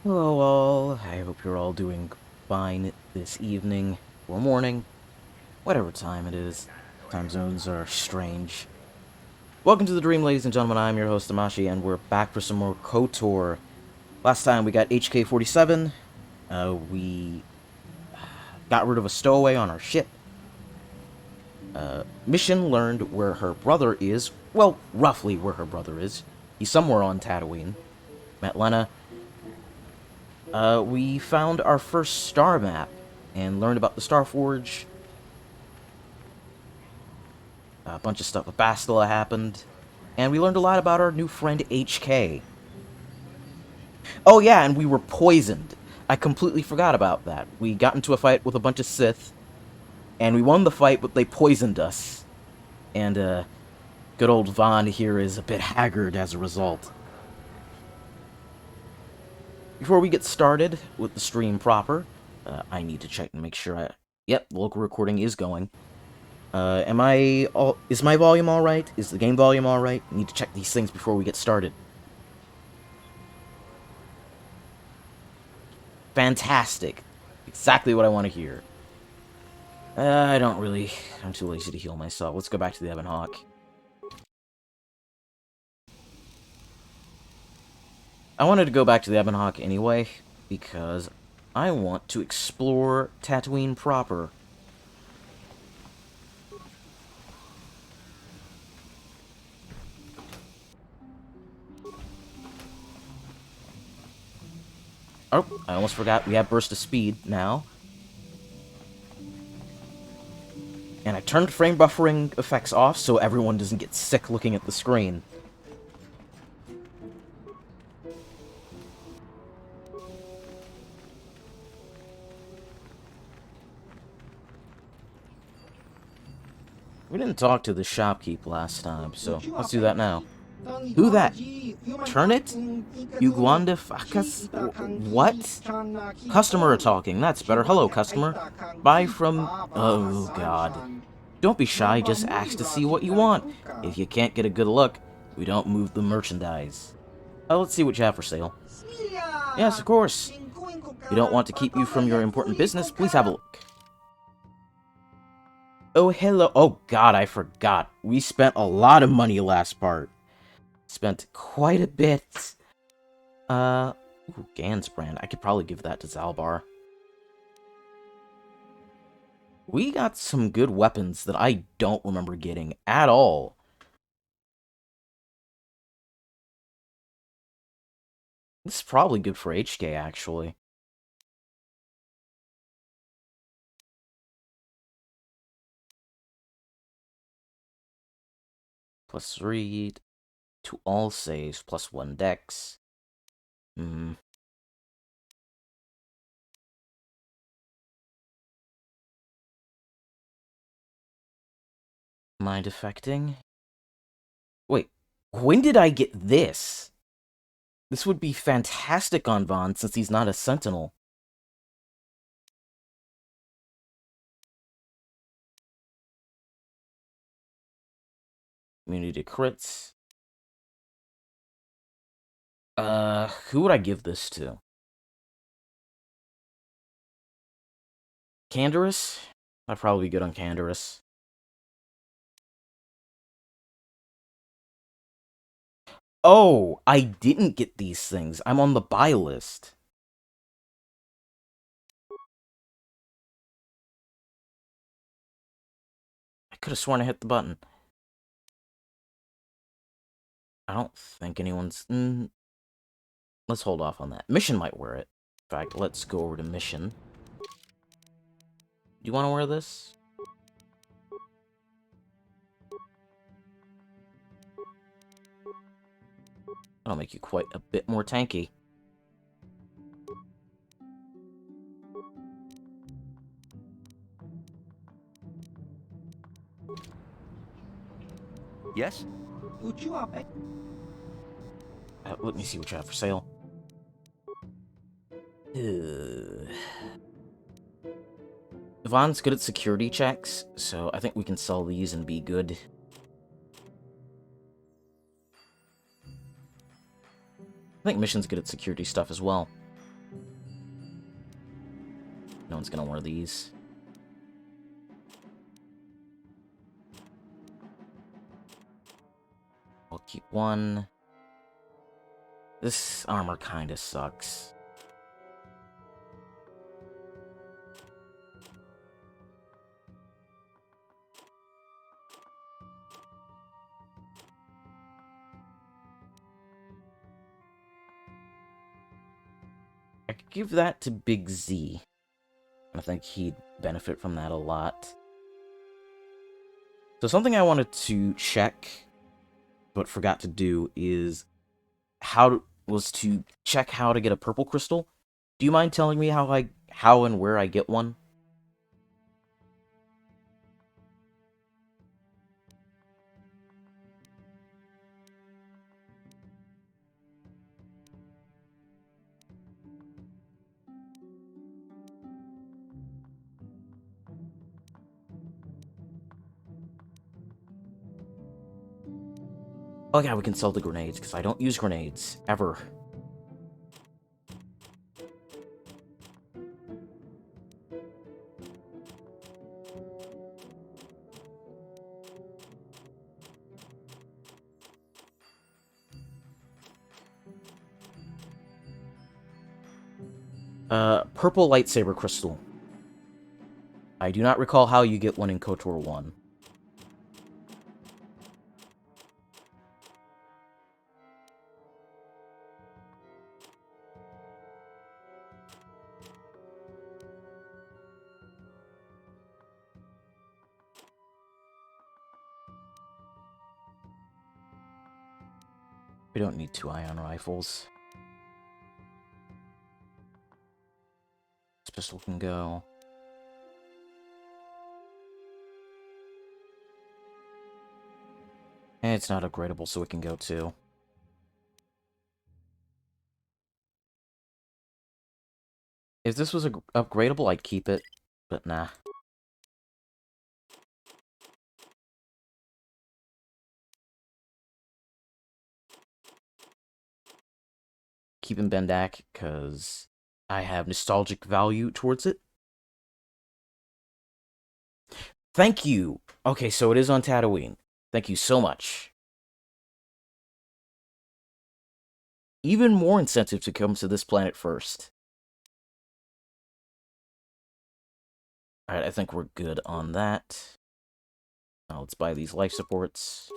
Hello all, I hope you're all doing fine this evening, or morning, whatever time it is. Time zones are strange. Welcome to the Dream, ladies and gentlemen. I'm your host, Amashi, and we're back for some more Kotor. Last time we got HK-47, we got rid of a stowaway on our ship. Mission learned where her brother is, well, roughly where her brother is. He's somewhere on Tatooine. Met Lena. We found our first star map and learned about the Starforge. A bunch of stuff with Bastila happened, and we learned a lot about our new friend HK. Oh yeah, and we were poisoned. I completely forgot about that. We got into a fight with a bunch of Sith, and we won the fight, but they poisoned us. And, good old Vaughn here is a bit haggard as a result. Before we get started with the stream proper, I need to check and make sure Yep, the local recording is going. Is my volume alright? Is the game volume alright? I need to check these things before we get started. Fantastic. Exactly what I want to hear. I'm too lazy to heal myself. Let's go back to the Ebon Hawk. I wanted to go back to the Ebon Hawk anyway, because I want to explore Tatooine proper. Oh, I almost forgot. We have Burst of Speed now. And I turned frame buffering effects off so everyone doesn't get sick looking at the screen. We didn't talk to the shopkeep last time, so let's do that now. Who that? Turn it? Ugwanda Fakas? What? Customer talking. That's better. Hello, customer. Buy from... Oh, God. Don't be shy. Just ask to see what you want. If you can't get a good look, we don't move the merchandise. Let's see what you have for sale. Yes, of course. We don't want to keep you from your important business. Please have a look. Oh, hello. Oh, God, I forgot. We spent a lot of money last part. Spent quite a bit. Ooh, Gans brand. I could probably give that to Zalbar. We got some good weapons that I don't remember getting at all. This is probably good for HK, actually. +3 to all saves, +1 dex. Mind affecting? Wait, when did I get this? This would be fantastic on Vaughn since he's not a sentinel. Immunity to crits. Who would I give this to? Canderous? I'd probably be good on Canderous. Oh, I didn't get these things. I'm on the buy list. I could have sworn I hit the button. I don't think anyone's... Let's hold off on that. Mission might wear it. In fact, let's go over to Mission. Do you want to wear this? That'll make you quite a bit more tanky. Yes? Let me see what you have for sale. Yvonne's good at security checks, so I think we can sell these and be good. think Mission's good at security stuff as well. No one's gonna wear these. I'll keep one. This armor kinda sucks. I could give that to Big Z. I think he'd benefit from that a lot. So something I wanted to check, but forgot to do, is to check how to get a purple crystal. Do you mind telling me how and where I get one? Oh yeah, we can sell the grenades, because I don't use grenades, ever. Purple lightsaber crystal. I do not recall how you get one in KOTOR 1. We don't need 2 ion rifles. This pistol can go. And it's not upgradable, so it can go too. If this was upgradable, I'd keep it, but nah. Keeping Bendak, because I have nostalgic value towards it. Thank you! Okay, so it is on Tatooine. Thank you so much. Even more incentive to come to this planet first. Alright, I think we're good on that. Now let's buy these life supports.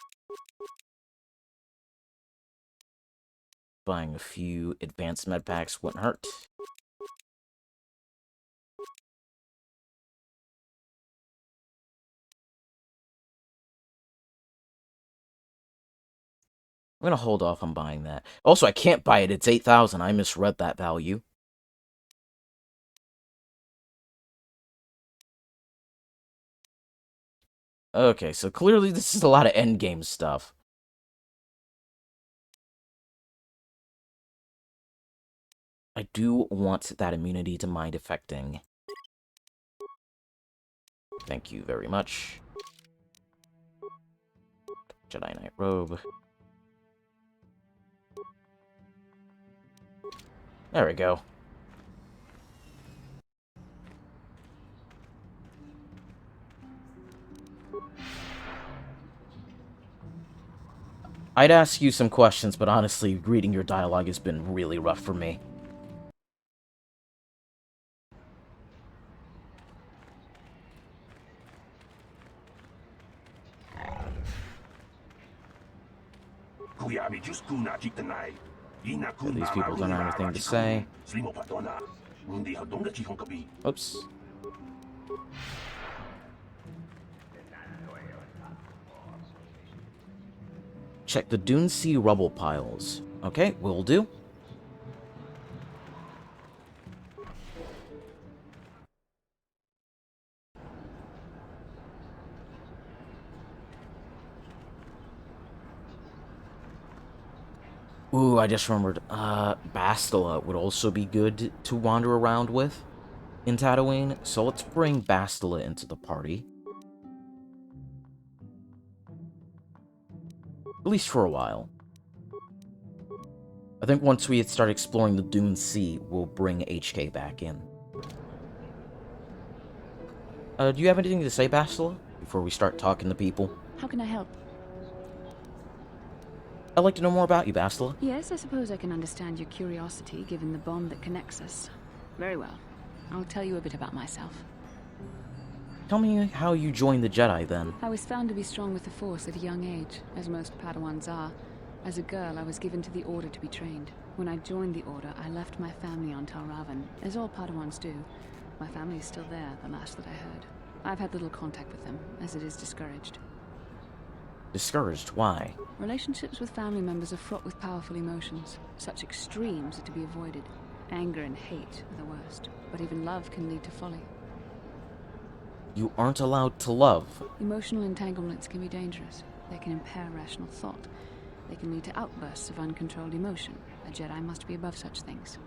Buying a few advanced med packs wouldn't hurt. I'm gonna hold off on buying that. Also, I can't buy it. It's 8,000. I misread that value. Okay, so clearly this is a lot of endgame stuff. I do want that immunity to mind affecting. Thank you very much. Jedi Knight robe. There we go. I'd ask you some questions, but honestly, reading your dialogue has been really rough for me. These people don't have anything to say. Oops. Check the Dune Sea rubble piles. Okay, will do. Ooh, I just remembered, Bastila would also be good to wander around with in Tatooine, so let's bring Bastila into the party. At least for a while. I think once we start exploring the Dune Sea, we'll bring HK back in. Do you have anything to say, Bastila, before we start talking to people? How can I help? I'd like to know more about you, Bastila. Yes, I suppose I can understand your curiosity, given the bond that connects us. Very well. I'll tell you a bit about myself. Tell me how you joined the Jedi, then. I was found to be strong with the Force at a young age, as most Padawans are. As a girl, I was given to the Order to be trained. When I joined the Order, I left my family on Tal Ravan, as all Padawans do. My family is still there, the last that I heard. I've had little contact with them, as it is discouraged. Discouraged? Why? Relationships with family members are fraught with powerful emotions. Such extremes are to be avoided. Anger and hate are the worst, but even love can lead to folly. You aren't allowed to love. Emotional entanglements can be dangerous. They can impair rational thought. They can lead to outbursts of uncontrolled emotion. A Jedi must be above such things.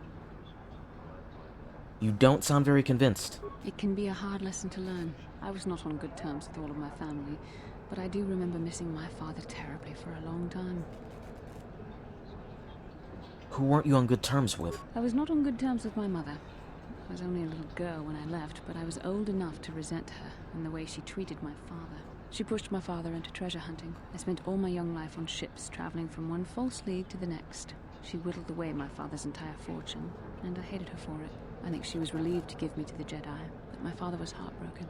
You don't sound very convinced. It can be a hard lesson to learn. I was not on good terms with all of my family, but I do remember missing my father terribly for a long time. Who weren't you on good terms with? I was not on good terms with my mother. I was only a little girl when I left, but I was old enough to resent her and the way she treated my father. She pushed my father into treasure hunting. I spent all my young life on ships, traveling from one false lead to the next. She whittled away my father's entire fortune, and I hated her for it. I think she was relieved to give me to the Jedi, but my father was heartbroken.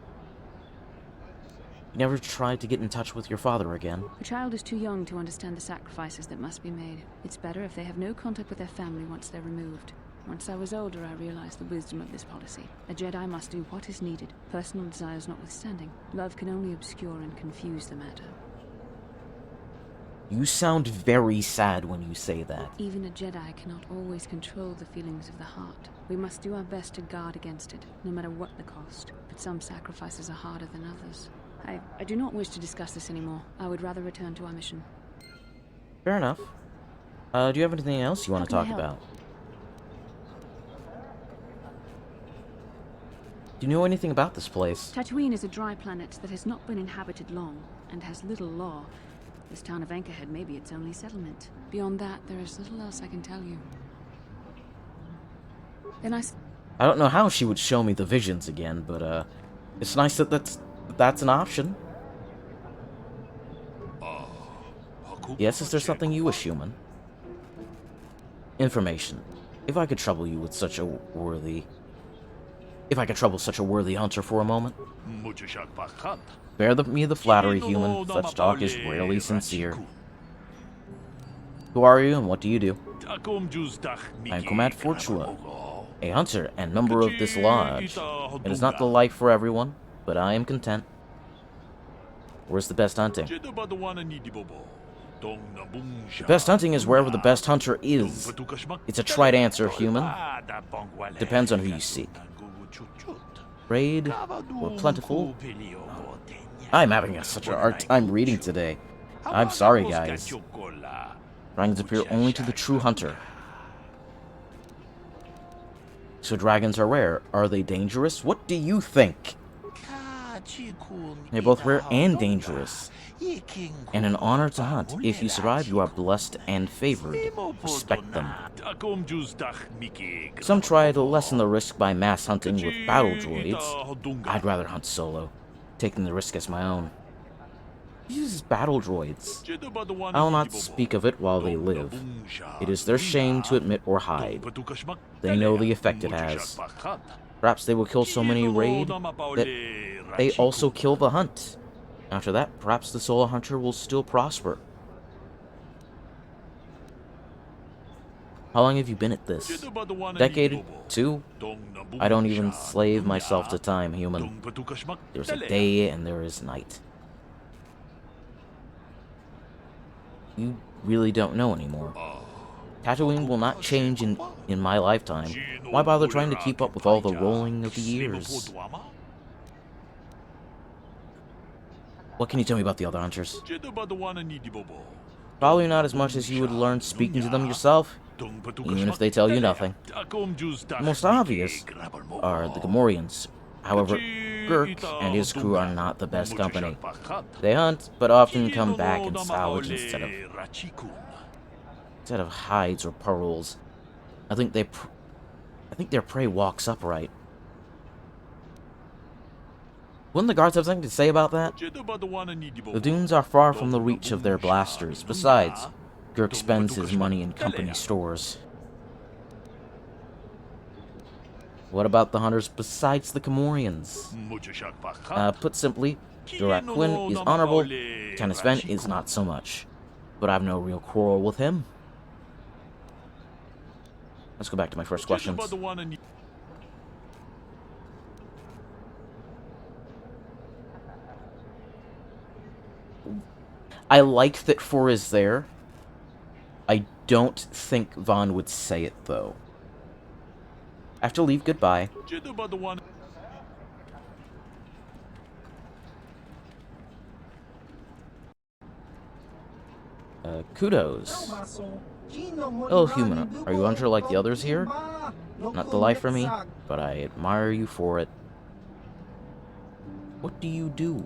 You never tried to get in touch with your father again? A child is too young to understand the sacrifices that must be made. It's better if they have no contact with their family once they're removed. Once I was older, I realized the wisdom of this policy. A Jedi must do what is needed, personal desires notwithstanding. Love can only obscure and confuse the matter. You sound very sad when you say that. Even a Jedi cannot always control the feelings of the heart. We must do our best to guard against it, no matter what the cost. But some sacrifices are harder than others. I do not wish to discuss this anymore. I would rather return to our mission. Fair enough. Do you have anything else you want to talk about? Do you know anything about this place? Tatooine is a dry planet that has not been inhabited long, and has little law. This town of Anchorhead may be its only settlement. Beyond that, there is little else I can tell you. Then I don't know how she would show me the visions again, but it's nice that that's an option. Yes, is there something you wish, human? Information. If I could trouble you with such a worthy... If I could trouble such a worthy hunter for a moment. Spare me the flattery, human. Such talk is rarely sincere. Who are you, and what do you do? I am Comad Fortua, a hunter and member of this lodge. It is not the life for everyone, but I am content. Where's the best hunting? The best hunting is wherever the best hunter is. It's a trite answer, human. Depends on who you seek. Raid or plentiful? I'm having such a hard time reading today. I'm sorry, guys. Dragons appear only to the true hunter. So dragons are rare. Are they dangerous? What do you think? They're both rare and dangerous. And an honor to hunt. If you survive, you are blessed and favored. Respect them. Some try to lessen the risk by mass hunting with battle droids. I'd rather hunt solo, taking the risk as my own. He uses battle droids. I will not speak of it while they live. It is their shame to admit or hide. They know the effect it has. Perhaps they will kill so many raid that they also kill the hunt. After that, perhaps the solo hunter will still prosper. How long have you been at this? Decade? 2? I don't even slave myself to time, human. There's a day and there is night. You really don't know anymore. Tatooine will not change in my lifetime. Why bother trying to keep up with all the rolling of the years? What can you tell me about the other hunters? Probably not as much as you would learn speaking to them yourself, even if they tell you nothing. The most obvious are the Gamorreans. However, Gurk and his crew are not the best company. They hunt, but often come back and salvage instead of... instead of hides or pearls. I think their prey walks upright. Wouldn't the guards have something to say about that? The dunes are far from the reach of their blasters. Besides, Gurk spends his money in company stores. What about the hunters besides the Comorians? Put simply, Durak Quinn is honorable, Tennis Ven is not so much. But I've no real quarrel with him. Let's go back to my first questions. I like that 4 is there. I don't think Vaughn would say it, though. I have to leave goodbye. Kudos. Hello, human. Are you unsure like the others here? Not the life for me, but I admire you for it. What do you do?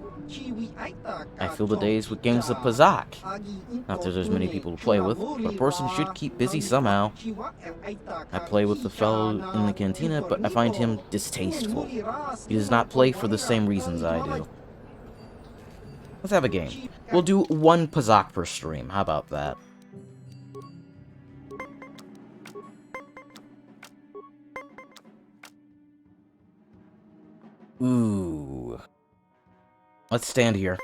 I fill the days with games of Pazak. Not that there's many people to play with, but a person should keep busy somehow. I play with the fellow in the cantina, but I find him distasteful. He does not play for the same reasons I do. Let's have a game. We'll do 1 Pazak per stream. How about that? Ooh. Let's stand here.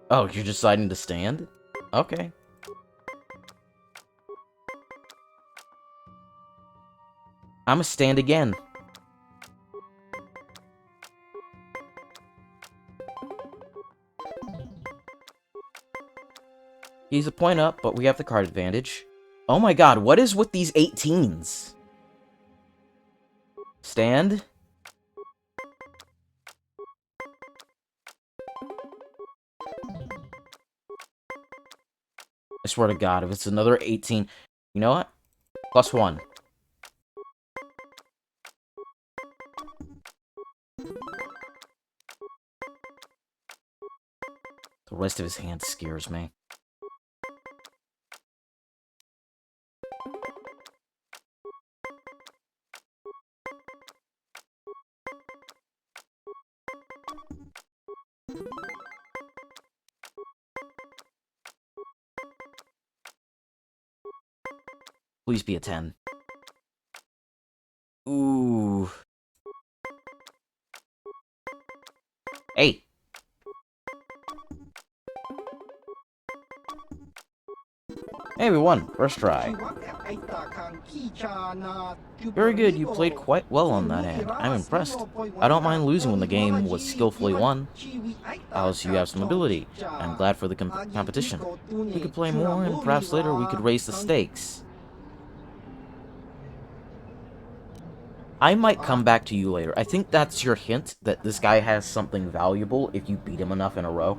Oh, you're deciding to stand? Okay. I'ma stand again. He's a point up, but we have the card advantage. Oh my god, what is with these 18s? Stand. I swear to god, if it's another 18... You know what? +1. The rest of his hand scares me. Please be a 10. Ooh. Hey! Hey, we won. First try. Very good, you played quite well on that hand. I'm impressed. I don't mind losing when the game was skillfully won. Alice, you have some ability. I'm glad for the competition. We could play more, and perhaps later we could raise the stakes. I might come back to you later. I think that's your hint that this guy has something valuable if you beat him enough in a row.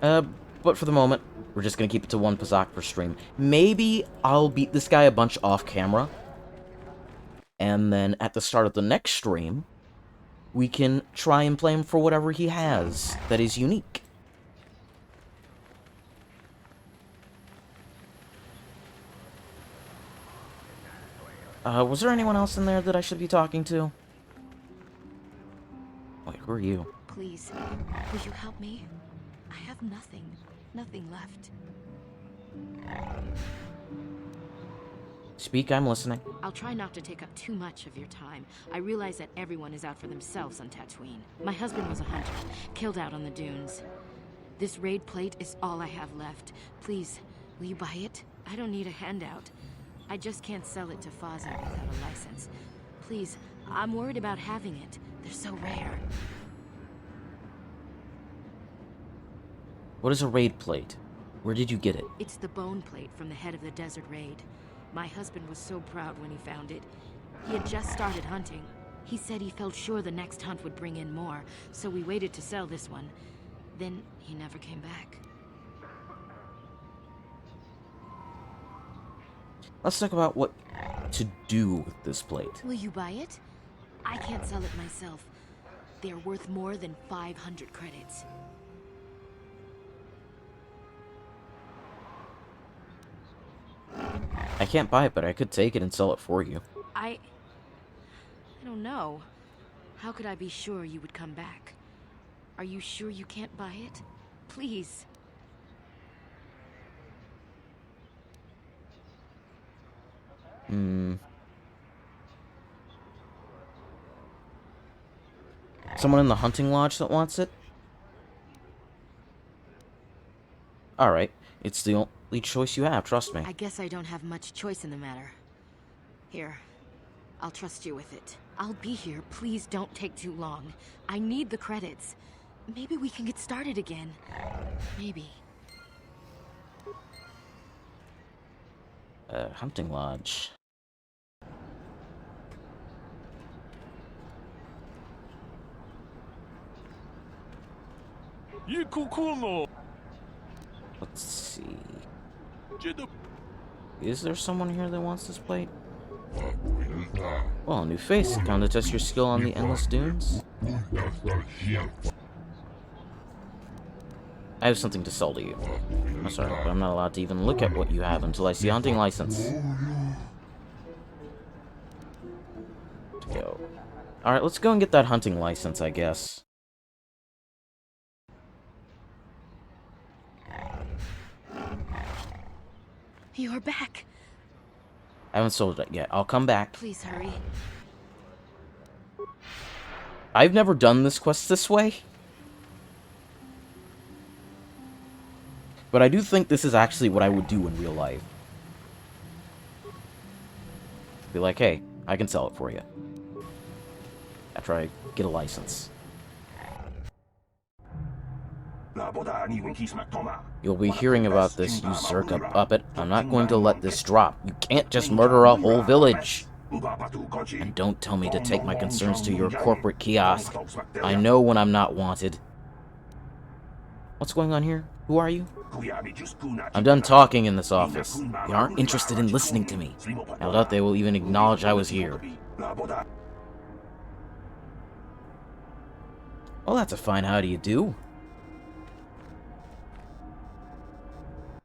But for the moment, we're just gonna keep it to 1 Pazak per stream. Maybe I'll beat this guy a bunch off camera. And then at the start of the next stream, we can try and play him for whatever he has that is unique. Was there anyone else in there that I should be talking to? Wait, who are you? Please, will you help me? I have nothing left. Speak, I'm listening. I'll try not to take up too much of your time. I realize that everyone is out for themselves on Tatooine. My husband was a hunter, killed out on the dunes. This raid plate is all I have left. Please, will you buy it? I don't need a handout. I just can't sell it to Fozzie without a license. Please, I'm worried about having it. They're so rare. What is a raid plate? Where did you get it? It's the bone plate from the head of the desert raid. My husband was so proud when he found it. He had just started hunting. He said he felt sure the next hunt would bring in more, so we waited to sell this one. Then he never came back. Let's talk about what to do with this plate. Will you buy it? I can't sell it myself. They're worth more than 500 credits. I can't buy it, but I could take it and sell it for you. I don't know. How could I be sure you would come back? Are you sure you can't buy it? Please. Someone in the hunting lodge that wants it? Alright, it's the only choice you have, trust me. I guess I don't have much choice in the matter. Here, I'll trust you with it. I'll be here. Please don't take too long. I need the credits. Maybe we can get started again. Maybe. Hunting lodge. Let's see. Is there someone here that wants this plate? Well, new face. Time to test your skill on the endless dunes. I have something to sell to you. I'm sorry, but I'm not allowed to even look at what you have until I see a hunting license. To go. Alright, let's go and get that hunting license, I guess. You're back. I haven't sold it yet. I'll come back. Please hurry. I've never done this quest this way. But I do think this is actually what I would do in real life. Be like, hey, I can sell it for you. After I get a license. You'll be hearing about this, you Zerka puppet. I'm not going to let this drop. You can't just murder a whole village. And don't tell me to take my concerns to your corporate kiosk. I know when I'm not wanted. What's going on here? Who are you? I'm done talking in this office. They aren't interested in listening to me. I doubt they will even acknowledge I was here. Oh, that's a fine how do you do.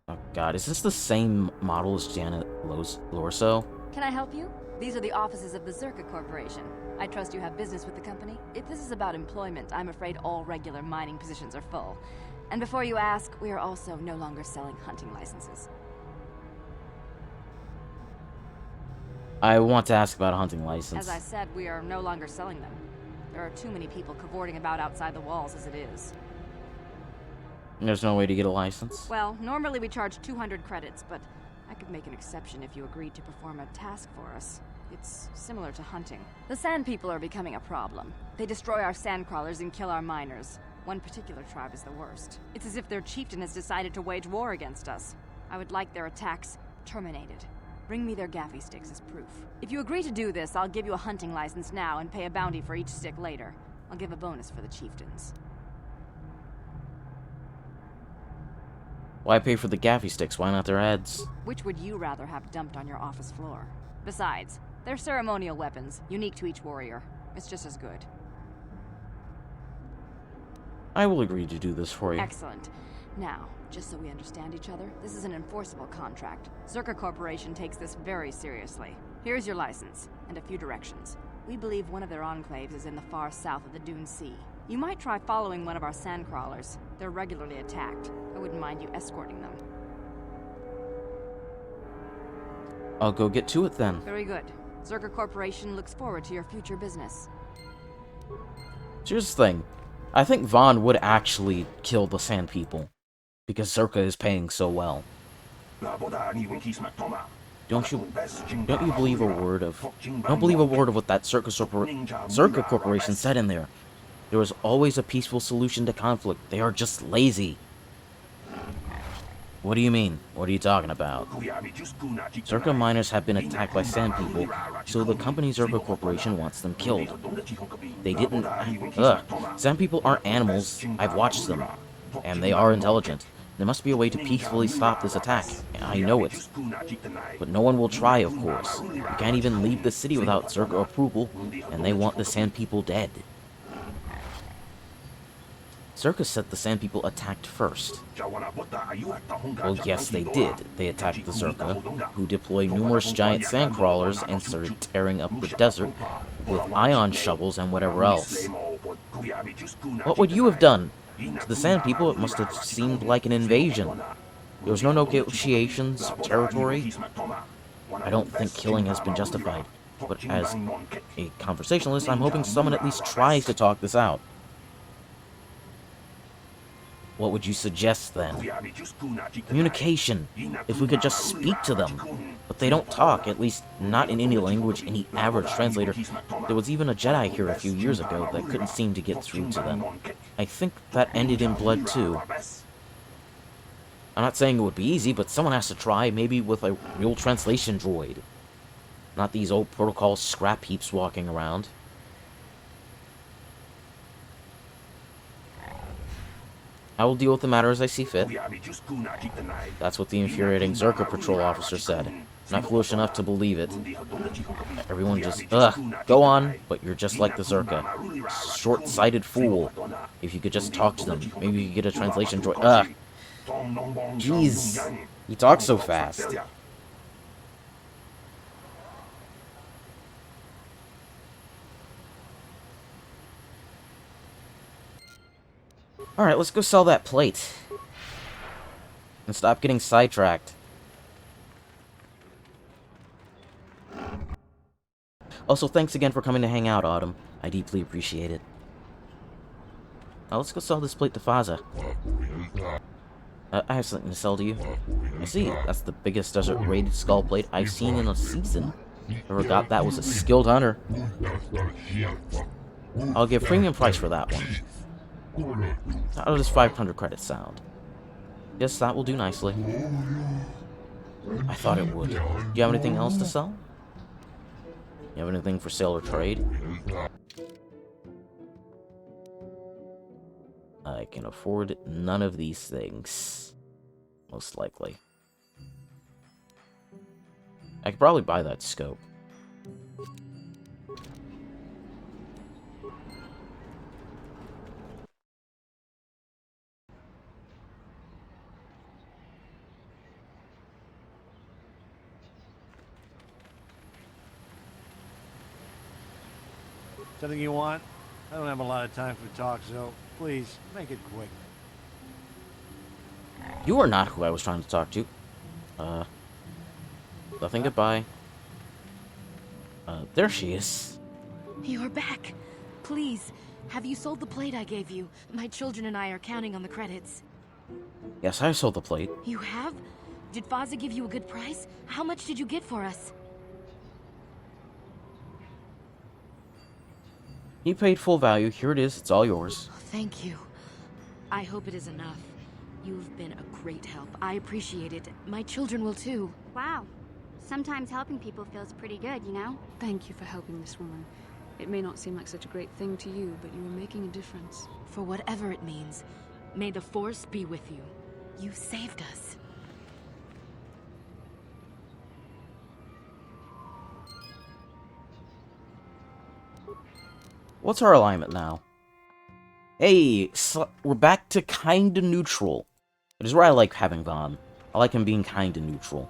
Oh god, is this the same model as Janet Lorso? Can I help you? These are the offices of the Zerka Corporation. I trust you have business with the company. If this is about employment, I'm afraid all regular mining positions are full. And before you ask, we are also no longer selling hunting licenses. I want to ask about a hunting license. As I said, we are no longer selling them. There are too many people cavorting about outside the walls as it is. There's no way to get a license? Well, normally we charge 200 credits, but I could make an exception if you agreed to perform a task for us. It's similar to hunting. The sand people are becoming a problem. They destroy our sand crawlers and kill our miners. One particular tribe is the worst. It's as if their chieftain has decided to wage war against us. I would like their attacks terminated. Bring me their gaffy sticks as proof. If you agree to do this, I'll give you a hunting license now and pay a bounty for each stick later. I'll give a bonus for the chieftains. Why pay for the gaffy sticks? Why not their heads? Which would you rather have dumped on your office floor? Besides, they're ceremonial weapons, unique to each warrior. It's just as good. I will agree to do this for you. Excellent. Now, just so we understand each other, this is an enforceable contract. Zerka Corporation takes this very seriously. Here's your license, and a few directions. We believe one of their enclaves is in the far south of the Dune Sea. You might try following one of our sand crawlers. They're regularly attacked. I wouldn't mind you escorting them. I'll go get to it then. Very good. Zerka Corporation looks forward to your future business. Here's the thing. I think Vaughn would actually kill the sand people. Because Zerka is paying so well. Don't you believe a word of what that Zerka Corporation said in there? There was always a peaceful solution to conflict. They are just lazy. What do you mean? What are you talking about? Zerka miners have been attacked by sand people, so the company Zerka Corporation wants them killed. They didn't... Ugh. Sand people aren't animals. I've watched them. And they are intelligent. There must be a way to peacefully stop this attack. I know it. But no one will try, of course. You can't even leave the city without Zerka approval, and they want the sand people dead. Circus said the Sand People attacked first. Well, yes, they did. They attacked the Zerka, who deployed numerous giant sand crawlers and started tearing up the desert with ion shovels and whatever else. What would you have done? To the Sand People, it must have seemed like an invasion. There was no negotiations of territory. I don't think killing has been justified, but as a conversationalist, I'm hoping someone at least tries to talk this out. What would you suggest, then? Communication. If we could just speak to them. But they don't talk, at least not in any language any average translator. There was even a Jedi here a few years ago that couldn't seem to get through to them. I think that ended in blood, too. I'm not saying it would be easy, but someone has to try, maybe with a real translation droid. Not these old protocol scrap heaps walking around. I will deal with the matter as I see fit. That's what the infuriating Zerka patrol officer said. I'm not foolish enough to believe it. Everyone just, go on, but you're just like the Zerka. Short-sighted fool. If you could just talk to them, maybe you could get a translation droid. Jeez. You talk so fast. Alright, let's go sell that plate. And stop getting sidetracked. Also, thanks again for coming to hang out, Autumn. I deeply appreciate it. Now, let's go sell this plate to Faza. I have something to sell to you. I see, that's the biggest desert-rated skull plate I've seen in a season. Whoever got that was a skilled hunter. I'll give premium price for that one. How does 500 credits sound? Yes, that will do nicely. I thought it would. Do you have anything else to sell? You have anything for sale or trade? I can afford none of these things. Most likely. I could probably buy that scope. Something you want? I don't have a lot of time for talk, so please, make it quick. You are not who I was trying to talk to. Nothing goodbye. There she is. You're back. Please, have you sold the plate I gave you? My children and I are counting on the credits. Yes, I sold the plate. You have? Did Faza give you a good price? How much did you get for us? You paid full value. Here it is. It's all yours. Thank you. I hope it is enough. You've been a great help. I appreciate it. My children will too. Wow. Sometimes helping people feels pretty good, you know? Thank you for helping this woman. It may not seem like such a great thing to you, but you are making a difference. For whatever it means, may the Force be with you. You saved us. What's our alignment now? Hey, we're back to kinda neutral. It is where I like having Vaughn. I like him being kinda neutral.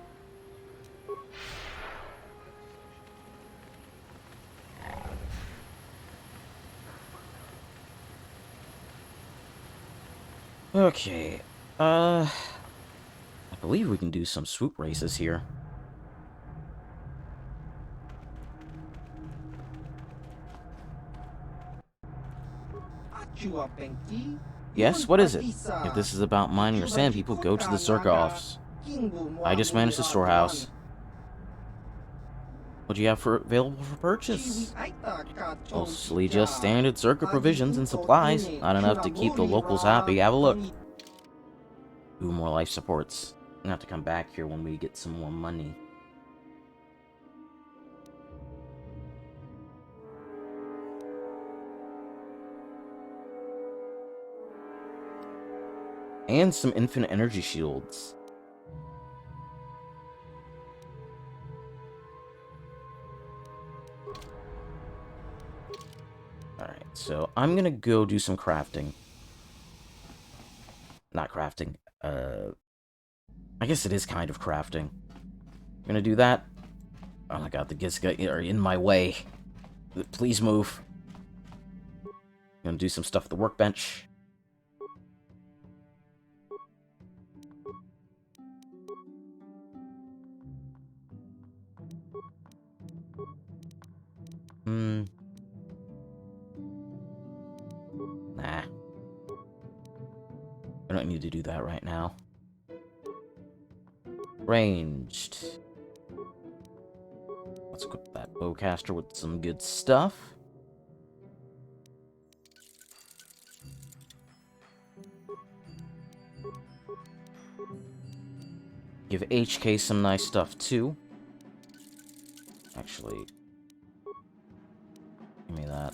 Okay, I believe we can do some swoop races here. Yes, what is it? If this is about mining or sand people, go to the Zerka office. I just managed the storehouse. What do you have available for purchase? Mostly just standard Zerka provisions and supplies. Not enough to keep the locals happy. Have a look. Ooh, more life supports. I'm gonna have to come back here when we get some more money. And some infinite energy shields. Alright, so I'm gonna go do some crafting. Not crafting. I guess it is kind of crafting. I'm gonna do that. Oh my god, the Gizga are in my way. Please move. I'm gonna do some stuff at the workbench. Nah. I don't need to do that right now. Ranged. Let's equip that bowcaster with some good stuff. Give HK some nice stuff too. Actually, give me that.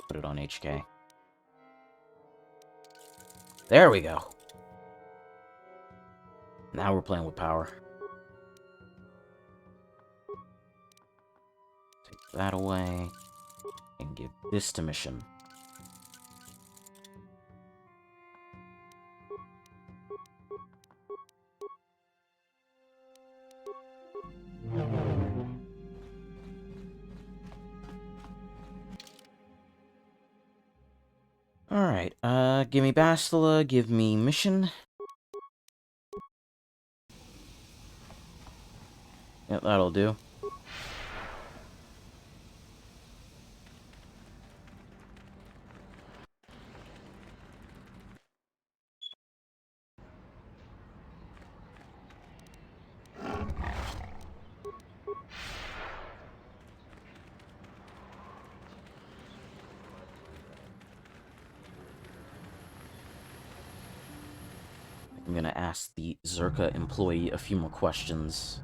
Put it on HK. There we go. Now we're playing with power. Take that away. And give this to Mission. Alright, give me Bastila, give me Mission. Yep, that'll do. I'm gonna ask the Zerka employee a few more questions.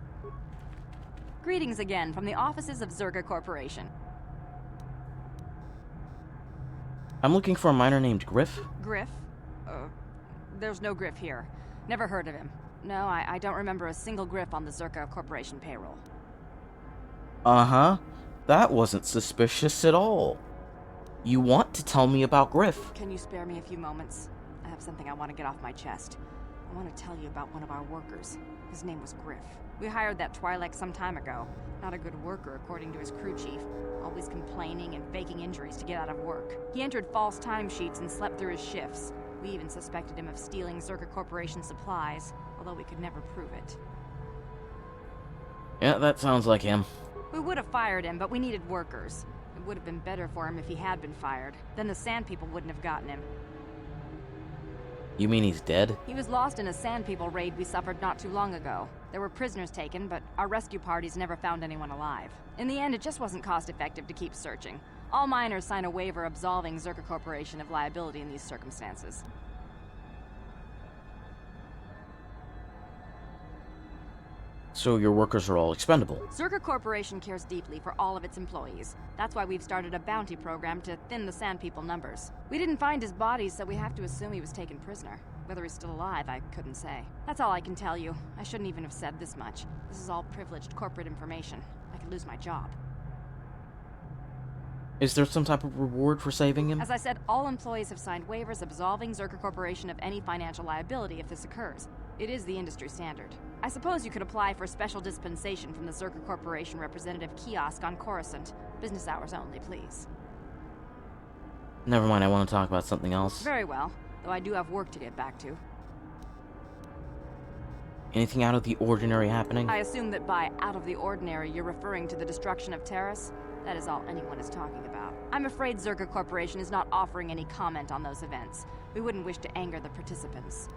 Greetings again from the offices of Zerka Corporation. I'm looking for a miner named Griff. Griff? There's no Griff here. Never heard of him. No, I don't remember a single Griff on the Zerka Corporation payroll. Uh-huh. That wasn't suspicious at all. You want to tell me about Griff? Can you spare me a few moments? I have something I want to get off my chest. I want to tell you about one of our workers. His name was Griff. We hired that Twi'lek some time ago. Not a good worker, according to his crew chief. Always complaining and faking injuries to get out of work. He entered false timesheets and slept through his shifts. We even suspected him of stealing Zerka Corporation supplies, although we could never prove it. Yeah, that sounds like him. We would have fired him, but we needed workers. It would have been better for him if he had been fired. Then the Sand People wouldn't have gotten him. You mean he's dead? He was lost in a Sand People raid we suffered not too long ago. There were prisoners taken, but our rescue parties never found anyone alive. In the end, it just wasn't cost-effective to keep searching. All miners sign a waiver absolving Zerka Corporation of liability in these circumstances. So your workers are all expendable? Zerka Corporation cares deeply for all of its employees. That's why we've started a bounty program to thin the Sand People numbers. We didn't find his body, so we have to assume he was taken prisoner. Whether he's still alive, I couldn't say. That's all I can tell you. I shouldn't even have said this much. This is all privileged corporate information. I could lose my job. Is there some type of reward for saving him? As I said, all employees have signed waivers absolving Zerka Corporation of any financial liability if this occurs. It is the industry standard. I suppose you could apply for special dispensation from the Zerka Corporation representative kiosk on Coruscant. Business hours only, please. Never mind, I want to talk about something else. Very well, though I do have work to get back to. Anything out of the ordinary happening? I assume that by out of the ordinary, you're referring to the destruction of Terrace? That is all anyone is talking about. I'm afraid Zerka Corporation is not offering any comment on those events. We wouldn't wish to anger the participants.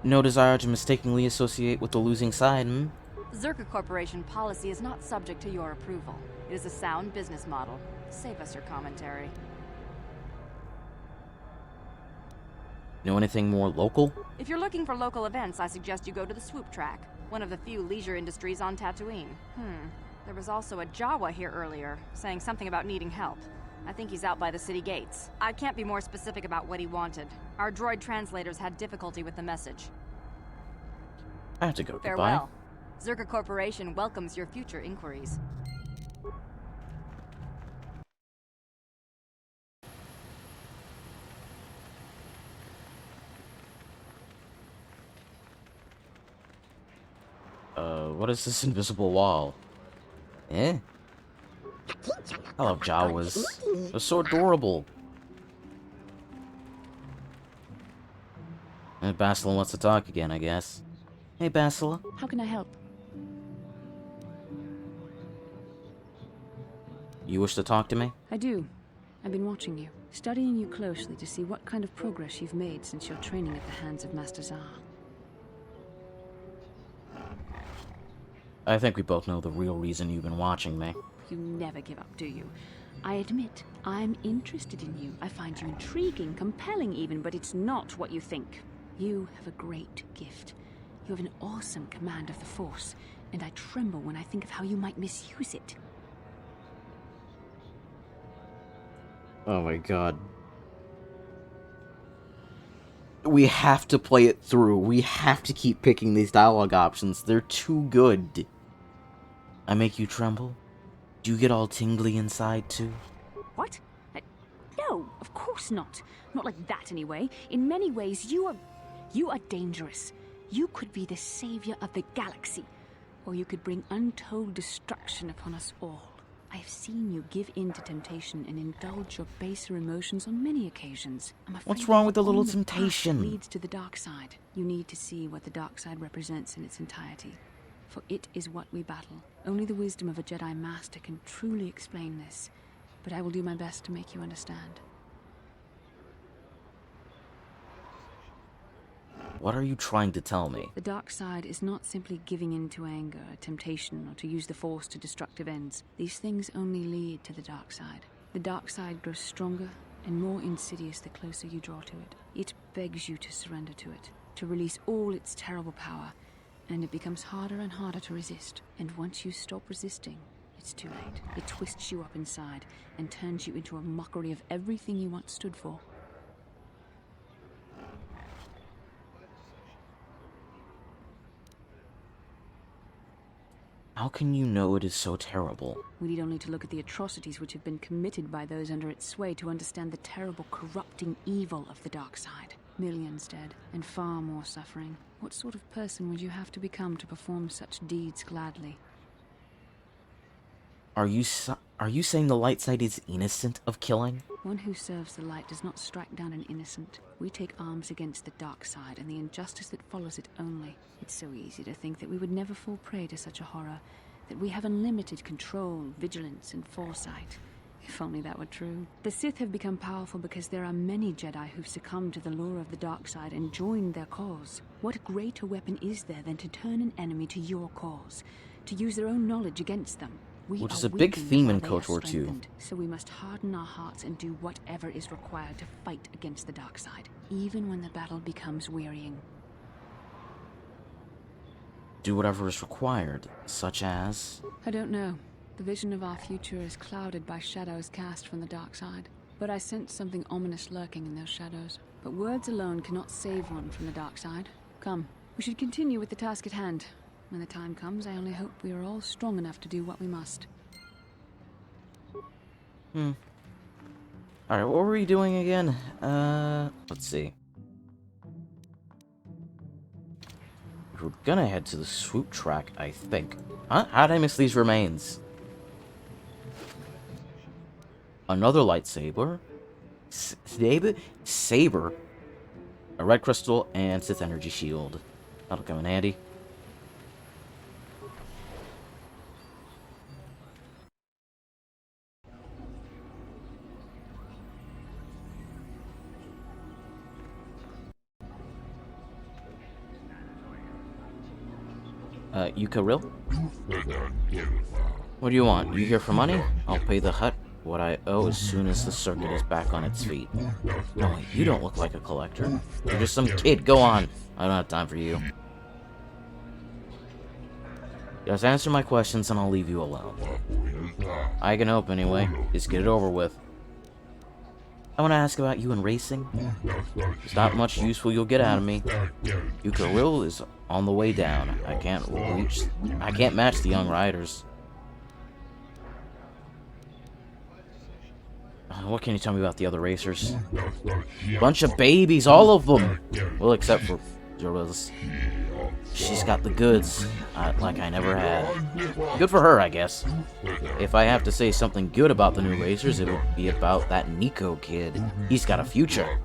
No desire to mistakenly associate with the losing side, hmm? Zerka Corporation policy is not subject to your approval. It is a sound business model. Save us your commentary. Know anything more local? If you're looking for local events, I suggest you go to the Swoop Track, one of the few leisure industries on Tatooine. There was also a Jawa here earlier, saying something about needing help. I think he's out by the city gates. I can't be more specific about what he wanted. Our droid translators had difficulty with the message. I have to go. Farewell. Zerka Corporation welcomes your future inquiries. What is this invisible wall? Eh? I love Jawas. They're so adorable. And Basila wants to talk again, I guess. Hey, Basila. How can I help? You wish to talk to me? I do. I've been watching you, studying you closely to see what kind of progress you've made since your training at the hands of Master Zar. I think we both know the real reason you've been watching me. You never give up, do you? I admit, I'm interested in you. I find you intriguing, compelling even, but it's not what you think. You have a great gift. You have an awesome command of the Force, and I tremble when I think of how you might misuse it. Oh my god. We have to play it through. We have to keep picking these dialogue options. They're too good. I make you tremble? Do you get all tingly inside, too? What? No, of course not. Not like that, anyway. In many ways, you are dangerous. You could be the savior of the galaxy, or you could bring untold destruction upon us all. I have seen you give in to temptation and indulge your baser emotions on many occasions. I'm afraid What's wrong with the you're little on the path that temptation? leads to the dark side. You need to see what the dark side represents in its entirety, for it is what we battle. Only the wisdom of a Jedi Master can truly explain this, but I will do my best to make you understand. What are you trying to tell me? The dark side is not simply giving in to anger, temptation, or to use the Force to destructive ends. These things only lead to the dark side. The dark side grows stronger and more insidious the closer you draw to it. It begs you to surrender to it, to release all its terrible power, and it becomes harder and harder to resist. And once you stop resisting, it's too late. It twists you up inside and turns you into a mockery of everything you once stood for. How can you know it is so terrible? We need only to look at the atrocities which have been committed by those under its sway to understand the terrible, corrupting evil of the dark side. Millions dead, and far more suffering. What sort of person would you have to become to perform such deeds gladly? Are you saying the light side is innocent of killing? One who serves the light does not strike down an innocent. We take arms against the dark side and the injustice that follows it only. It's so easy to think that we would never fall prey to such a horror, that we have unlimited control, vigilance, and foresight. If only that were true. The Sith have become powerful because there are many Jedi who've succumbed to the lure of the dark side and joined their cause. What greater weapon is there than to turn an enemy to your cause, to use their own knowledge against them? Which is a big theme in KOTOR 2. So we must harden our hearts and do whatever is required to fight against the dark side, even when the battle becomes wearying. Do whatever is required, such as... I don't know. The vision of our future is clouded by shadows cast from the dark side. But I sense something ominous lurking in those shadows. But words alone cannot save one from the dark side. Come, we should continue with the task at hand. When the time comes, I only hope we are all strong enough to do what we must. Alright, what were we doing again? Let's see. We're gonna head to the swoop track, I think. Huh? How did I miss these remains? Another lightsaber. Saber. A red crystal and Sith energy shield. That'll come in handy. Yuka-Ril? What do you want? You here for money? I'll pay the hut what I owe as soon as the circuit is back on its feet. No, you don't look like a collector. You're just some kid. Go on. I don't have time for you. Just answer my questions and I'll leave you alone. I can hope anyway. Just get it over with. I want to ask about you in racing. There's not much useful you'll get out of me. Yuka-Ril is on the way down. I can't match the young riders. What can you tell me about the other racers? Bunch of babies, all of them. Well, except for She's got the goods, like I never had. Good for her, I guess. If I have to say something good about the new racers, it would be about that Nico kid. He's got a future.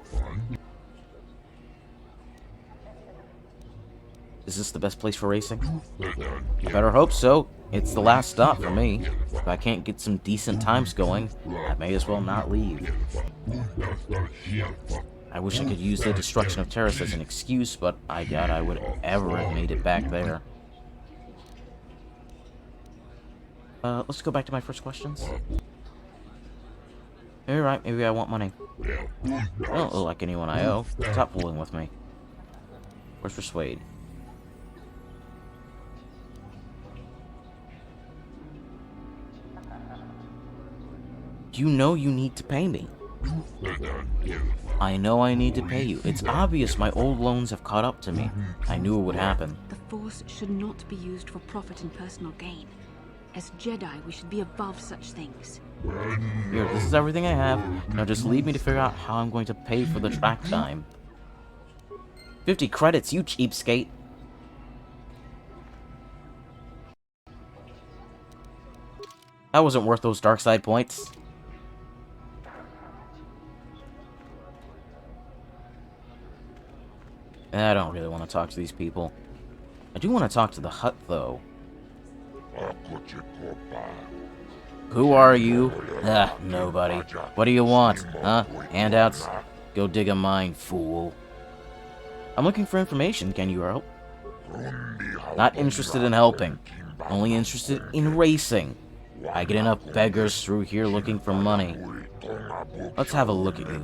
Is this the best place for racing? I better hope so. It's the last stop for me. If I can't get some decent times going, I may as well not leave. I wish I could use the destruction of terrace as an excuse, but I doubt I would ever have made it back there. Let's go back to my first questions. You're right, maybe I want money. I don't look like anyone I owe. Stop fooling with me. Where's Persuade? You know you need to pay me. I know I need to pay you. It's obvious my old loans have caught up to me. I knew it would happen. The Force should not be used for profit and personal gain. As Jedi, we should be above such things. Here, this is everything I have. Now just leave me to figure out how I'm going to pay for the track time. 50 credits, you cheapskate. That wasn't worth those dark side points. I don't really want to talk to these people. I do want to talk to the hut, though. Who are you? Nobody. What do you want? Huh? Handouts? Go dig a mine, fool. I'm looking for information. Can you help? Not interested in helping. Only interested in racing. I get enough beggars through here looking for money. Let's have a look at you.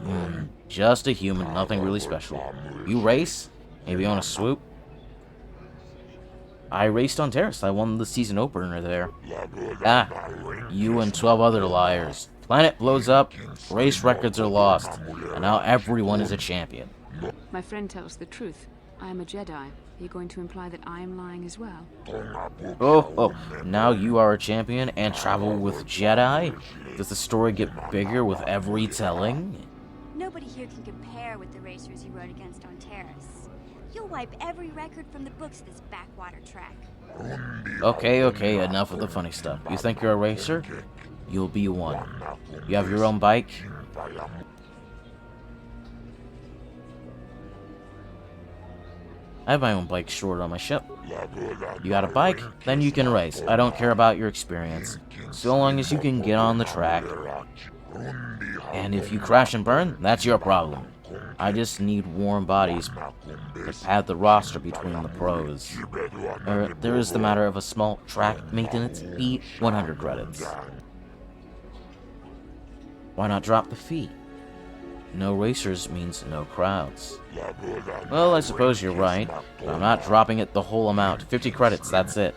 Just a human, nothing really special. You race? Maybe on a swoop? I raced on Terrace. I won the season opener there. You and 12 other liars. Planet blows up, race records are lost, and now everyone is a champion. My friend tells the truth. I am a Jedi. Are you going to imply that I am lying as well? Oh, now you are a champion and travel with Jedi? Does the story get bigger with every telling? Nobody here can compare with the racers you rode against on Terrace. You'll wipe every record from the books this backwater track. Okay, enough of the funny stuff. You think you're a racer? You'll be one. You have your own bike? I have my own bike stored on my ship. You got a bike? Then you can race. I don't care about your experience. So long as you can get on the track. And if you crash and burn, that's your problem. I just need warm bodies to pad the roster between the pros. There is the matter of a small track maintenance fee, 100 credits. Why not drop the fee? No racers means no crowds. Well, I suppose you're right, but I'm not dropping it the whole amount. 50 credits, that's it.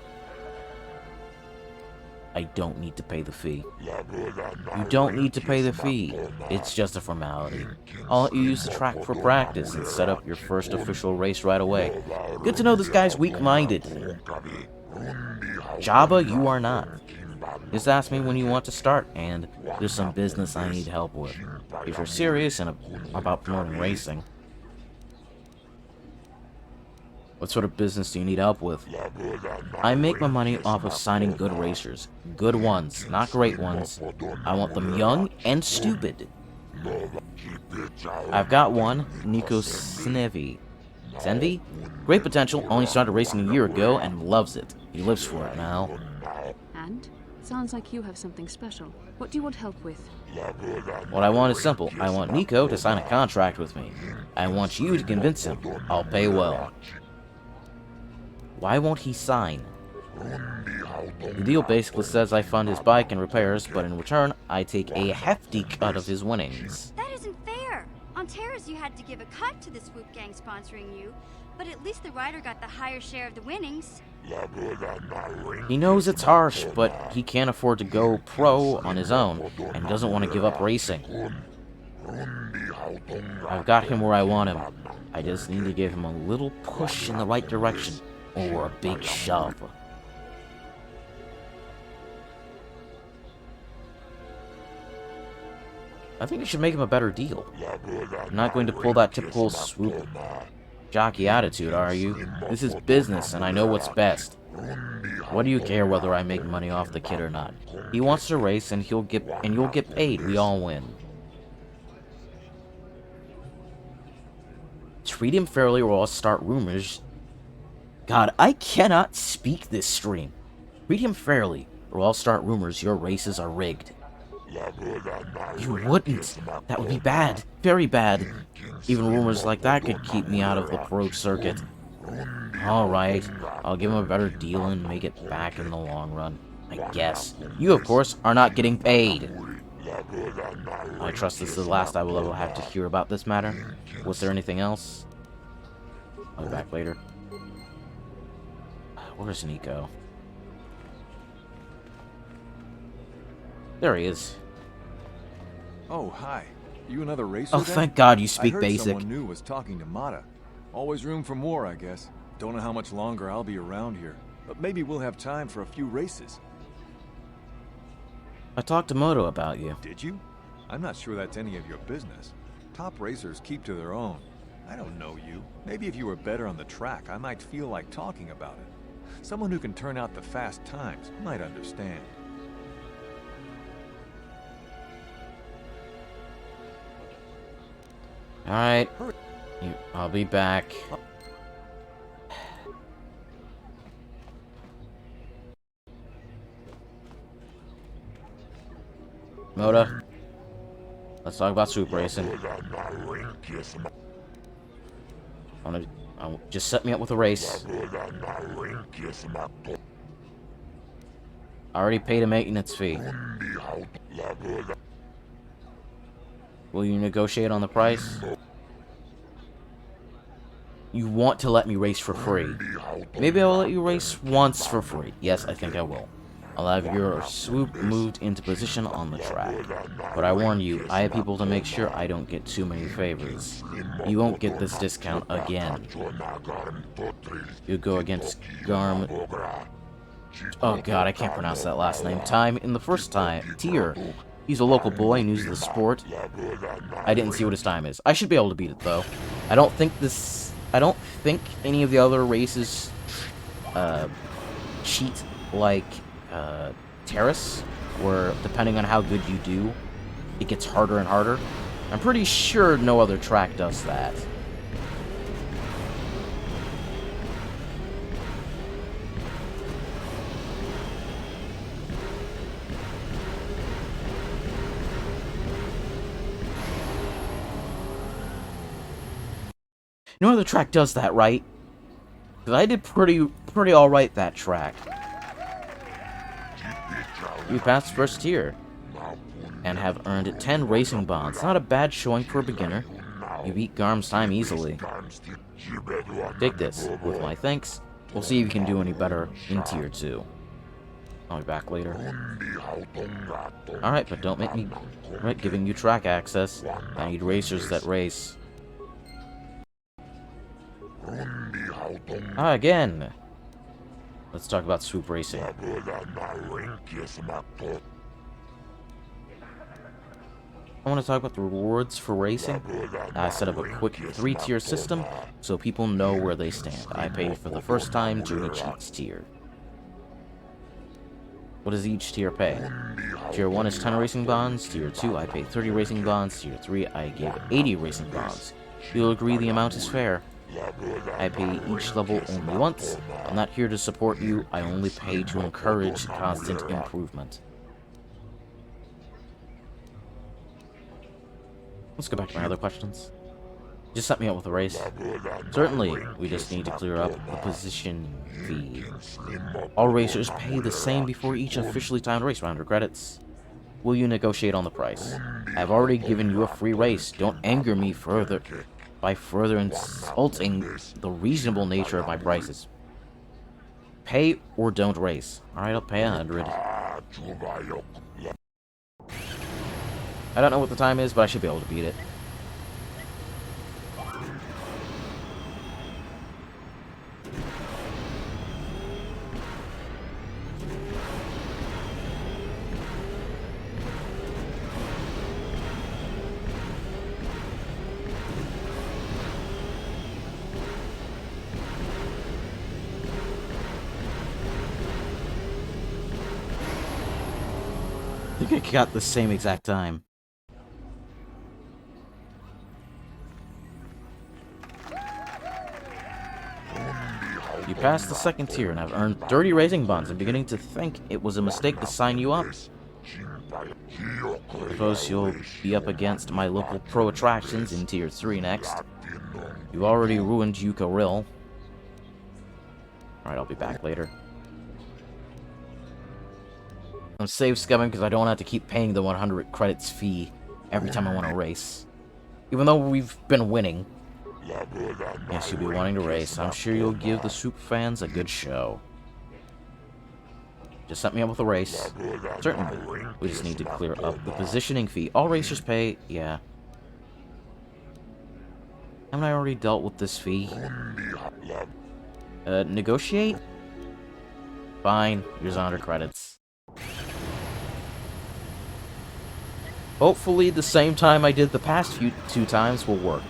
I don't need to pay the fee. You don't need to pay the fee. It's just a formality. I'll let you use the track for practice and set up your first official race right away. Good to know this guy's weak-minded. Jabba, you are not. Just ask me when you want to start, and there's some business I need help with. If you're serious and about promoting racing. What sort of business do you need help with? I make my money off of signing good racers. Good ones, not great ones. I want them young and stupid. I've got one, Nico Snevi. Senvi? Great potential, only started racing a year ago and loves it. He lives for it now. And? Sounds like you have something special. What do you want help with? What I want is simple. I want Nico to sign a contract with me. I want you to convince him. I'll pay well. Why won't he sign? The deal basically says I fund his bike and repairs, but in return, I take a hefty cut of his winnings. That isn't fair. On Terrace, you had to give a cut to the swoop gang sponsoring you, but at least the rider got the higher share of the winnings. He knows it's harsh, but he can't afford to go pro on his own, and doesn't want to give up racing. I've got him where I want him. I just need to give him a little push in the right direction, or a big shove. I think you should make him a better deal. I'm not going to pull that typical swoop Jockey attitude, are you? This is business, and I know what's best. What do you care whether I make money off the kid or not? He wants to race, and you'll get paid. We all win. Treat him fairly, or I'll start rumors. God, I cannot speak this stream. Treat him fairly, or I'll start rumors your races are rigged. You wouldn't. That would be bad. Very bad. Even rumors like that could keep me out of the pro circuit. Alright, I'll give him a better deal and make it back in the long run. I guess. You, of course, are not getting paid. I trust this is the last I will ever have to hear about this matter. Was there anything else? I'll be back later. Where's Nico? There he is. Oh, hi. You another racer Oh, then? thank God you speak I heard basic. someone new was talking to Mata. Always room for more, I guess. Don't know how much longer I'll be around here, but maybe we'll have time for a few races. I talked to Moto about you. Did you? I'm not sure that's any of your business. Top racers keep to their own. I don't know you. Maybe if you were better on the track, I might feel like talking about it. Someone who can turn out the fast times might understand. Alright. I'll be back. Moda, let's talk about swoop racing. Just set me up with a race. I already paid a maintenance fee. Will you negotiate on the price? You want to let me race for free. Maybe I will let you race once for free. Yes, I think I will. I'll have your swoop moved into position on the track. But I warn you, I have people to make sure I don't get too many favors. You won't get this discount again. You go against Garm... Oh god, I can't pronounce that last name. Time in the first tier. He's a local boy, news of the sport. I didn't see what his time is. I should be able to beat it, though. I don't think any of the other races cheat like Terrace, where depending on how good you do, it gets harder and harder. I'm pretty sure no other track does that. No other track does that, right? Because I did pretty alright that track. You passed first tier, and have earned 10 racing bonds. Not a bad showing for a beginner. You beat Garm's time easily. Take this, with my thanks. We'll see if you can do any better in tier 2. I'll be back later. Alright, but don't make me regret giving you track access. I need racers that race. Again! Let's talk about swoop racing. I want to talk about the rewards for racing. I set up a quick 3-tier system so people know where they stand. I pay for the first time to reach each tier. What does each tier pay? Tier 1 is 10 racing bonds. Tier 2, I pay 30 racing bonds. Tier 3, I give 80 racing bonds. You'll agree the amount is fair. I pay each level only once. I'm not here to support you. I only pay to encourage constant improvement. Let's go back to my other questions. Just set me up with a race. Certainly, we just need to clear up the position fee. All racers pay the same before each officially timed race, 100 credits. Will you negotiate on the price? I've already given you a free race. Don't anger me further by further insulting the reasonable nature of my prices. Pay or don't race. Alright, I'll pay 100. I don't know what the time is, but I should be able to beat it. I think I got the same exact time. You passed the second tier and have earned 30 racing bonds. I'm beginning to think it was a mistake to sign you up. I suppose you'll be up against my local pro attractions in tier 3 next. You've already ruined Yucca Rill. Alright, I'll be back later. I'm save scumming because I don't have to keep paying the 100 credits fee every time I want to race. Even though we've been winning. Yes, you'll be wanting to race. I'm sure you'll give the super fans a good show. Just set me up with a race. Certainly. We just need to clear up the positioning fee. All racers pay... yeah. Haven't I already dealt with this fee? Negotiate? Fine. Here's 100 credits. Hopefully the same time I did the past two times will work.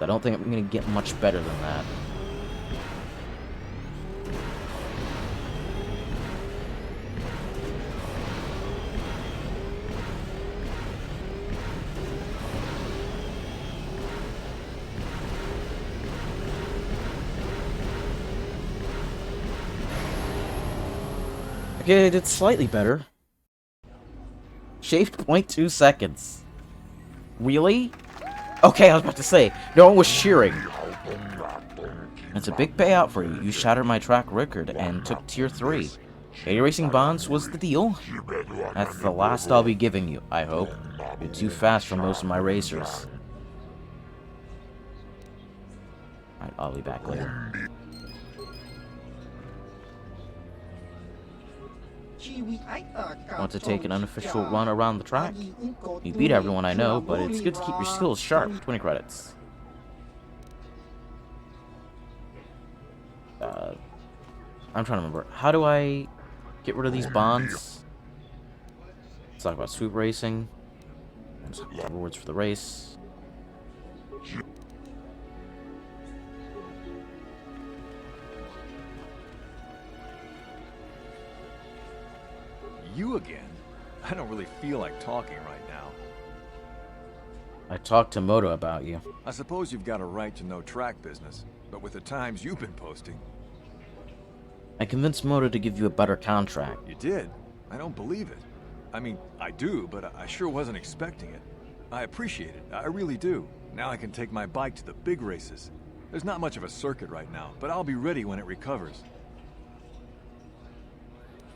I don't think I'm going to get much better than that. Okay, I did slightly better. Shaved 0.2 seconds. Really? Okay, I was about to say, no one was cheering. It's a big payout for you. You shattered my track record and took tier 3. 80 racing bonds was the deal. That's the last I'll be giving you, I hope. You're too fast for most of my racers. Alright, I'll be back later. Want to take an unofficial run around the track? You beat everyone I know, but it's good to keep your skills sharp. 20 credits. I'm trying to remember. How do I get rid of these bonds? Let's talk about swoop racing. Rewards for the race. You again? I don't really feel like talking right now. I talked to Moto about you. I suppose you've got a right to know track business, but with the times you've been posting... I convinced Moto to give you a better contract. You did? I don't believe it. I mean, I do, but I sure wasn't expecting it. I appreciate it, I really do. Now I can take my bike to the big races. There's not much of a circuit right now, but I'll be ready when it recovers.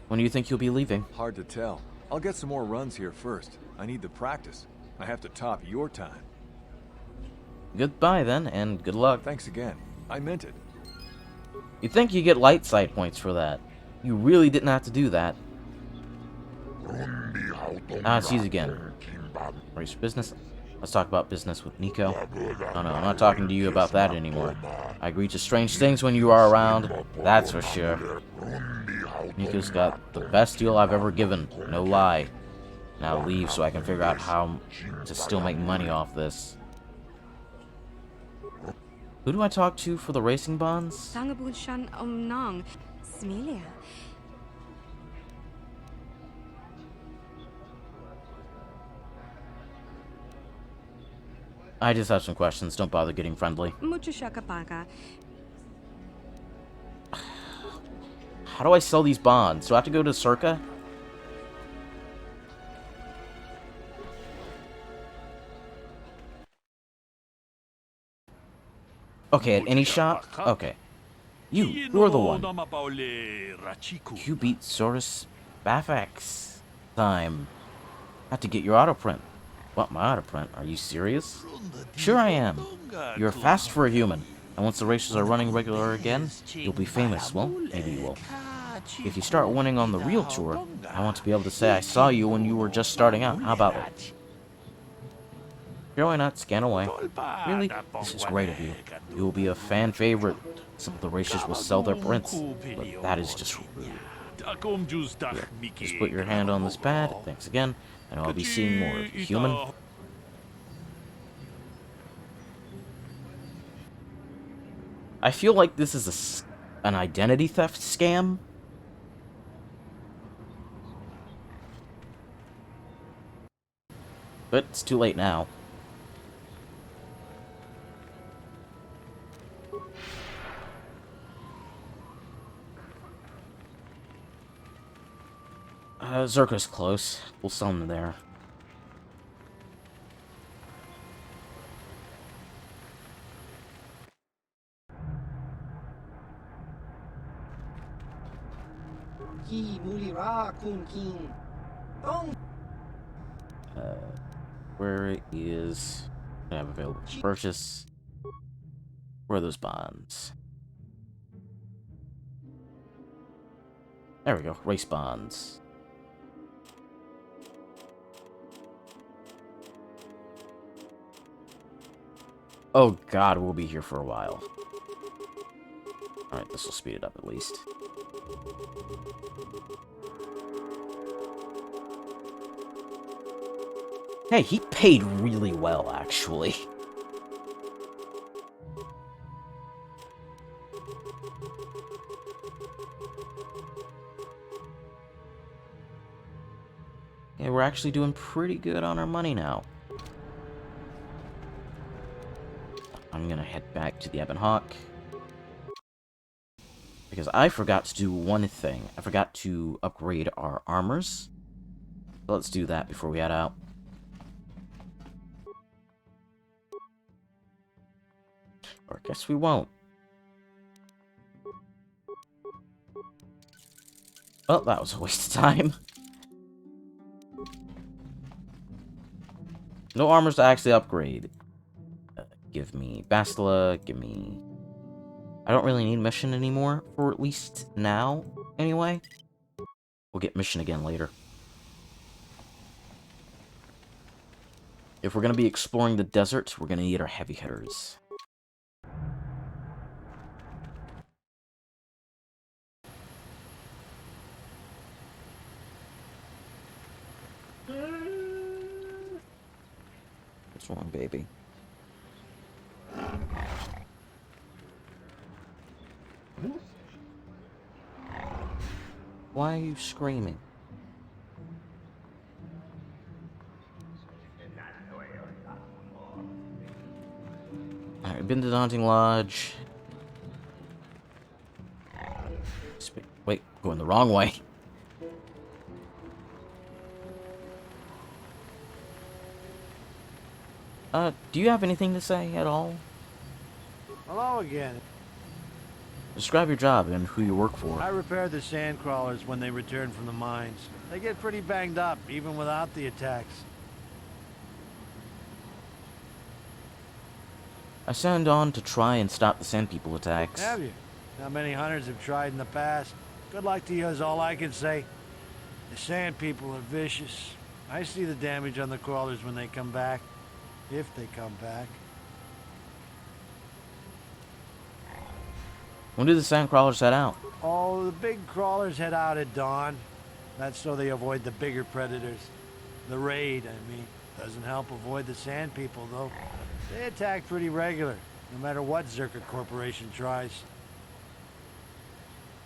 When do you think you'll be leaving? Hard to tell. I'll get some more runs here first. I need the practice. I have to top your time. Goodbye then, and good luck. Thanks again. I meant it. You'd think you get light side points for that. You really didn't have to do that. Ah, it's you again. Race business? Let's talk about business with Nico. Oh no, I'm not talking to you about that anymore. I agree to strange things when you are around, that's for sure. Nico's got the best deal I've ever given, no lie. Now leave so I can figure out how to still make money off this. Who do I talk to for the racing bonds? I just have some questions, don't bother getting friendly. How do I sell these bonds? Do I have to go to Circa? Okay, at any shop? Okay. You're the one. You beat Saurus Bafax. Time. Have to get your auto print. What, my auto print? Are you serious? Sure I am. You're fast for a human. And once the races are running regular again, you'll be famous. Well, maybe you will. If you start winning on the real tour, I want to be able to say I saw you when you were just starting out. How about it? Sure, why not? Scan away. Really? This is great of you. You will be a fan favorite. Some of the racers will sell their prints, but that is just rude. Here, just put your hand on this pad. Thanks again, and I'll be seeing more of you, human. I feel like this is an identity theft scam. But it's too late now. Zerka's close. We'll sell him there. Where is... I have available to purchase. Where are those bonds? There we go. Race bonds. Oh god, we'll be here for a while. Alright, this will speed it up at least. Hey, he paid really well, actually. Yeah, we're actually doing pretty good on our money now. I'm gonna head back to the Ebon Hawk. Because I forgot to do one thing. I forgot to upgrade our armors. So let's do that before we head out. Or I guess we won't. Oh, that was a waste of time. No armors to actually upgrade. Give me Bastila, give me... I don't really need mission anymore, for at least now, anyway. We'll get mission again later. If we're going to be exploring the desert, we're going to need our heavy hitters. What's wrong, baby? Why are you screaming? Alright, I've been to the Daunting Lodge. Wait, going the wrong way. Do you have anything to say at all? Hello again. Describe your job and who you work for. I repair the sand crawlers when they return from the mines. They get pretty banged up, even without the attacks. I signed on to try and stop the Sand People attacks. Have you? Not many hunters have tried in the past. Good luck to you is all I can say. The Sand People are vicious. I see the damage on the crawlers when they come back. If they come back. When do the Sand Crawlers head out? Oh, the big crawlers head out at dawn. That's so they avoid the bigger predators. The raid, I mean. Doesn't help avoid the Sand People, though. They attack pretty regular, no matter what Zerka Corporation tries.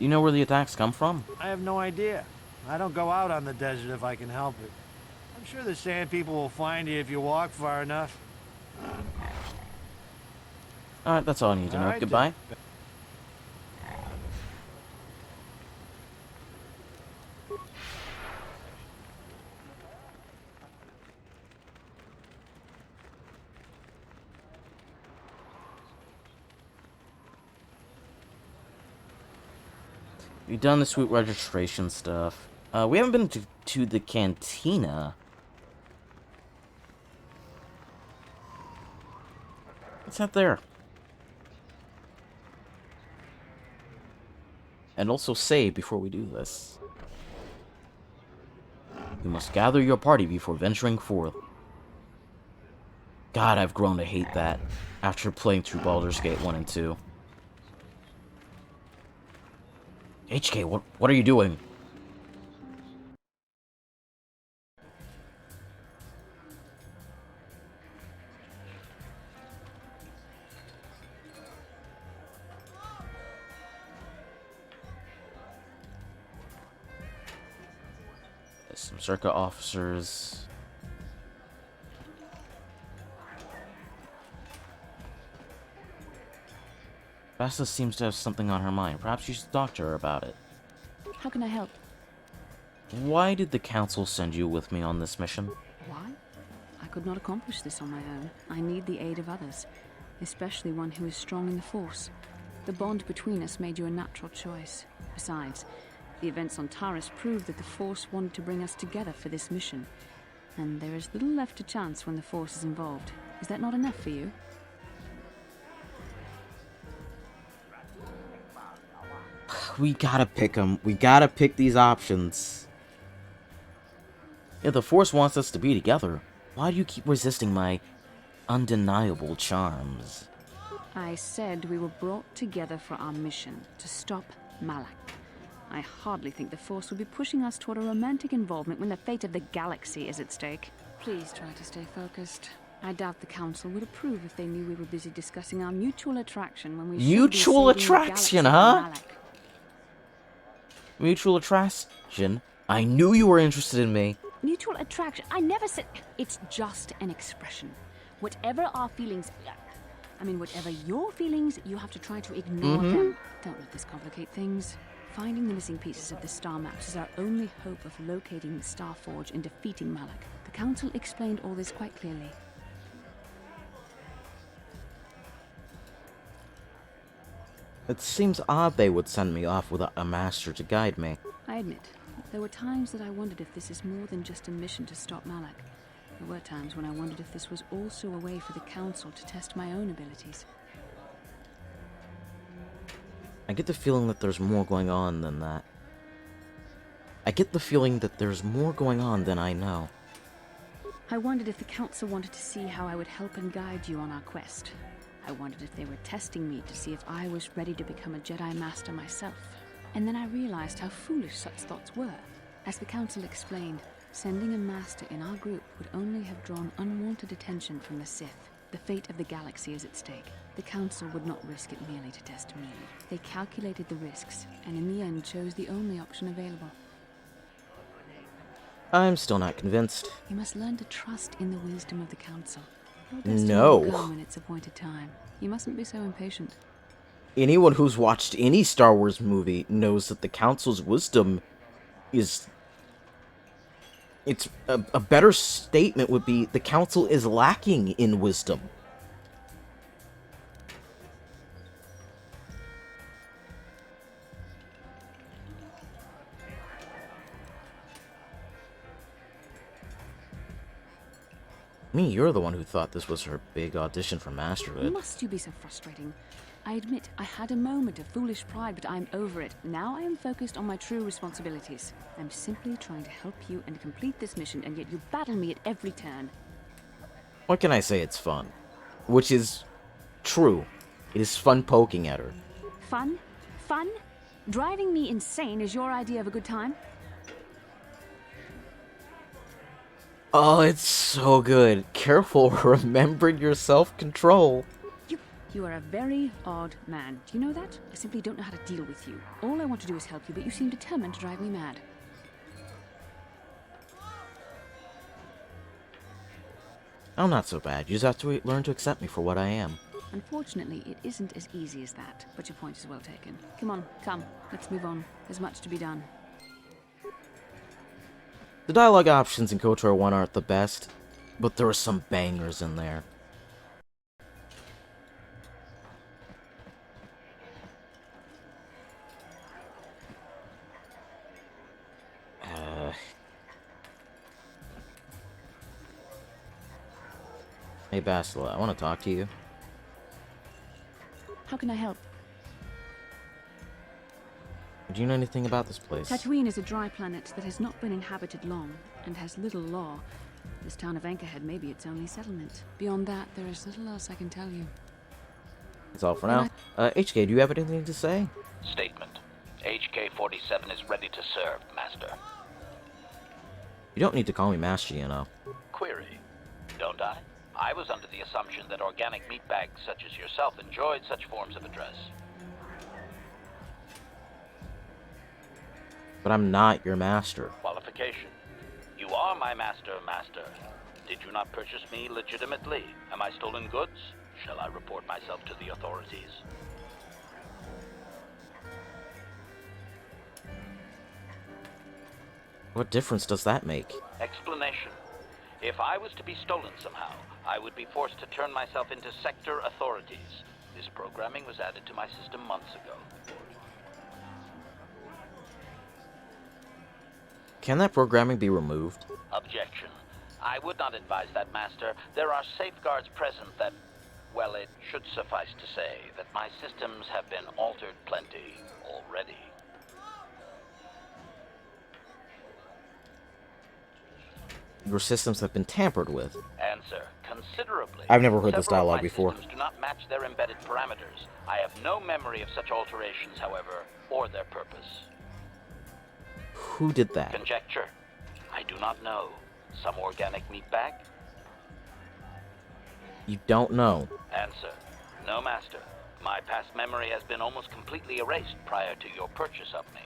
You know where the attacks come from? I have no idea. I don't go out on the desert if I can help it. I'm sure the Sand People will find you if you walk far enough. Alright, that's all I need to know. Goodbye. We've done the sweet registration stuff. We haven't been to the cantina. What's that there? And also save before we do this. You must gather your party before venturing forth. God, I've grown to hate that after playing through Baldur's Gate 1 and 2. HK, what are you doing? Some Zerka officers. Vesta seems to have something on her mind. Perhaps you should talk to her about it. How can I help? Why did the Council send you with me on this mission? Why? I could not accomplish this on my own. I need the aid of others, especially one who is strong in the Force. The bond between us made you a natural choice. Besides, the events on Taris proved that the Force wanted to bring us together for this mission. And there is little left to chance when the Force is involved. Is that not enough for you? We gotta pick them. We gotta pick these options. If the Force wants us to be together, why do you keep resisting my undeniable charms? I said we were brought together for our mission, to stop Malak. I hardly think the Force would be pushing us toward a romantic involvement when the fate of the galaxy is at stake. Please try to stay focused. I doubt the Council would approve if they knew we were busy discussing our mutual attraction when we should be Mutual saving the attraction, galaxy huh? from Malak. Mutual attraction? I knew you were interested in me. Mutual attraction? I never said... It's just an expression. Whatever our feelings... whatever your feelings, you have to try to ignore them. Don't let this complicate things. Finding the missing pieces of the star maps is our only hope of locating Starforge and defeating Malak. The Council explained all this quite clearly. It seems odd they would send me off without a master to guide me. I admit, there were times that I wondered if this is more than just a mission to stop Malak. There were times when I wondered if this was also a way for the Council to test my own abilities. I get the feeling that there's more going on than that. I get the feeling that there's more going on than I know. I wondered if the Council wanted to see how I would help and guide you on our quest. I wondered if they were testing me to see if I was ready to become a Jedi Master myself. And then I realized how foolish such thoughts were. As the Council explained, sending a Master in our group would only have drawn unwanted attention from the Sith. The fate of the galaxy is at stake. The Council would not risk it merely to test me. They calculated the risks, and in the end chose the only option available. I'm still not convinced. You must learn to trust in the wisdom of the Council. No. Will come when it's appointed time. You mustn't be so impatient. Anyone who's watched any Star Wars movie knows that the Council's wisdom is... It's a better statement would be the Council is lacking in wisdom. You're the one who thought this was her big audition for masterhood. Must you be so frustrating? I admit I had a moment of foolish pride, but I'm over it. Now I am focused on my true responsibilities. I'm simply trying to help you and complete this mission, and yet you battle me at every turn. What can I say? It's fun. Which is true. It is fun poking at her. Fun? Fun? Driving me insane is your idea of a good time? Oh, it's so good. Careful, remember your self-control. You are a very odd man. Do you know that? I simply don't know how to deal with you. All I want to do is help you, but you seem determined to drive me mad. I'm not so bad. You just have to learn to accept me for what I am. Unfortunately, it isn't as easy as that, but your point is well taken. Come on, come. Let's move on. There's much to be done. The dialogue options in KOTOR 1 aren't the best, but there are some bangers in there. Hey, Bastila, I want to talk to you. How can I help? Do you know anything about this place? Tatooine is a dry planet that has not been inhabited long, and has little law. This town of Anchorhead may be its only settlement. Beyond that, there is little else I can tell you. That's all for now. HK, do you have anything to say? Statement. HK-47 is ready to serve, Master. You don't need to call me Master, you know. Query. Don't I? I was under the assumption that organic meatbags such as yourself enjoyed such forms of address. But I'm not your master. Qualification. You are my master, Master. Did you not purchase me legitimately? Am I stolen goods? Shall I report myself to the authorities? What difference does that make? Explanation. If I was to be stolen somehow, I would be forced to turn myself into sector authorities. This programming was added to my system months ago. Can that programming be removed? Objection. I would not advise that, Master. There are safeguards present that, well, it should suffice to say that my systems have been altered plenty already. Your systems have been tampered with. Answer. Considerably. I've never heard this Several of dialogue my before. systems do not match their embedded parameters. I have no memory of such alterations, however, or their purpose. Who did that? Conjecture. I do not know. Some organic meat bag? You don't know. Answer. No, Master. My past memory has been almost completely erased prior to your purchase of me.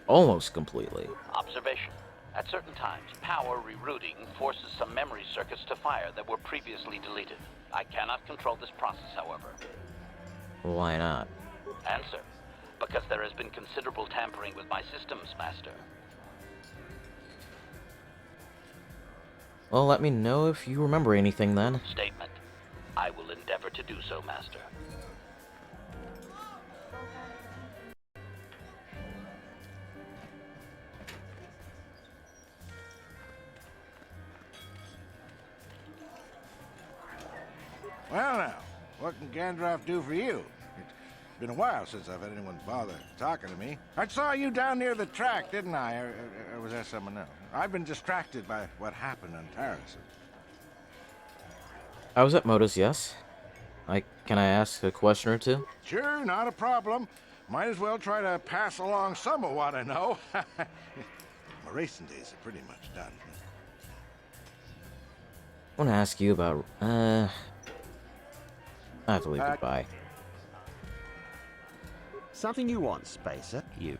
Almost completely. Observation. At certain times, power rerouting forces some memory circuits to fire that were previously deleted. I cannot control this process, however. Why not? Answer. Because there has been considerable tampering with my systems, Master. Well, let me know if you remember anything then. Statement. I will endeavor to do so, Master. Well now, what can Gandalf do for you? It's been a while since I've had anyone bother talking to me. I saw you down near the track, didn't I? Or was that someone else? I've been distracted by what happened on Taris. I was at Modus, yes. Can I ask a question or two? Sure, not a problem. Might as well try to pass along some of what I know. My racing days are pretty much done. I want to ask you about, I have to leave goodbye. Something you want, Spacer? You.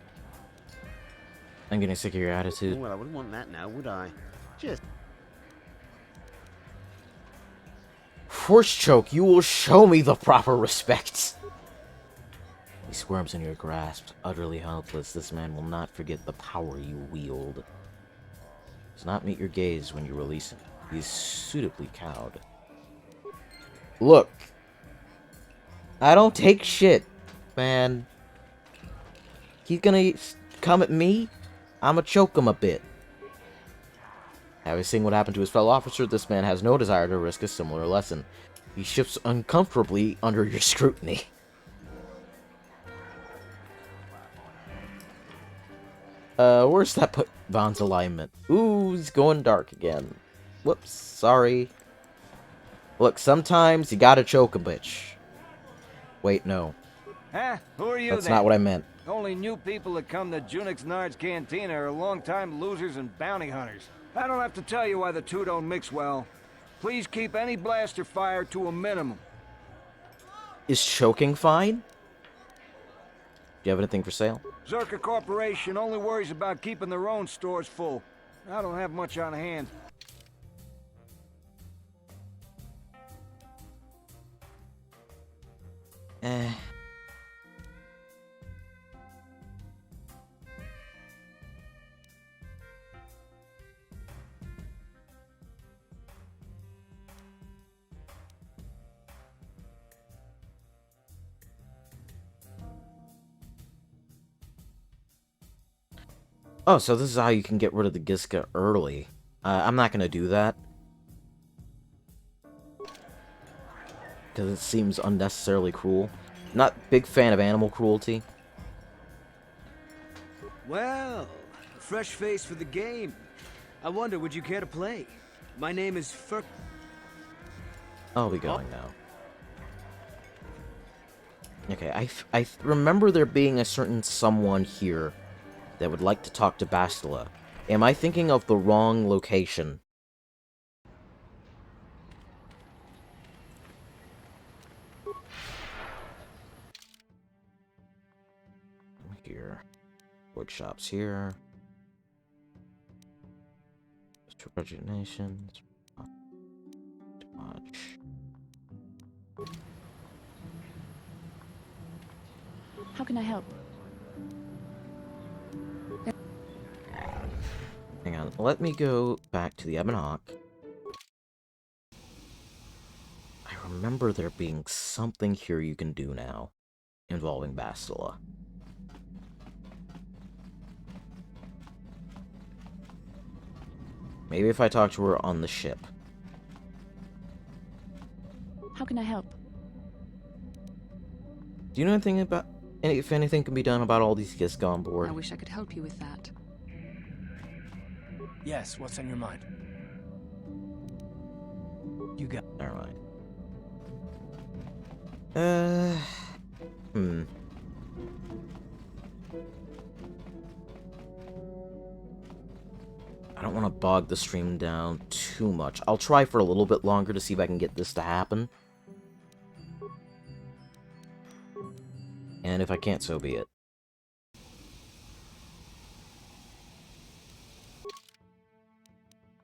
I'm getting sick of your attitude. Well, I wouldn't want that now, would I? Just... Force choke, you will show me the proper respect. He squirms in your grasp, utterly helpless. This man will not forget the power you wield. Does not meet your gaze when you release him. He is suitably cowed. Look. I don't take shit, man. He's gonna come at me, I'ma choke him a bit. Having seen what happened to his fellow officer, this man has no desire to risk a similar lesson. He shifts uncomfortably under your scrutiny. Where's that put Vaughn's alignment? Ooh, he's going dark again. Whoops, sorry. Look, sometimes you gotta choke a bitch. Wait, no. Huh? Who are you That's then? not what I meant. Only new people that come to Junix Nard's Cantina are long-time losers and bounty hunters. I don't have to tell you why the two don't mix well. Please keep any blaster fire to a minimum. Is choking fine? Do you have anything for sale? Zerka Corporation only worries about keeping their own stores full. I don't have much on hand. Oh, so this is how you can get rid of the Giska early. I'm not gonna do that. Because it seems unnecessarily cruel. Not big fan of animal cruelty. Well, a fresh face for the game. I wonder, would you care to play? My name is Fur... I'll be going now. Okay, I remember there being a certain someone here that would like to talk to Bastila. Am I thinking of the wrong location? Here. Workshops here. Resignation. Dodge. How can I help? Hang on, let me go back to the Ebon Hawk. I remember there being something here you can do now, involving Bastila. Maybe if I talk to her on the ship. How can I help? Do you know anything about... if anything can be done about all these guests gone board? I wish I could help you with that. Yes, what's on your mind? You got... Never mind. Hmm. I don't want to bog the stream down too much. I'll try for a little bit longer to see if I can get this to happen. And if I can't, so be it.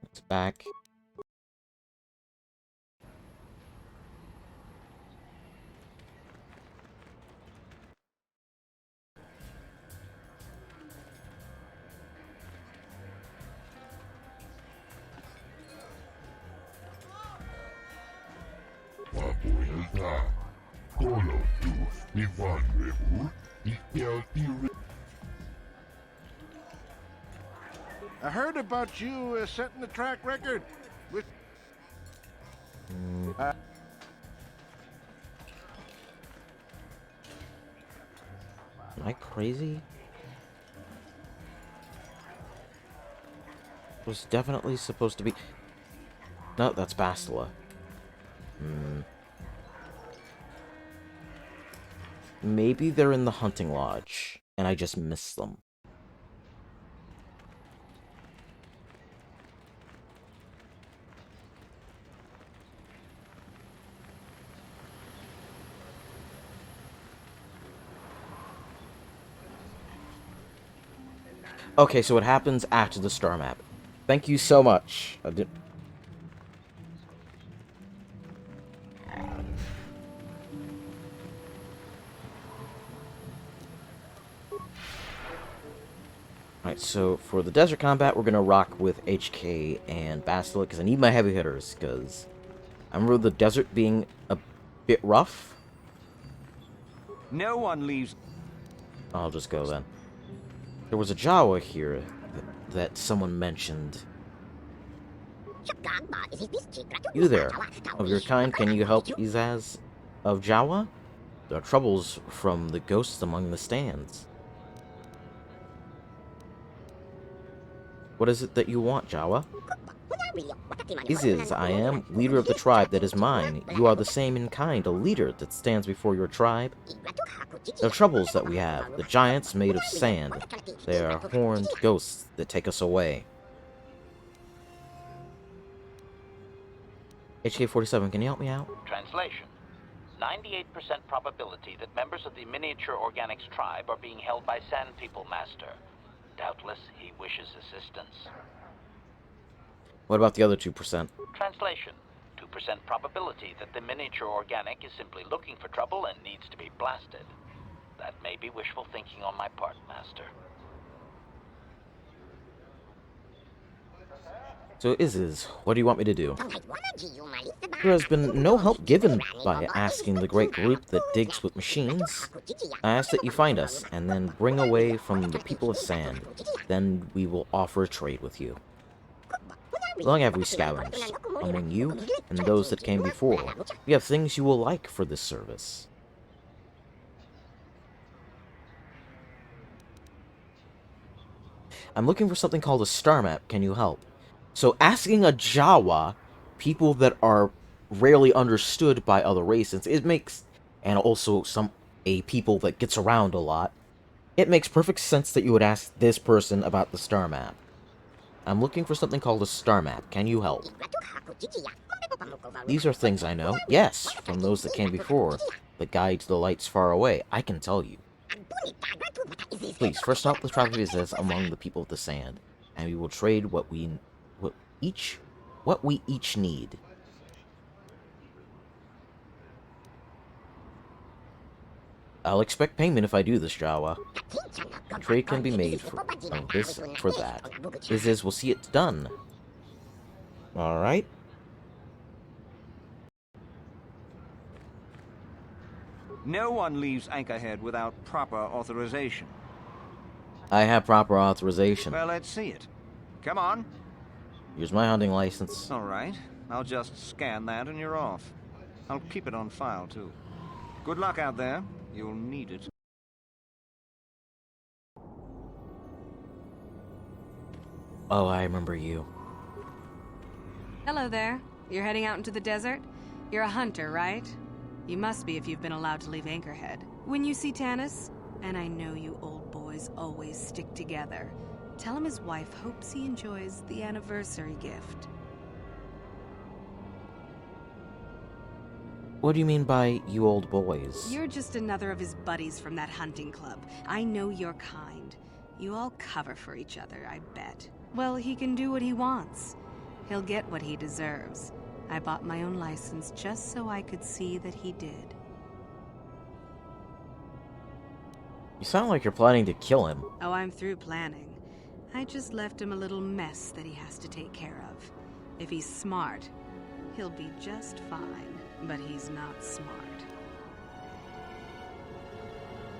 It's back. I heard about you setting the track record with... Am I crazy? It was definitely supposed to be... No, that's Bastila. Maybe they're in the hunting lodge, and I just missed them. Okay, so it happens after the star map. Thank you so much. I did... Alright, so for the desert combat, we're gonna rock with HK and Bastila, because I need my heavy hitters, because I remember the desert being a bit rough. No one leaves. I'll just go then. There was a Jawa here that someone mentioned. You there, of your kind, can you help Izaz of Jawa? There are troubles from the ghosts among the stands. What is it that you want, Jawa? Iziz, I am, leader of the tribe that is mine. You are the same in kind, a leader that stands before your tribe. There are troubles that we have, the giants made of sand. They are horned ghosts that take us away. HK-47, can you help me out? Translation. 98% probability that members of the miniature organics tribe are being held by Sand People Master. Doubtless, he wishes assistance. What about the other 2%? Translation. 2% probability that the miniature organic is simply looking for trouble and needs to be blasted. That may be wishful thinking on my part, Master. So Iziz, what do you want me to do? There has been no help given by asking the great group that digs with machines. I ask that you find us, and then bring away from the people of sand. Then we will offer a trade with you. Long have we scavenged, among you and those that came before. We have things you will like for this service. I'm looking for something called a star map. Can you help? So asking a Jawa, people that are rarely understood by other races, it makes, and also a people that gets around a lot, it makes perfect sense that you would ask this person about the star map. I'm looking for something called a star map. Can you help? These are things I know. Yes, from those that came before. The guide to the lights far away. I can tell you. Please, first help the tribe of Izez among the people of the sand, and we will trade what we each need. I'll expect payment if I do this, Jawa. Trade can be made for this for that. We'll see it done. Alright. No one leaves Anchorhead without proper authorization. I have proper authorization. Well, let's see it. Come on. Here's my hunting license. All right. I'll just scan that and you're off. I'll keep it on file, too. Good luck out there. You'll need it. Oh, I remember you. Hello there. You're heading out into the desert? You're a hunter, right? You must be if you've been allowed to leave Anchorhead. When you see Tanis, and I know you old boys always stick together, tell him his wife hopes he enjoys the anniversary gift. What do you mean by you old boys? You're just another of his buddies from that hunting club. I know your kind. You all cover for each other, I bet. Well, he can do what he wants. He'll get what he deserves. I bought my own license just so I could see that he did. You sound like you're planning to kill him. Oh, I'm through planning. I just left him a little mess that he has to take care of. If he's smart, he'll be just fine. But he's not smart.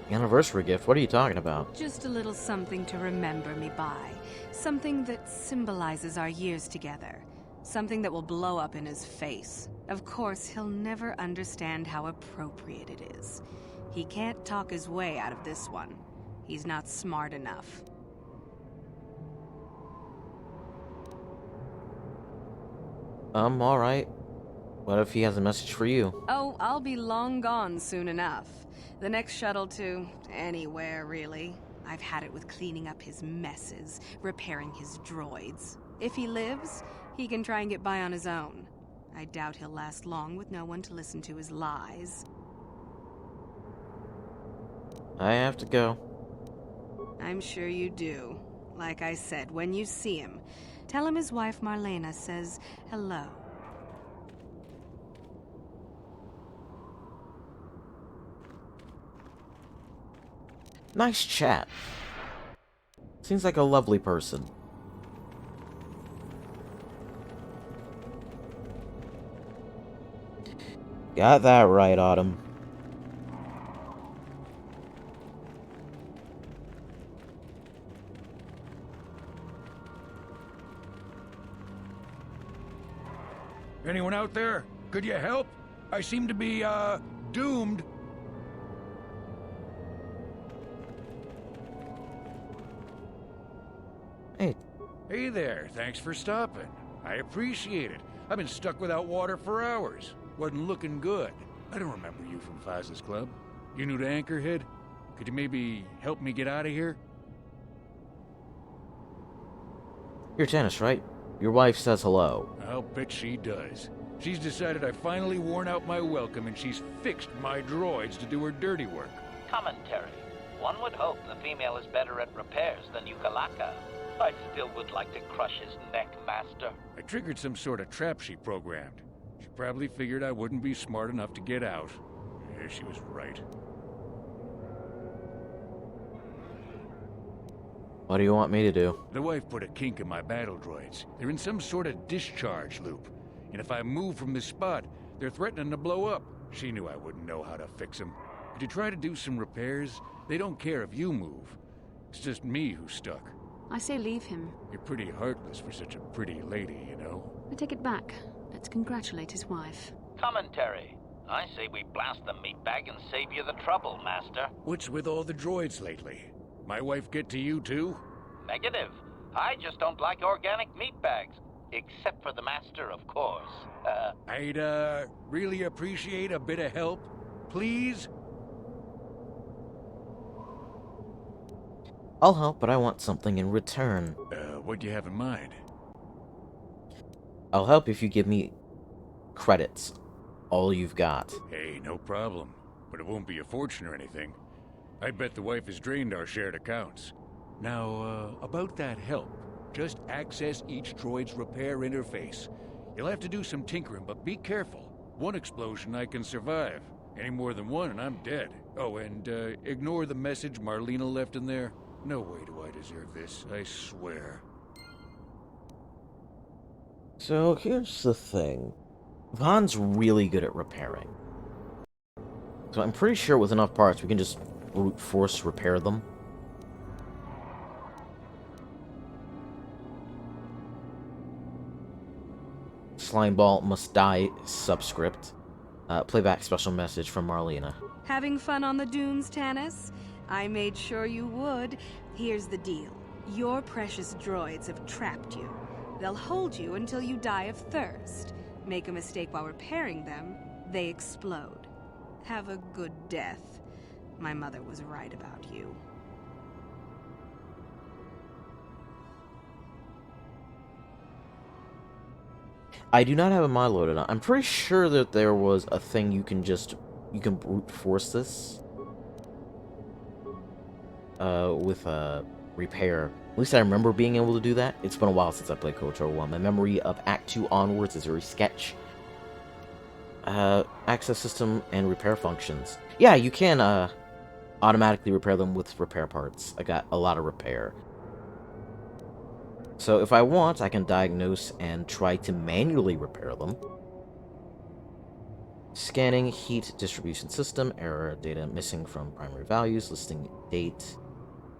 Anniversary gift? What are you talking about? Just a little something to remember me by. Something that symbolizes our years together. Something that will blow up in his face. Of course, he'll never understand how appropriate it is. He can't talk his way out of this one. He's not smart enough. Alright. What if he has a message for you? Oh, I'll be long gone soon enough. The next shuttle to anywhere, really. I've had it with cleaning up his messes, repairing his droids. If he lives, he can try and get by on his own. I doubt he'll last long with no one to listen to his lies. I have to go. I'm sure you do. Like I said, when you see him, tell him his wife Marlena says hello. Nice chat. Seems like a lovely person. Got that right, Autumn. Anyone out there? Could you help? I seem to be, doomed. Hey. Hey there, thanks for stopping. I appreciate it. I've been stuck without water for hours. Wasn't looking good. I don't remember you from Faz's Club. You new to Anchorhead? Could you maybe help me get out of here? You're Janice, right? Your wife says hello. I'll bet she does. She's decided I've finally worn out my welcome and she's fixed my droids to do her dirty work. Commentary. One would hope the female is better at repairs than Yukalaka. I still would like to crush his neck, Master. I triggered some sort of trap she programmed. She probably figured I wouldn't be smart enough to get out. Yeah, she was right. What do you want me to do? The wife put a kink in my battle droids. They're in some sort of discharge loop. And if I move from this spot, they're threatening to blow up. She knew I wouldn't know how to fix them. Could you try to do some repairs? They don't care if you move. It's just me who's stuck. I say leave him. You're pretty heartless for such a pretty lady, you know? I take it back. Let's congratulate his wife. Commentary. I say we blast the meatbag and save you the trouble, Master. What's with all the droids lately? My wife get to you too? Negative. I just don't like organic meatbags. Except for the Master, of course. I'd, really appreciate a bit of help. Please? I'll help, but I want something in return. What do you have in mind? I'll help if you give me credits. All you've got. Hey, no problem. But it won't be a fortune or anything. I bet the wife has drained our shared accounts. Now, about that help. Just access each droid's repair interface. You'll have to do some tinkering, but be careful. One explosion I can survive. Any more than one and I'm dead. Oh, and ignore the message Marlena left in there. No way do I deserve this, I swear. So here's the thing. Vaughn's really good at repairing. So I'm pretty sure with enough parts we can just brute force repair them. Slimeball must die, subscript. Playback special message from Marlena. Having fun on the dunes, Tanis? I made sure you would. Here's the deal. Your precious droids have trapped you. They'll hold you until you die of thirst. Make a mistake while repairing them, they explode. Have a good death. My mother was right about you. I do not have a mod loaded on. I'm pretty sure that there was a thing you can brute force this. With repair. At least I remember being able to do that. It's been a while since I played Kotor 1. My memory of Act 2 onwards is very sketch. Access system and repair functions. Yeah, you can automatically repair them with repair parts. I got a lot of repair. So if I want, I can diagnose and try to manually repair them. Scanning heat distribution system, error data missing from primary values, listing date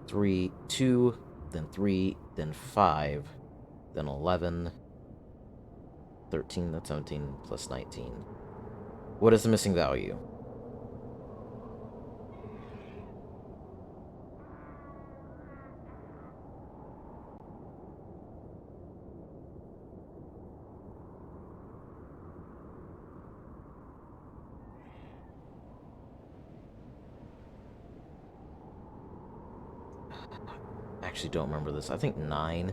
3, 2, then 3, then 5, then 11, 13, that's 17, plus 19. What is the missing value? I actually don't remember this. I think 9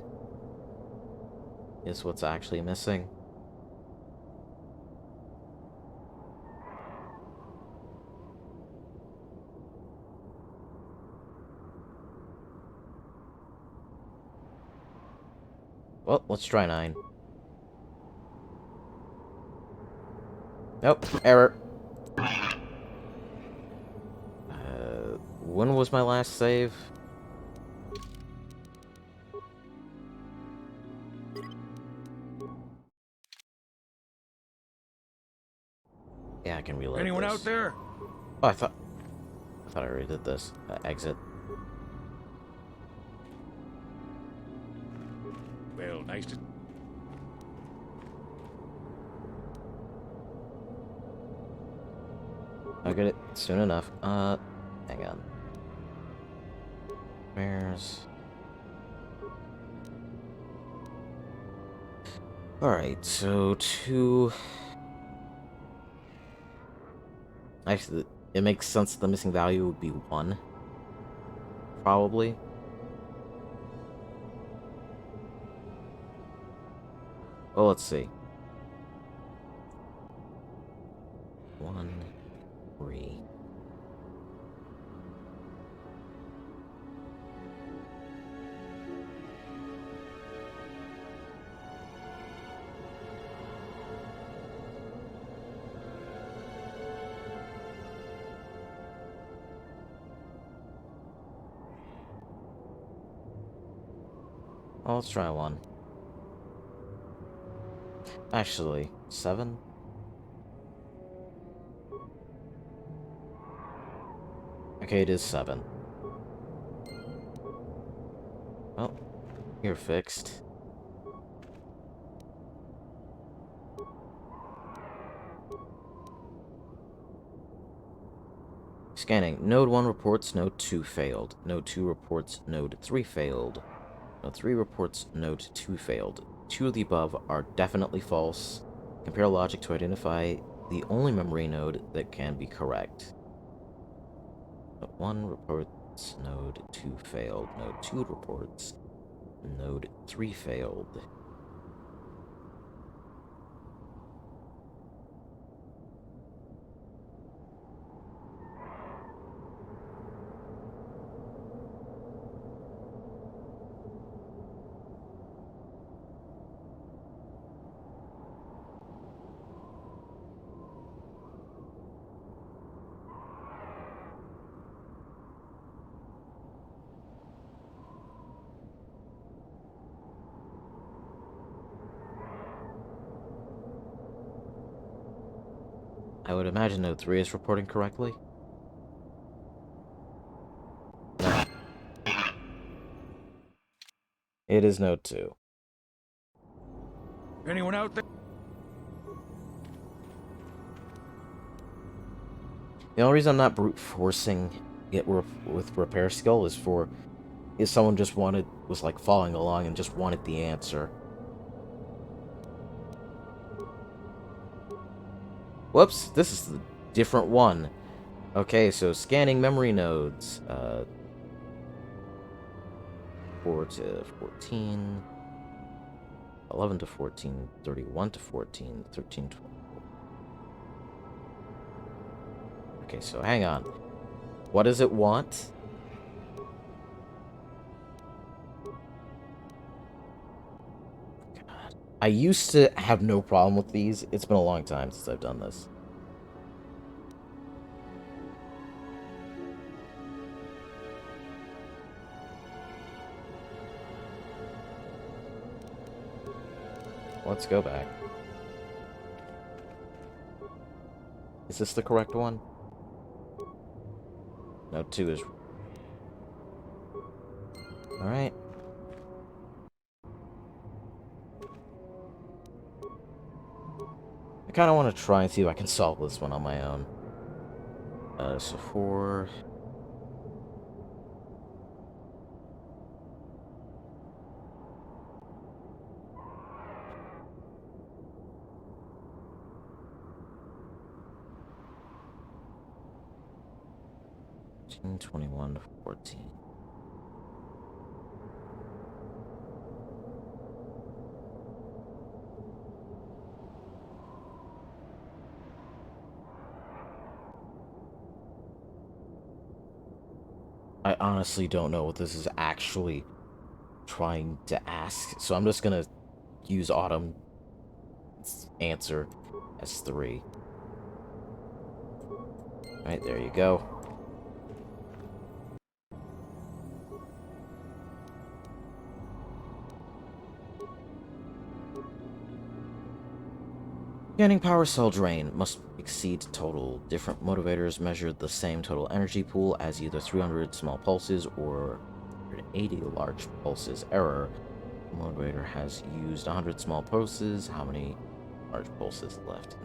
is what's actually missing. Well, let's try 9. Nope, error. When was my last save? Yeah, I can reload Anyone this. out there? Oh, I thought I already did this. Exit. Well, nice to... I'll get it soon enough. Hang on. Where's... Alright, so 2... Actually, it makes sense that the missing value would be 1. Probably. Well, let's see. 1, 3. Well, let's try 1. Actually, 7? Okay, it is 7. Well, you're fixed. Scanning. Node 1 reports Node 2 failed. Node 2 reports Node 3 failed. Node 3 reports Node 2 failed. 2 of the above are definitely false. Compare logic to identify the only memory node that can be correct. Node 1 reports Node 2 failed. Node 2 reports Node 3 failed. I would imagine Note 3 is reporting correctly. No. It is Note 2. Anyone out there? The only reason I'm not brute forcing it with repair skill is someone just was like following along and just wanted the answer. Whoops, this is the different one. Okay, so scanning memory nodes. 4 to 14, 11 to 14, 31 to 14, 13 to 24. Okay, so hang on. What does it want? God. I used to have no problem with these. It's been a long time since I've done this. Let's go back. Is this the correct one? No, 2 is... Alright. I kind of want to try and see if I can solve this one on my own. So 4... June 21 to 14. I honestly don't know what this is actually trying to ask, so I'm just gonna use Autumn's answer as 3. Alright, there you go. Scanning power cell drain must exceed total. Different motivators measure the same total energy pool as either 300 small pulses or 180 large pulses. Error. The motivator has used 100 small pulses. How many large pulses left?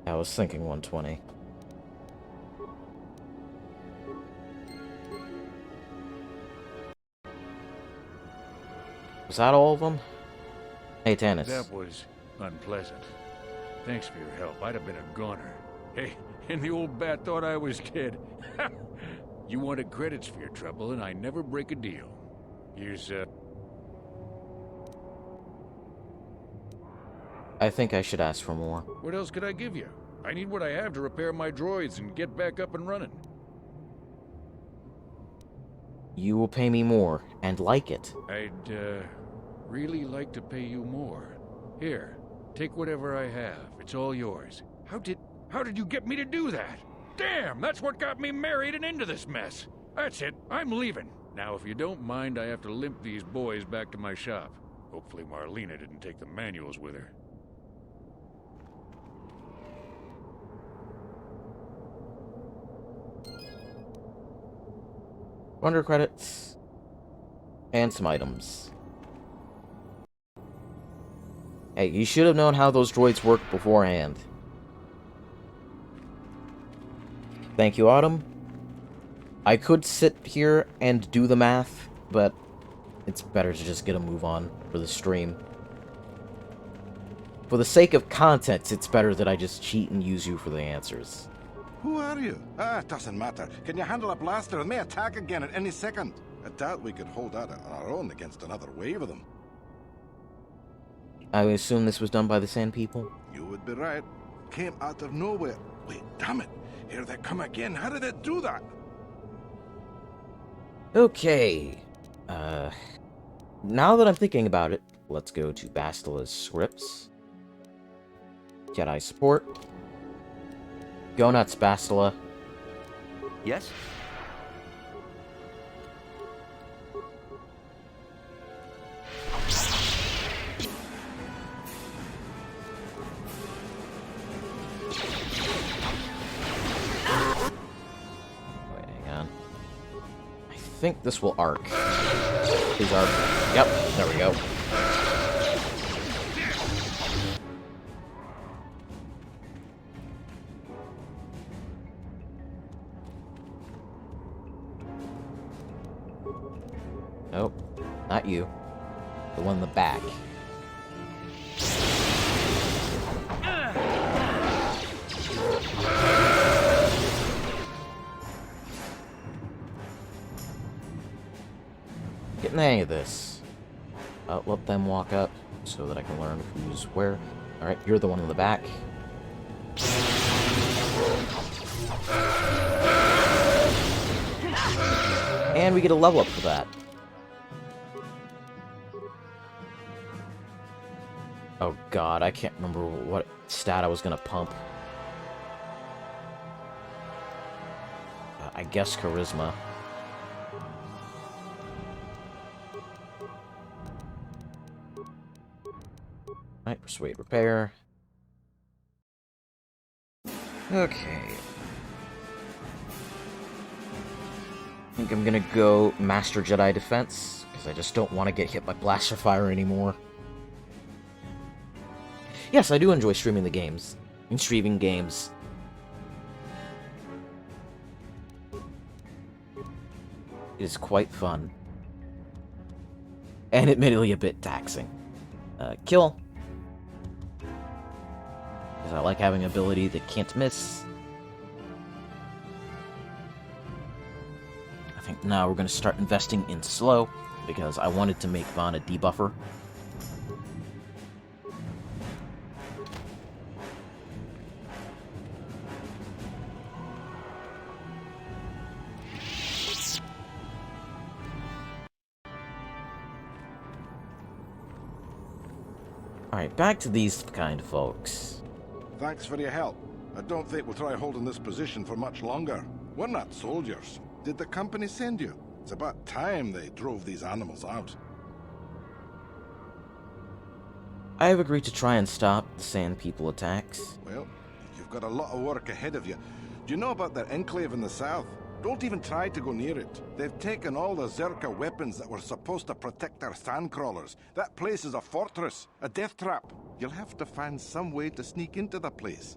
I was thinking 120. Was that all of them? Hey, Tannis. That was unpleasant. Thanks for your help. I'd have been a goner. Hey, and the old bat thought I was dead. You wanted credits for your trouble, and I never break a deal. Here's, I think I should ask for more. What else could I give you? I need what I have to repair my droids and get back up and running. You will pay me more, and like it. I'd, really like to pay you more. Here, take whatever I have. It's all yours. How did you get me to do that? Damn, that's what got me married and into this mess. That's it, I'm leaving. Now, if you don't mind, I have to limp these boys back to my shop. Hopefully Marlena didn't take the manuals with her. Wonder credits. And some items. Hey, you should have known how those droids work beforehand. Thank you, Autumn. I could sit here and do the math, but it's better to just get a move on for the stream. For the sake of content, it's better that I just cheat and use you for the answers. Who are you? It doesn't matter. Can you handle a blaster and may attack again at any second? I doubt we could hold out on our own against another wave of them. I assume this was done by the Sand People? You would be right. Came out of nowhere. Wait, damn it. Here they come again. How did it do that? Okay. Now that I'm thinking about it, let's go to Bastila's scripts. Jedi support. Go nuts, Bastila. Yes? Wait, hang on. I think this will arc. Please arc. Yep, there we go. Nope, not you. The one in the back. Getting the hang of this. Let them walk up so that I can learn who's where. Alright, you're the one in the back. And we get a level up for that. Oh god, I can't remember what stat I was gonna pump. I guess charisma. Alright, persuade repair. Okay. I think I'm gonna go Master Jedi Defense, because I just don't want to get hit by blaster fire anymore. Yes, I do enjoy streaming the games. And streaming games. It is quite fun. And admittedly a bit taxing. Kill. Because I like having an ability that can't miss. I think now we're going to start investing in slow, because I wanted to make Vaughn a debuffer. Alright, back to these kind of folks. Thanks for your help. I don't think we'll try holding this position for much longer. We're not soldiers. Did the company send you? It's about time they drove these animals out. I have agreed to try and stop the Sand People attacks. Well, you've got a lot of work ahead of you. Do you know about their enclave in the south? Don't even try to go near it. They've taken all the Zerka weapons that were supposed to protect our sandcrawlers. That place is a fortress, a death trap. You'll have to find some way to sneak into the place.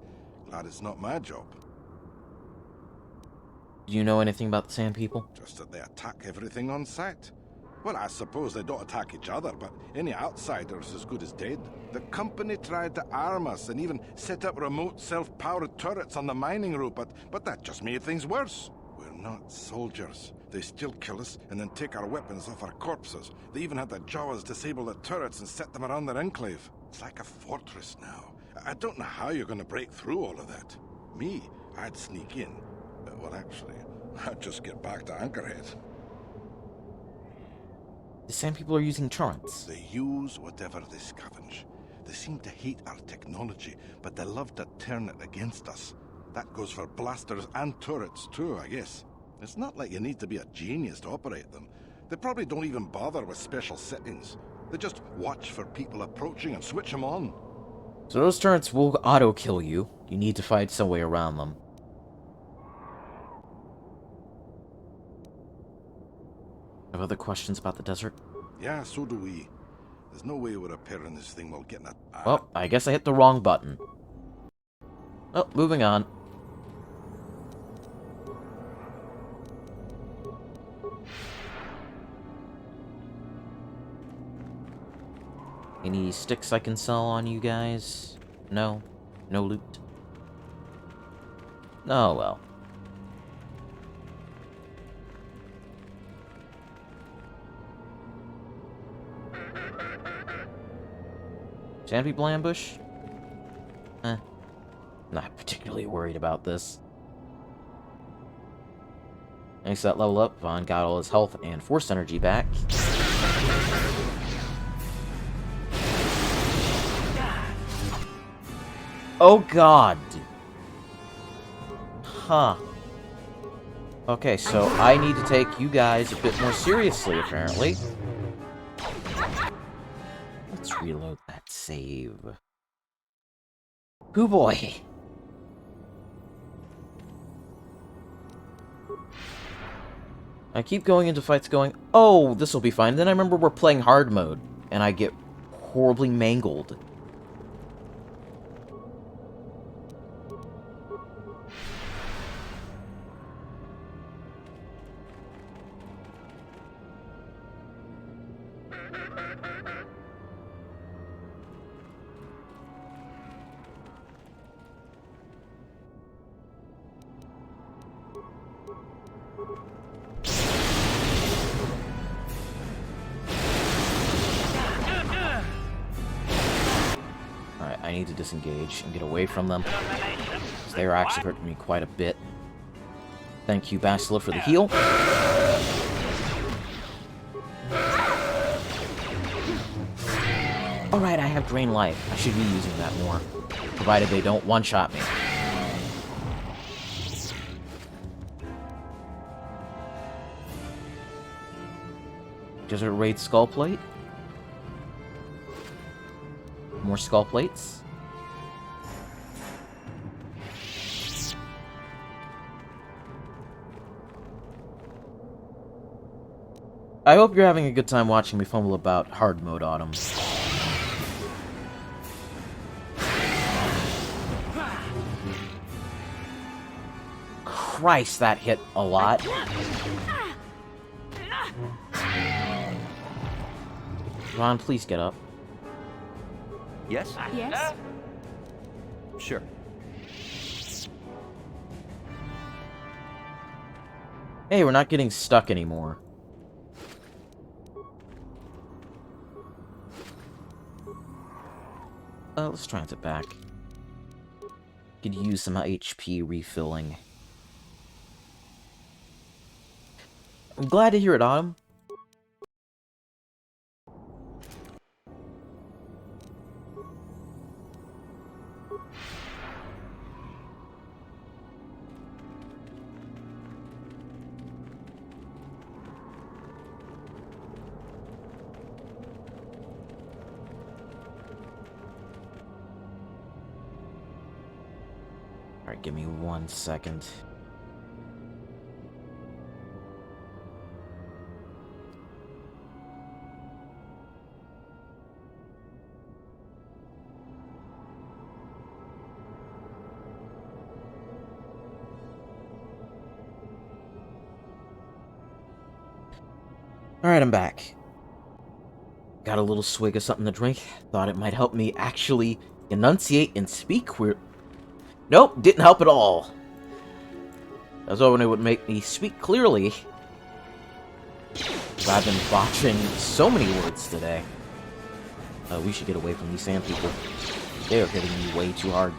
Glad it's not my job. Do you know anything about the Sand People? Just that they attack everything on sight. Well, I suppose they don't attack each other, but any outsider's as good as dead. The company tried to arm us and even set up remote self-powered turrets on the mining route, but that just made things worse. We're not soldiers. They still kill us and then take our weapons off our corpses. They even had the Jawas disable the turrets and set them around their enclave. It's like a fortress now. I don't know how you're going to break through all of that. Me, I'd sneak in. Well, actually, I'd just get back to Anchorhead. The Sand People are using turrets. They use whatever they scavenge. They seem to hate our technology, but they love to turn it against us. That goes for blasters and turrets too, I guess. It's not like you need to be a genius to operate them. They probably don't even bother with special settings. They just watch for people approaching and switch them on. So those turrets will auto-kill you. You need to find some way around them. Have other questions about the desert? Yeah, so do we. There's no way we're repairing this thing while getting it. Well, I guess I hit the wrong button. Oh, moving on. Any sticks I can sell on you guys? No? No loot? Oh, well. Sand People ambush? Not particularly worried about this. Thanks to that level up, Vaughn got all his health and force energy back. Oh god. Huh. Okay, so I need to take you guys a bit more seriously, apparently. Let's reload that save. Hoo boy. I keep going into fights going, oh, this will be fine. Then I remember we're playing hard mode, and I get horribly mangled. Alright, I need to disengage and get away from them. They're actually hurting me quite a bit. Thank you, Bastila, for the heal. Alright, I have Drain Life. I should be using that more. Provided they don't one-shot me. Desert Raid Skull Plate. More Skull Plates. I hope you're having a good time watching me fumble about hard mode, Autumn. Christ, that hit a lot. Ron, please get up. Yes? Yes? Sure. Hey, we're not getting stuck anymore. Let's transit back. Could use some HP refilling. I'm glad to hear it, Autumn. Alright, give me 1 second. Alright, I'm back. Got a little swig of something to drink. Thought it might help me actually enunciate and speak queer. Nope, didn't help at all. I was hoping it would make me speak clearly. I've been botching so many words today. We should get away from these sand people. They are hitting me way too hard.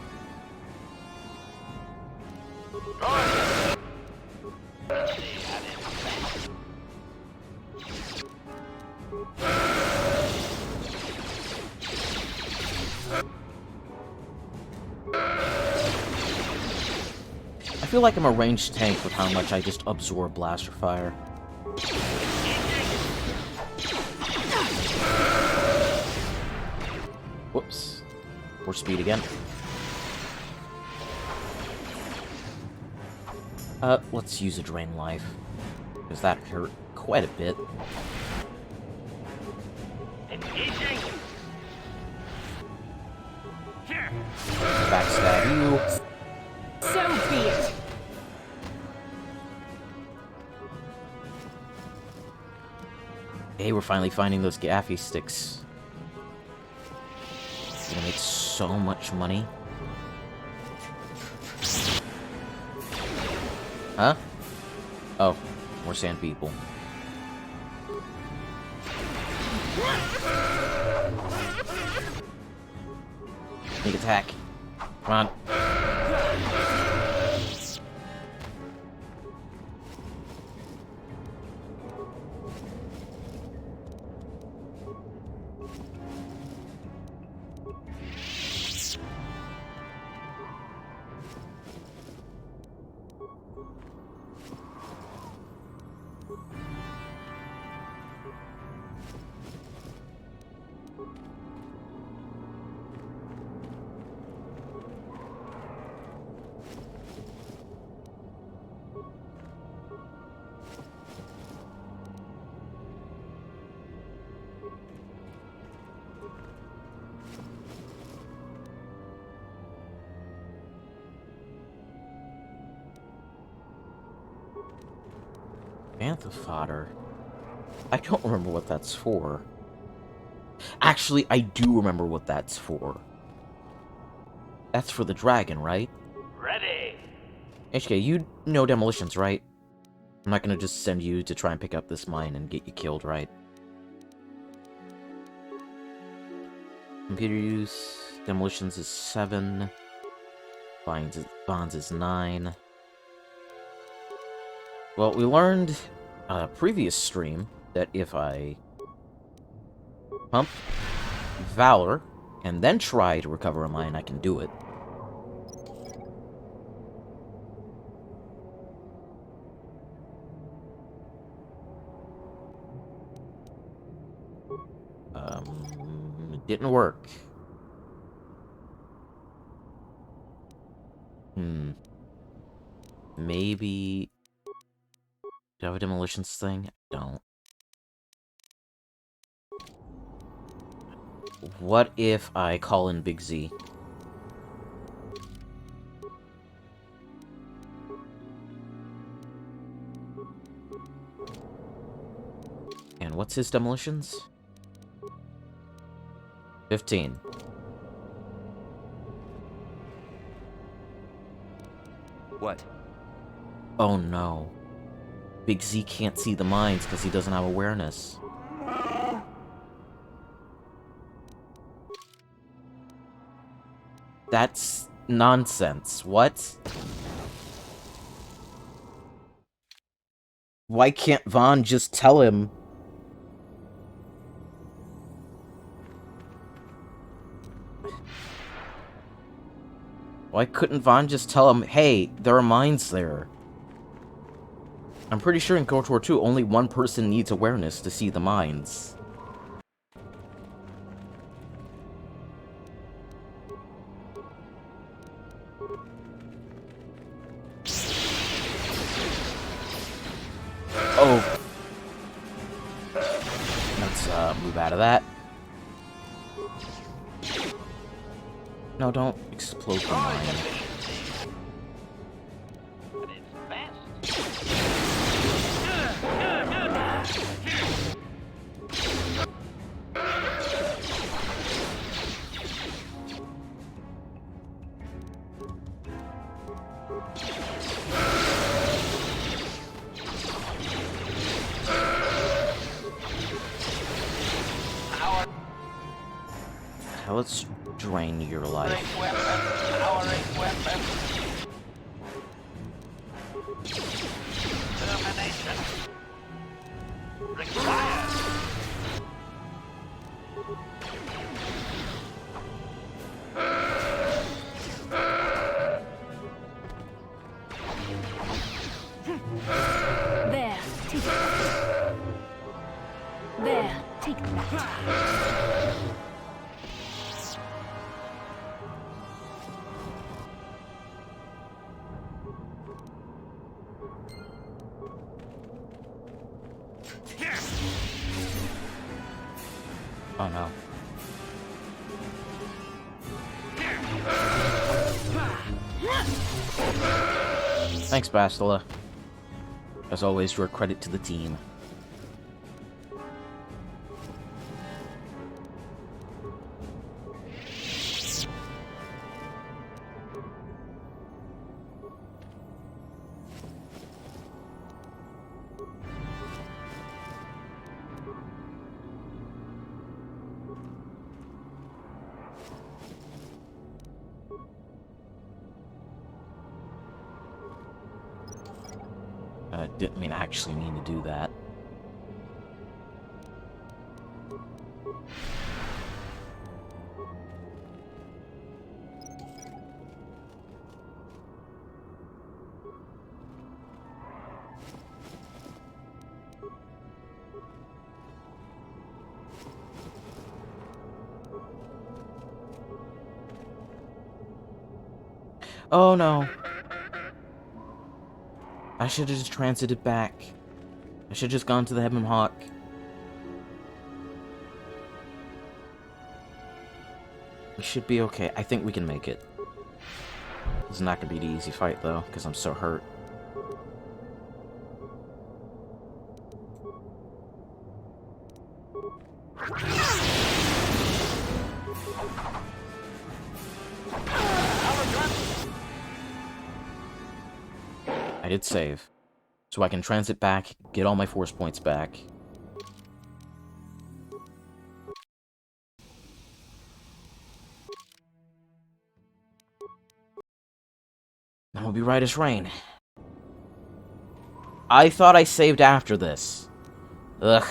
I feel like I'm a ranged tank with how much I just absorb blaster fire. Whoops. More speed again. Let's use a Drain Life. Because that hurt quite a bit. Backstab you. So be it. Hey, we're finally finding those gaffy sticks. We're gonna make so much money. Huh? Oh, more sand people. Sneak attack. Come on. Bantha fodder. I don't remember what that's for. Actually, I do remember what that's for. That's for the dragon, right? Ready! HK, you know demolitions, right? I'm not gonna just send you to try and pick up this mine and get you killed, right? Computer use, demolitions is 7. Bonds is 9. Well, we learned on a previous stream that if I pump Valor and then try to recover a mine, I can do it. It didn't work. Maybe... Do I have a demolitions thing? I don't. What if I call in Big Z? And what's his demolitions? 15. What? Oh no. Big Z can't see the mines because he doesn't have awareness. That's nonsense. What? Why can't Vaughn just tell him? Why couldn't Vaughn just tell him, hey, there are mines there? I'm pretty sure in Kotor 2, only one person needs awareness to see the mines. Oh. Let's move out of that. No, don't explode the mine. Now let's drain your life. There, take that. There, take that. Oh no. Thanks, Bastila. As always, your credit to the team. Didn't mean actually mean to do that. Oh no. I should have just transited back. I should have just gone to the Hebron Hawk. We should be okay. I think we can make it. It's not gonna be the easy fight though, because I'm so hurt. I did save. So I can transit back, get all my force points back. Then we'll be right as rain. I thought I saved after this. Ugh.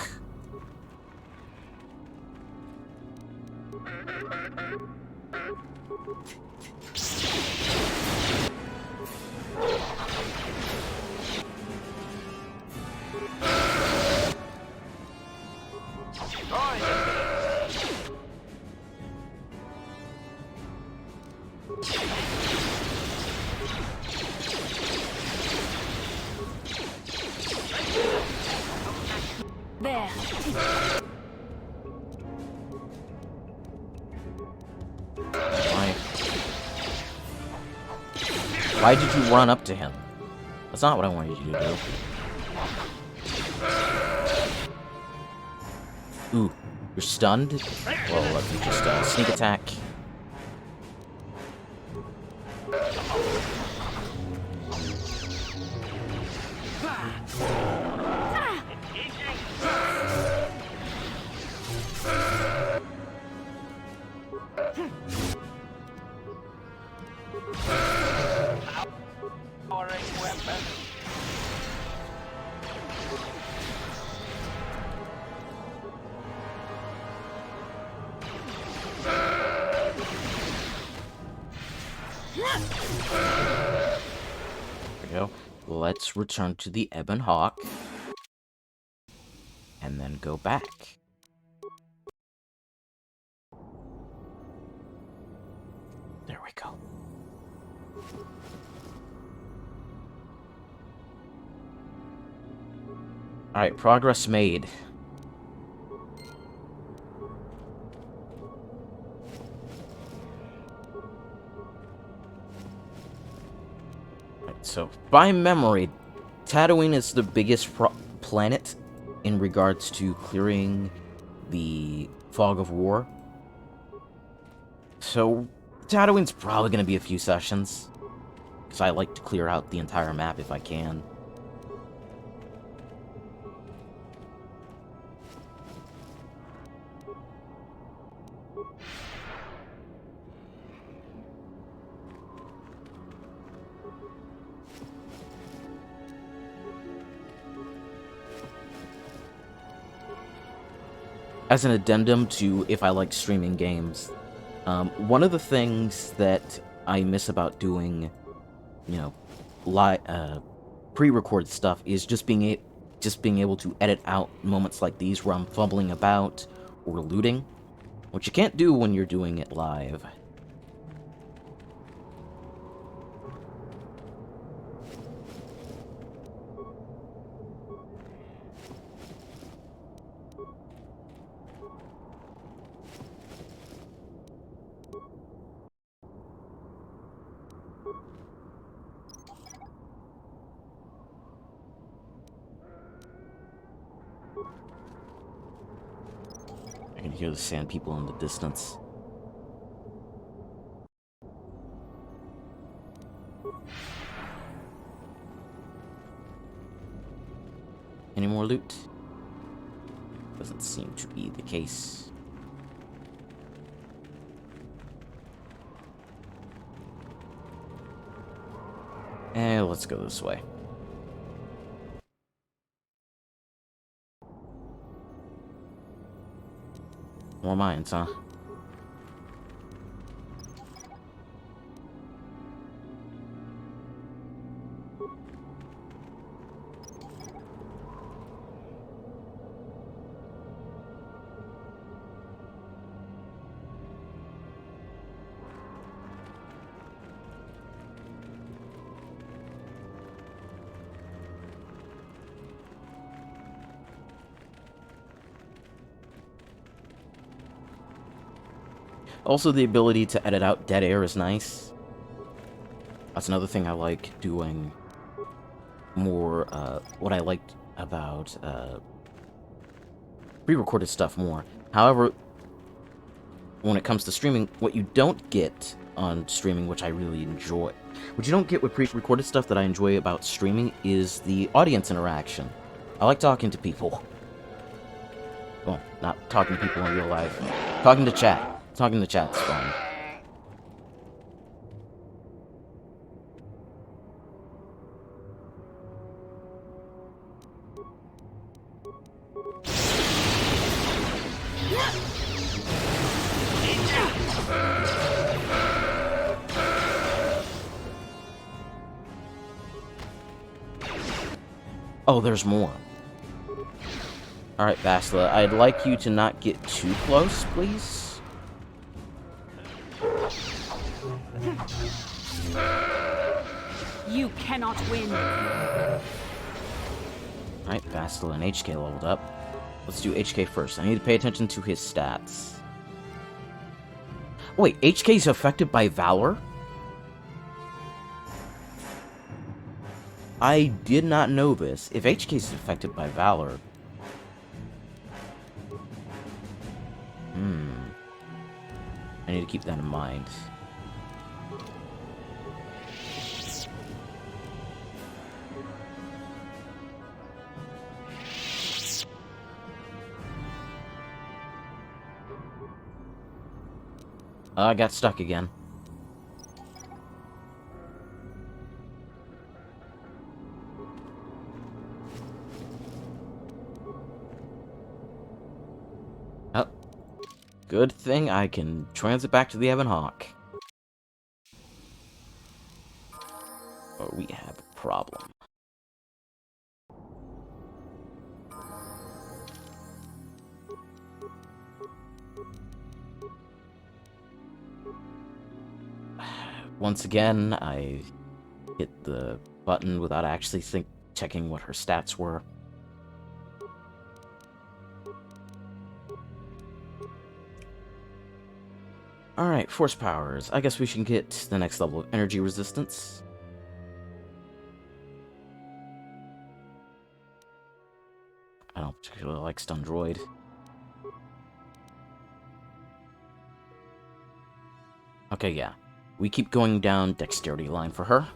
There. Why did you run up to him? That's not what I wanted you to do. Ooh, you're stunned? Well, let me just sneak attack. There we go. Let's return to the Ebon Hawk. And then go back. There we go. Alright, progress made. So, by memory, Tatooine is the biggest planet in regards to clearing the Fog of War. So, Tatooine's probably going to be a few sessions, because I like to clear out the entire map if I can. As an addendum to if I like streaming games, one of the things that I miss about doing, you know, pre-record stuff is just being able to edit out moments like these where I'm fumbling about or looting, which you can't do when you're doing it live. I can hear the sand people in the distance. Any more loot? Doesn't seem to be the case. Let's go this way. More mines, huh? Also, the ability to edit out dead air is nice. That's another thing I like doing more, what I liked about, pre-recorded stuff more. However, when it comes to streaming, what you don't get on streaming, which I really enjoy, what you don't get with pre-recorded stuff that I enjoy about streaming is the audience interaction. I like talking to people. Well, not talking to people in real life. Talking to chat. Talking to chat's fun. Oh, there's more. Alright, Vasila, I'd like you to not get too close, please. You cannot win. Alright, Vasila and HK leveled up. Let's do HK first. I need to pay attention to his stats. Wait, HK's affected by Valor? I did not know this. If HK's affected by Valor... I need to keep that in mind. I got stuck again. Oh. Good thing I can transit back to the Ebon Hawk. Or we have a problem. Once again, I hit the button without actually checking what her stats were. Alright, force powers. I guess we should get the next level of energy resistance. I don't particularly like Stun Droid. Okay, yeah. We keep going down dexterity line for her.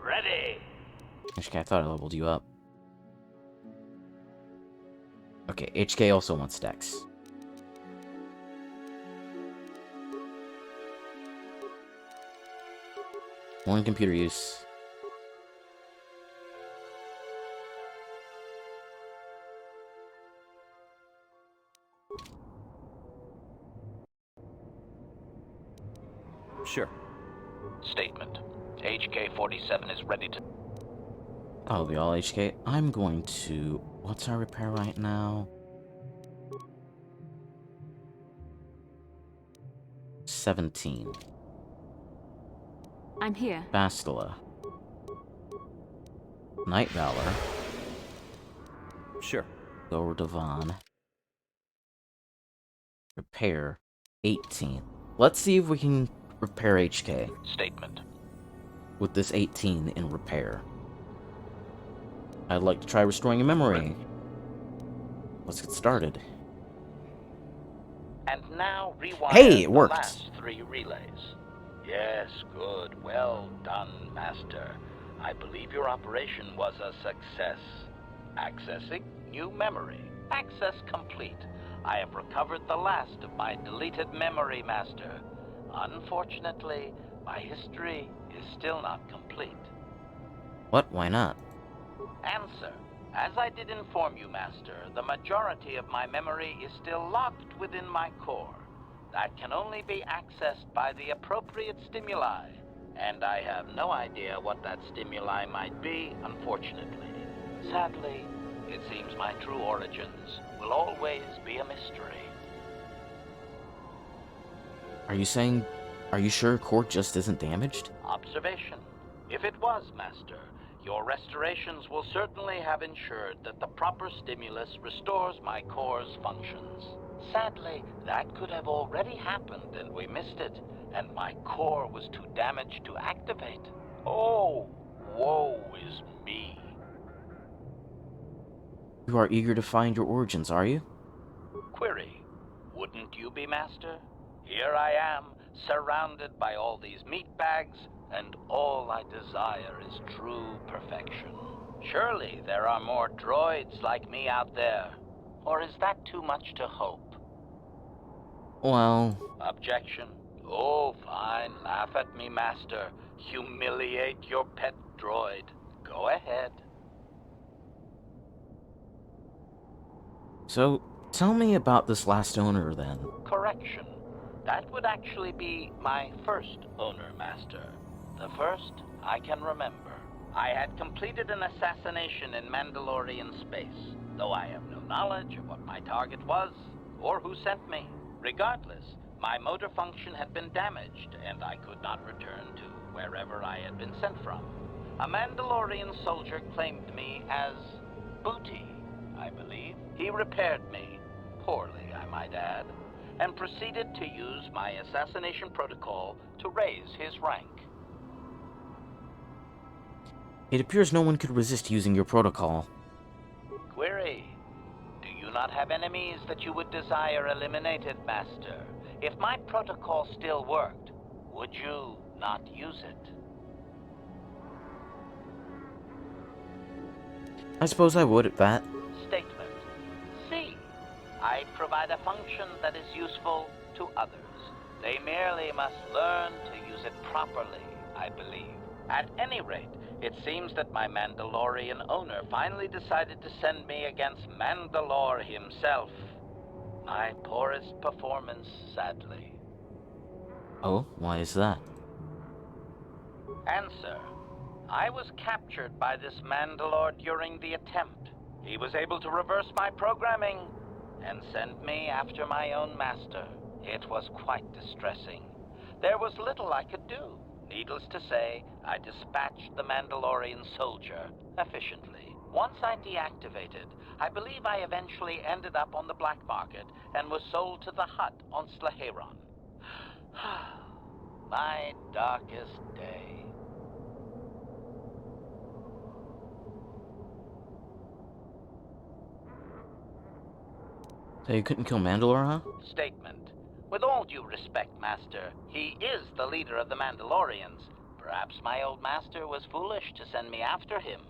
Ready. HK, I thought I leveled you up. Okay, HK also wants dex. One computer use. Sure. Statement. HK-47 is ready to... That'll be all, HK. I'm going to... What's our repair right now? 17. I'm here. Bastila. Night Valor. Sure. Go Devon. Repair 18. Let's see if we can repair HK. Statement. With this 18 in repair. I'd like to try restoring a memory. Let's get started. And now rewire Hey, it worked. the last 3 relays. Yes, good. Well done, Master. I believe your operation was a success. Accessing new memory. Access complete. I have recovered the last of my deleted memory, Master. Unfortunately, my history is still not complete. What? Why not? Answer. As I did inform you, Master, the majority of my memory is still locked within my core. That can only be accessed by the appropriate stimuli. And I have no idea what that stimuli might be, unfortunately. Sadly, it seems my true origins will always be a mystery. Are you sure core just isn't damaged? Observation. If it was, Master, your restorations will certainly have ensured that the proper stimulus restores my core's functions. Sadly, that could have already happened and we missed it, and my core was too damaged to activate. Oh, woe is me. You are eager to find your origins, are you? Query, wouldn't you be, Master? Here I am, surrounded by all these meat bags, and all I desire is true perfection. Surely there are more droids like me out there. Or is that too much to hope? Well... Objection? Oh, fine. Laugh at me, Master. Humiliate your pet droid. Go ahead. So, tell me about this last owner, then. Correction. That would actually be my first owner, Master. The first I can remember. I had completed an assassination in Mandalorian space, though I have no knowledge of what my target was, or who sent me. Regardless, my motor function had been damaged, and I could not return to wherever I had been sent from. A Mandalorian soldier claimed me as booty, I believe. He repaired me, poorly I might add, and proceeded to use my assassination protocol to raise his rank. It appears no one could resist using your protocol. Query, do you not have enemies that you would desire eliminated, Master? If my protocol still worked, would you not use it? I suppose I would at that. Statement. C. I provide a function that is useful to others. They merely must learn to use it properly, I believe. At any rate, it seems that my Mandalorian owner finally decided to send me against Mandalore himself. My poorest performance, sadly. Oh, why is that? Answer. I was captured by this Mandalore during the attempt. He was able to reverse my programming and send me after my own master. It was quite distressing. There was little I could do. Needless to say, I dispatched the Mandalorian soldier efficiently. Once I deactivated, I believe I eventually ended up on the black market and was sold to the Hutt on Slaheron. My darkest day. So you couldn't kill Mandalore, huh? Statement. With all due respect, Master, he is the leader of the Mandalorians. Perhaps my old master was foolish to send me after him.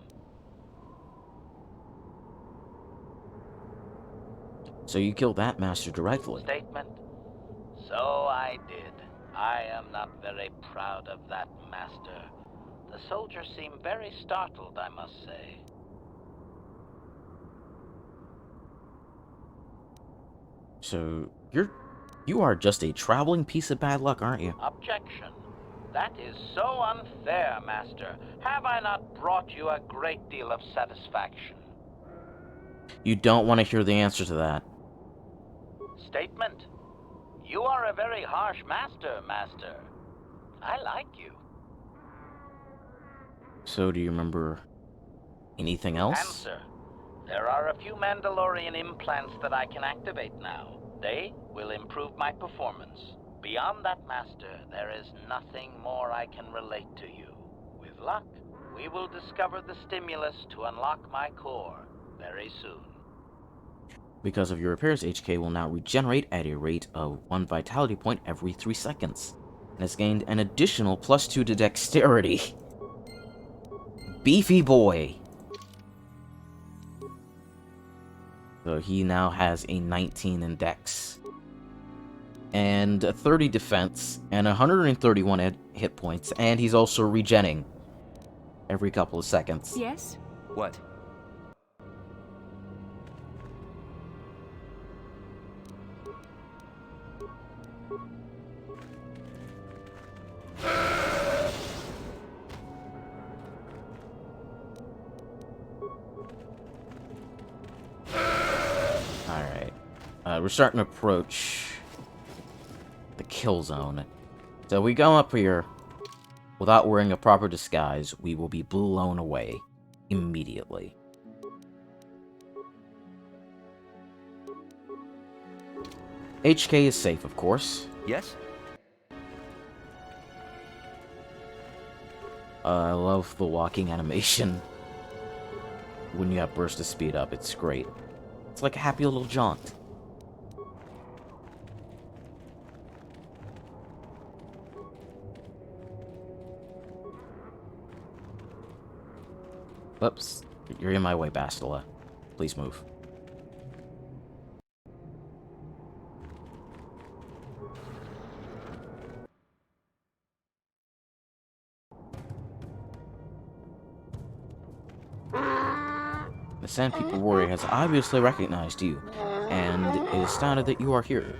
So you killed that master directly. Statement. So I did. I am not very proud of that, Master. The soldier seemed very startled, I must say. So you are just a traveling piece of bad luck, aren't you? Objection. That is so unfair, Master. Have I not brought you a great deal of satisfaction? You don't want to hear the answer to that. Statement. You are a very harsh master, Master. I like you. So do you remember anything else? Answer. There are a few Mandalorian implants that I can activate now. They will improve my performance. Beyond that, Master, there is nothing more I can relate to you. With luck, we will discover the stimulus to unlock my core very soon. Because of your repairs, HK will now regenerate at a rate of 1 vitality point every 3 seconds. And has gained an additional +2 to dexterity. Beefy boy! So he now has a 19 in dex. And a 30 defense, and 131 hit points, and he's also regenning every couple of seconds. Yes? What? Alright. We're starting to approach the kill zone. So we go up here without wearing a proper disguise, we will be blown away immediately. HK is safe, of course. Yes? I love the walking animation. when you have burst of speed up. It's great. It's like a happy little jaunt. Oops. You're in my way, Bastila. Please move. The Sand People Warrior has obviously recognized you, and is astounded that you are here.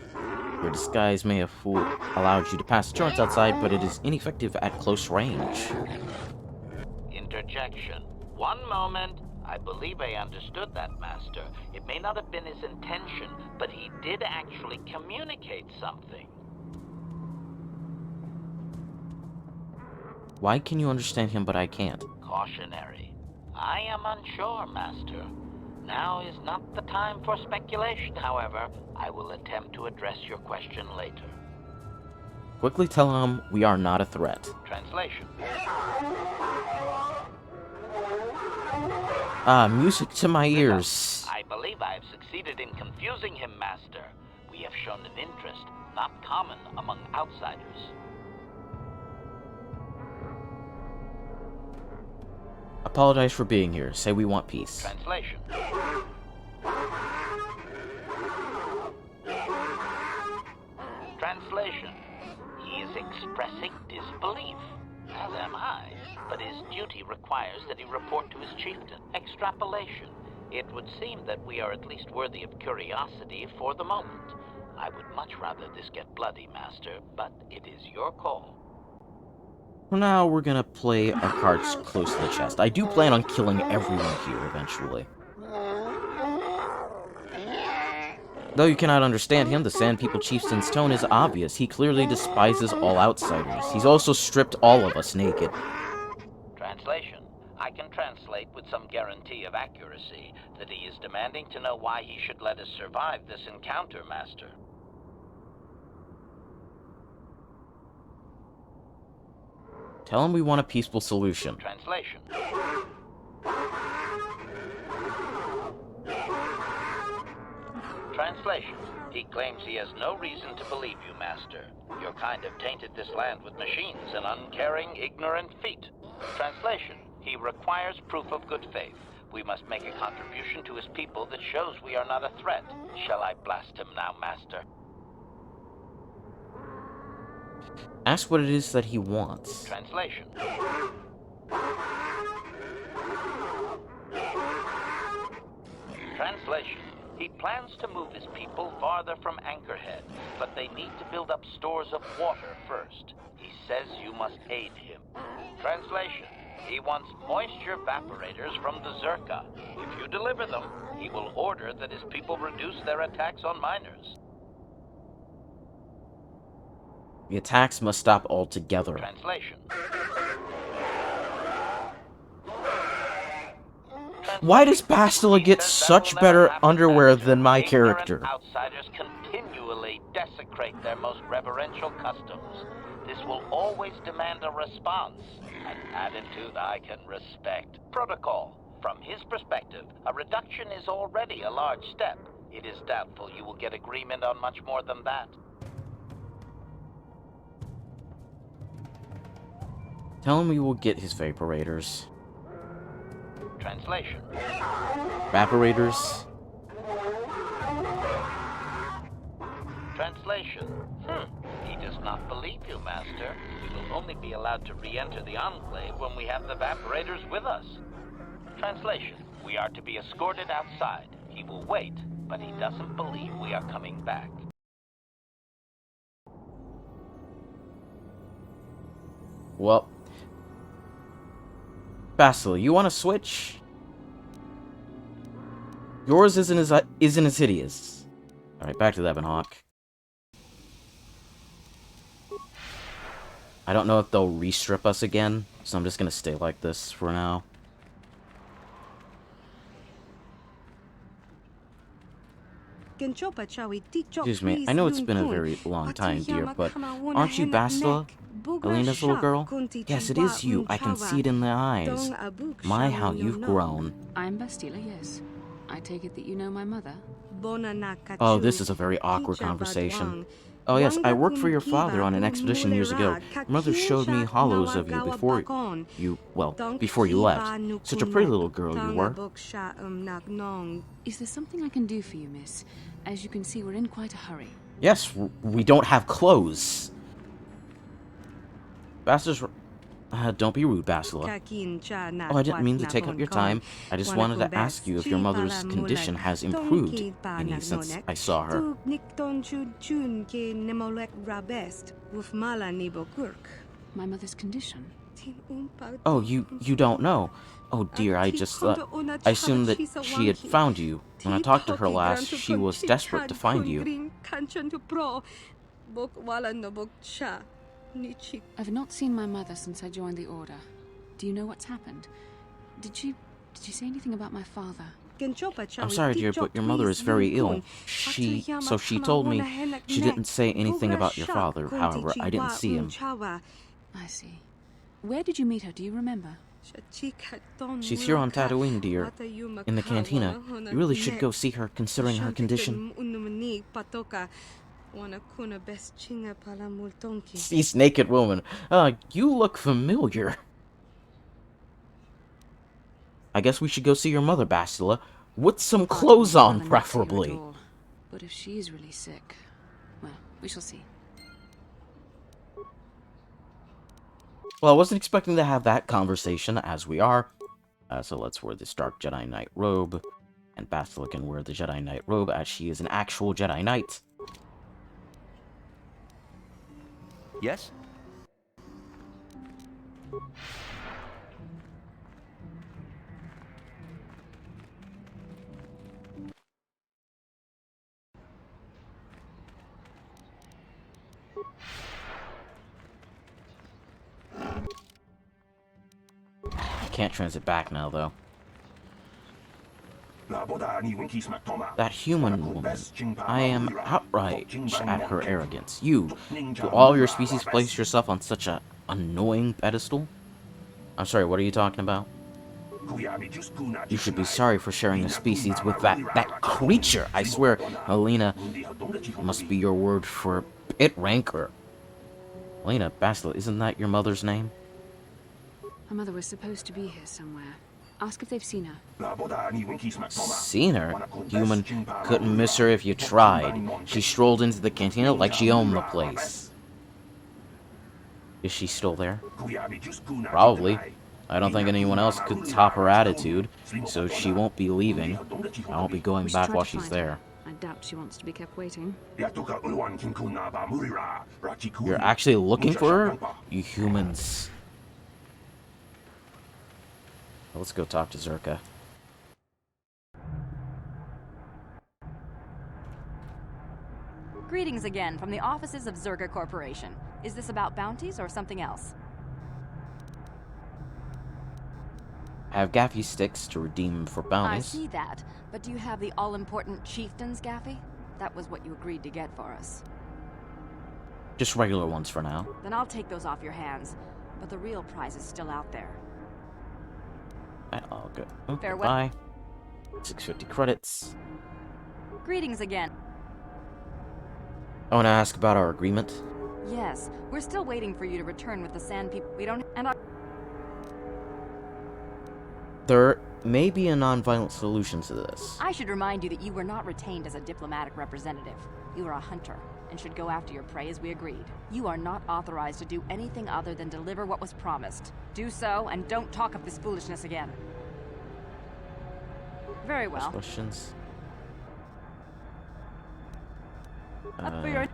Your disguise may have allowed you to pass assurance outside, but it is ineffective at close range. Interjection. One moment. I believe I understood that, Master. It may not have been his intention, but he did actually communicate something. Why can you understand him, but I can't? Cautionary. I am unsure, Master. Now is not the time for speculation, however. I will attempt to address your question later. Quickly tell him we are not a threat. Translation. Ah, music to my ears. I believe I have succeeded in confusing him, Master. We have shown an interest not common among outsiders. Apologize for being here. Say we want peace. Translation. Translation. He is expressing disbelief, as am I, but his duty requires that he report to his chieftain. Extrapolation. It would seem that we are at least worthy of curiosity for the moment. I would much rather this get bloody, Master, but it is your call. For now, we're gonna play our cards close to the chest. I do plan on killing everyone here eventually. Though you cannot understand him, the Sand People Chieftain's tone is obvious. He clearly despises all outsiders. He's also stripped all of us naked. Translation. I can translate with some guarantee of accuracy that he is demanding to know why he should let us survive this encounter, Master. Tell him we want a peaceful solution. Translation. Translation. He claims he has no reason to believe you, Master. Your kind have tainted this land with machines and uncaring, ignorant feet. Translation. He requires proof of good faith. We must make a contribution to his people that shows we are not a threat. Shall I blast him now, Master? Ask what it is that he wants. Translation. Translation. He plans to move his people farther from Anchorhead, but they need to build up stores of water first. He says you must aid him. Translation. He wants moisture evaporators from the Zerka. If you deliver them, he will order that his people reduce their attacks on miners. The attacks must stop altogether. Translation. Why does Bastila get such better underwear than my character? Outsiders continually desecrate their most reverential customs. This will always demand a response, an attitude I can respect. Protocol. From his perspective, a reduction is already a large step. It is doubtful you will get agreement on much more than that. Tell him we will get his vaporators. Translation. Evaporators. Translation. He does not believe you, Master. We will only be allowed to re-enter the Enclave when we have the evaporators with us. Translation. We are to be escorted outside. He will wait, but he doesn't believe we are coming back. Well, Bastila, you want to switch? Yours isn't as hideous. All right, back to the Ebonhawk. I don't know if they'll restrip us again, so I'm just gonna stay like this for now. Excuse me, I know it's been a very long time, dear, but aren't you Bastila? Alina's little girl? Yes, it is you. I can see it in the eyes. My, how you've grown. I'm Bastila, yes. I take it that you know my mother? Oh, this is a very awkward conversation. Oh yes, I worked for your father on an expedition years ago. Your mother showed me hollows of you before you left. Such a pretty little girl you were. Is there something I can do for you, miss? As you can see, we're in quite a hurry. Yes, we don't have clothes. Bastards. Don't be rude, Bastila. Oh, I didn't mean to take up your time. I just wanted to ask you if your mother's condition has improved any since I saw her. My mother's condition? Oh, you don't know. Oh dear, I assumed that she had found you. When I talked to her last, she was desperate to find you. I've not seen my mother since I joined the Order. Do you know what's happened? Did she say anything about my father? I'm sorry, dear, but your mother is very ill. She told me she didn't say anything about your father. However, I didn't see him. I see. Where did you meet her? Do you remember? She's here on Tatooine, dear. In the cantina. You really should go see her, considering her condition. She's naked woman. You look familiar. I guess we should go see your mother, Bastila. With some clothes on, preferably. But if she's really sick, well, we shall see. Well, I wasn't expecting to have that conversation, as we are. So let's wear this dark Jedi Knight robe. And Bastila can wear the Jedi Knight robe, as she is an actual Jedi Knight. Yes? I can't transit back now, though. That human woman. I am outraged at her arrogance. You, do all your species place yourself on such an annoying pedestal? I'm sorry, what are you talking about? You should be sorry for sharing a species with that creature. I swear, Alina must be your word for pit rancor. Alina, Bastila, isn't that your mother's name? My mother was supposed to be here somewhere. Ask if they've seen her. Seen her? Human, couldn't miss her if you tried. She strolled into the cantina like she owned the place. Is she still there? Probably. I don't think anyone else could top her attitude, so she won't be leaving. I won't be going back while she's there. I doubt she wants to be kept waiting. You're actually looking for her? You humans. Let's go talk to Zerka. Greetings again from the offices of Zerga Corporation. Is this about bounties or something else? I have Gaffy sticks to redeem for bounties. I see that, but do you have the all-important chieftain's Gaffy? That was what you agreed to get for us. Just regular ones for now. Then I'll take those off your hands, but the real prize is still out there. I'll go. Okay, Farewell. bye. 650 credits. Greetings again. I want to ask about our agreement. Yes, we're still waiting for you to return with the Sand People. We don't. And our. There may be a non-violent solution to this. I should remind you that you were not retained as a diplomatic representative. You are a hunter, and should go after your prey as we agreed. You are not authorized to do anything other than deliver what was promised. Do so, and don't talk of this foolishness again. Very well. Questions? Up for your...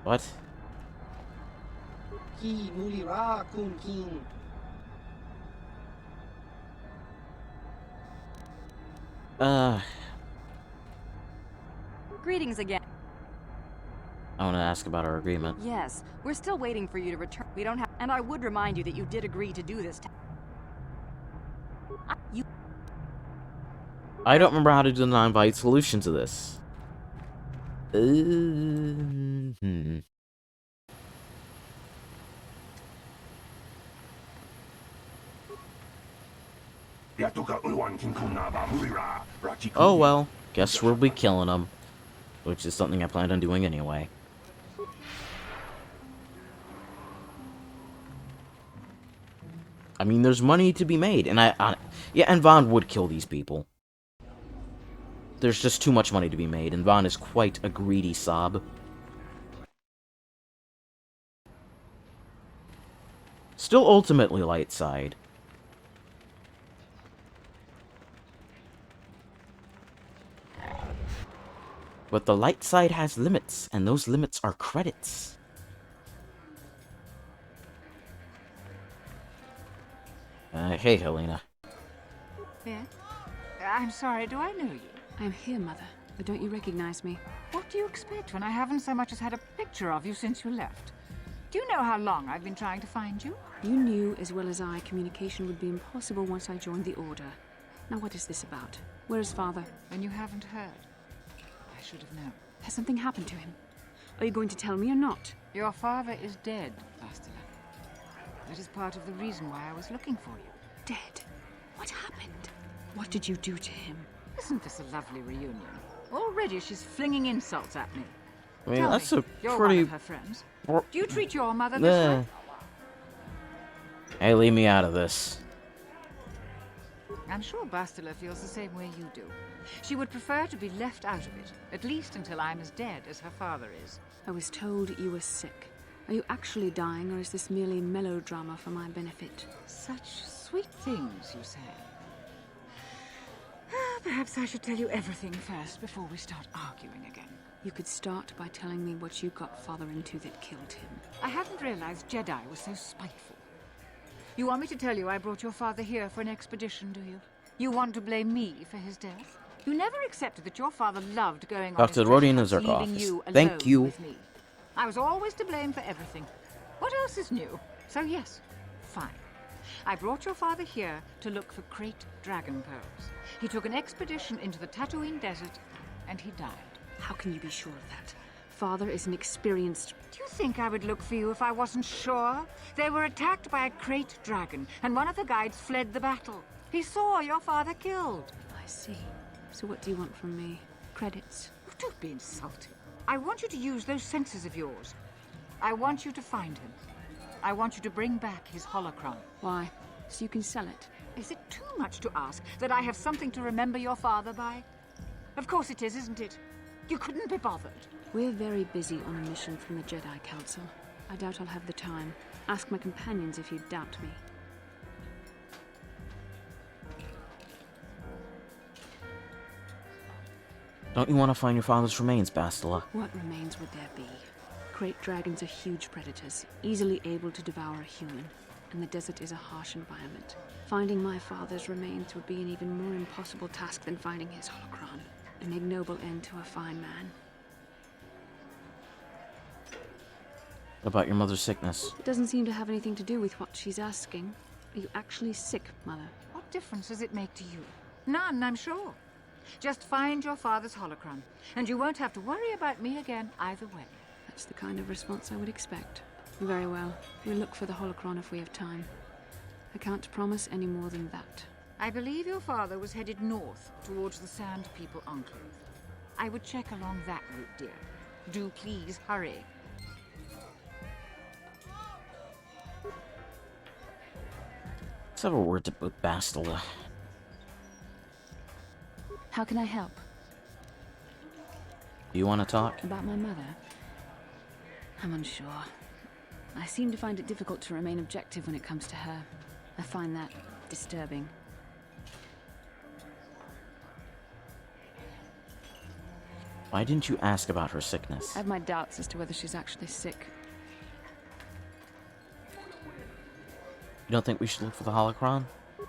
What? Greetings again. I want to ask about our agreement. Yes, we're still waiting for you to return. We don't have... And I would remind you that you did agree to do this. I don't remember how to do the non-violent solution to this. Oh well, guess we'll be killing him. Which is something I planned on doing anyway. I mean, there's money to be made, and yeah, and Vaughn would kill these people. There's just too much money to be made, and Vaughn is quite a greedy sob. Still ultimately light side. But the light side has limits, and those limits are credits. Hey, Helena. Yeah? I'm sorry, do I know you? I'm here, Mother. But don't you recognize me? What do you expect when I haven't so much as had a picture of you since you left? Do you know how long I've been trying to find you? You knew as well as I communication would be impossible once I joined the Order. Now what is this about? Where is Father? Then you haven't heard. I should have known. Has something happened to him? Are you going to tell me or not? Your father is dead, Bastila. That is part of the reason why I was looking for you. Dead? What happened? What did you do to him? Isn't this a lovely reunion? Already she's flinging insults at me. I mean, Tell that's me, a you're pretty... one of her friends. Do you treat your mother this way? Hey, leave me out of this. I'm sure Bastila feels the same way you do. She would prefer to be left out of it, at least until I'm as dead as her father is. I was told you were sick. Are you actually dying, or is this merely melodrama for my benefit? Such sweet things, you say. Perhaps I should tell you everything first before we start arguing again. You could start by telling me what you got Father into that killed him. I hadn't realized Jedi was so spiteful. You want me to tell you I brought your father here for an expedition, do you? You want to blame me for his death? You never accepted that your father loved going on his Dr. Rodian is our leaving office. you alone Thank you. with me. I was always to blame for everything. What else is new? So yes, fine. I brought your father here to look for Krayt dragon pearls. He took an expedition into the Tatooine desert, and he died. How can you be sure of that? Father is an experienced... Do you think I would look for you if I wasn't sure? They were attacked by a Krayt dragon, and one of the guides fled the battle. He saw your father killed. I see. So what do you want from me? Credits? Oh, don't be insulting. I want you to use those senses of yours. I want you to find him. I want you to bring back his holocron. Why? So you can sell it? Is it too much to ask that I have something to remember your father by? Of course it is, isn't it? You couldn't be bothered. We're very busy on a mission from the Jedi Council. I doubt I'll have the time. Ask my companions if you doubt me. Don't you want to find your father's remains, Bastila? What remains would there be? Krayt dragons are huge predators, easily able to devour a human, and the desert is a harsh environment. Finding my father's remains would be an even more impossible task than finding his holocron. An ignoble end to a fine man. What about your mother's sickness? It doesn't seem to have anything to do with what she's asking. Are you actually sick, Mother? What difference does it make to you? None, I'm sure. Just find your father's holocron, and you won't have to worry about me again either way. That's the kind of response I would expect. Very well. We'll look for the holocron if we have time. I can't promise any more than that. I believe your father was headed north towards the Sand People Enclave. I would check along that route, dear. Do please hurry. Let's have a word with Bastila. How can I help? Do you want to talk? About my mother? I'm unsure. I seem to find it difficult to remain objective when it comes to her. I find that disturbing. Why didn't you ask about her sickness? I have my doubts as to whether she's actually sick. You don't think we should look for the holocron?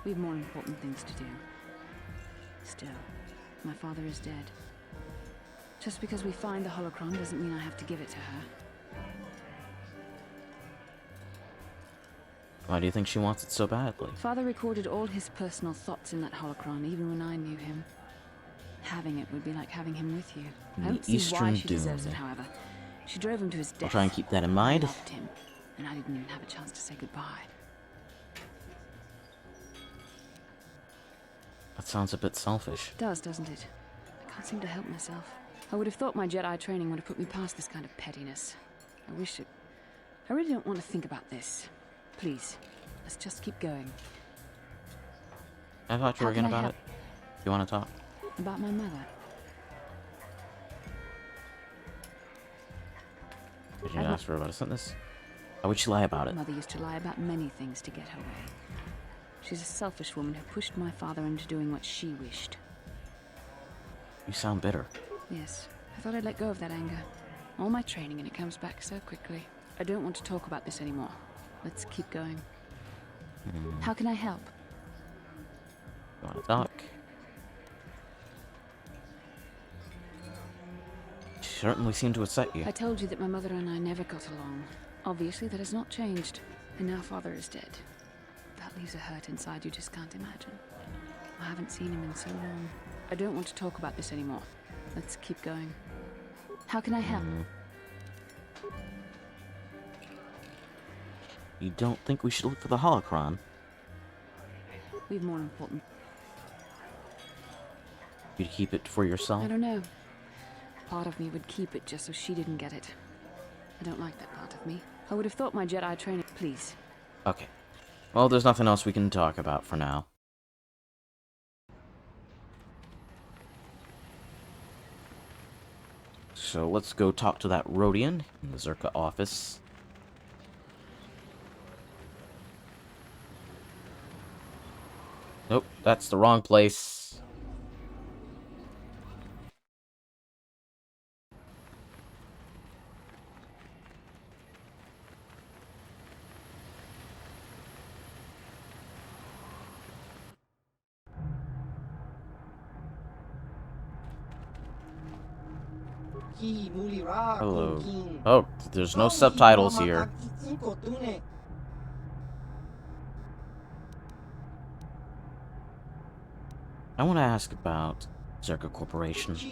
We have more important things to do. Still, my father is dead. Just because we find the holocron doesn't mean I have to give it to her. Why do you think she wants it so badly? Father recorded all his personal thoughts in that holocron, even when I knew him. Having it would be like having him with you. I don't see why she deserves it, however. She drove him to his death. I'll try and keep that in mind. I loved him, and I didn't even have a chance to say goodbye. That sounds a bit selfish. It does, doesn't it? I can't seem to help myself. I would have thought my Jedi training would have put me past this kind of pettiness. I wish it... I really don't want to think about this. Please, let's just keep going. I thought you were How can going I about help? it. You want to talk? About my mother. Did you ask her about a sentence? Why would she lie about it? Mother used to lie about many things to get her way. She's a selfish woman who pushed my father into doing what she wished. You sound bitter. Yes, I thought I'd let go of that anger. All my training and it comes back so quickly. I don't want to talk about this anymore. Let's keep going. How can I help? You want to talk? She certainly seemed to upset you. I told you that my mother and I never got along. Obviously, that has not changed. And now father is dead. That leaves a hurt inside you just can't imagine. I haven't seen him in so long. I don't want to talk about this anymore. Let's keep going. How can I help? You don't think we should look for the holocron? We've more important... You'd keep it for yourself? I don't know. Part of me would keep it just so she didn't get it. I don't like that part of me. I would have thought my Jedi training... Please. Okay. Well, there's nothing else we can talk about for now. So let's go talk to that Rhodian in the Zerka office. Nope, that's the wrong place. Hello. Oh, there's no subtitles here. I want to ask about Zerka Corporation. Let's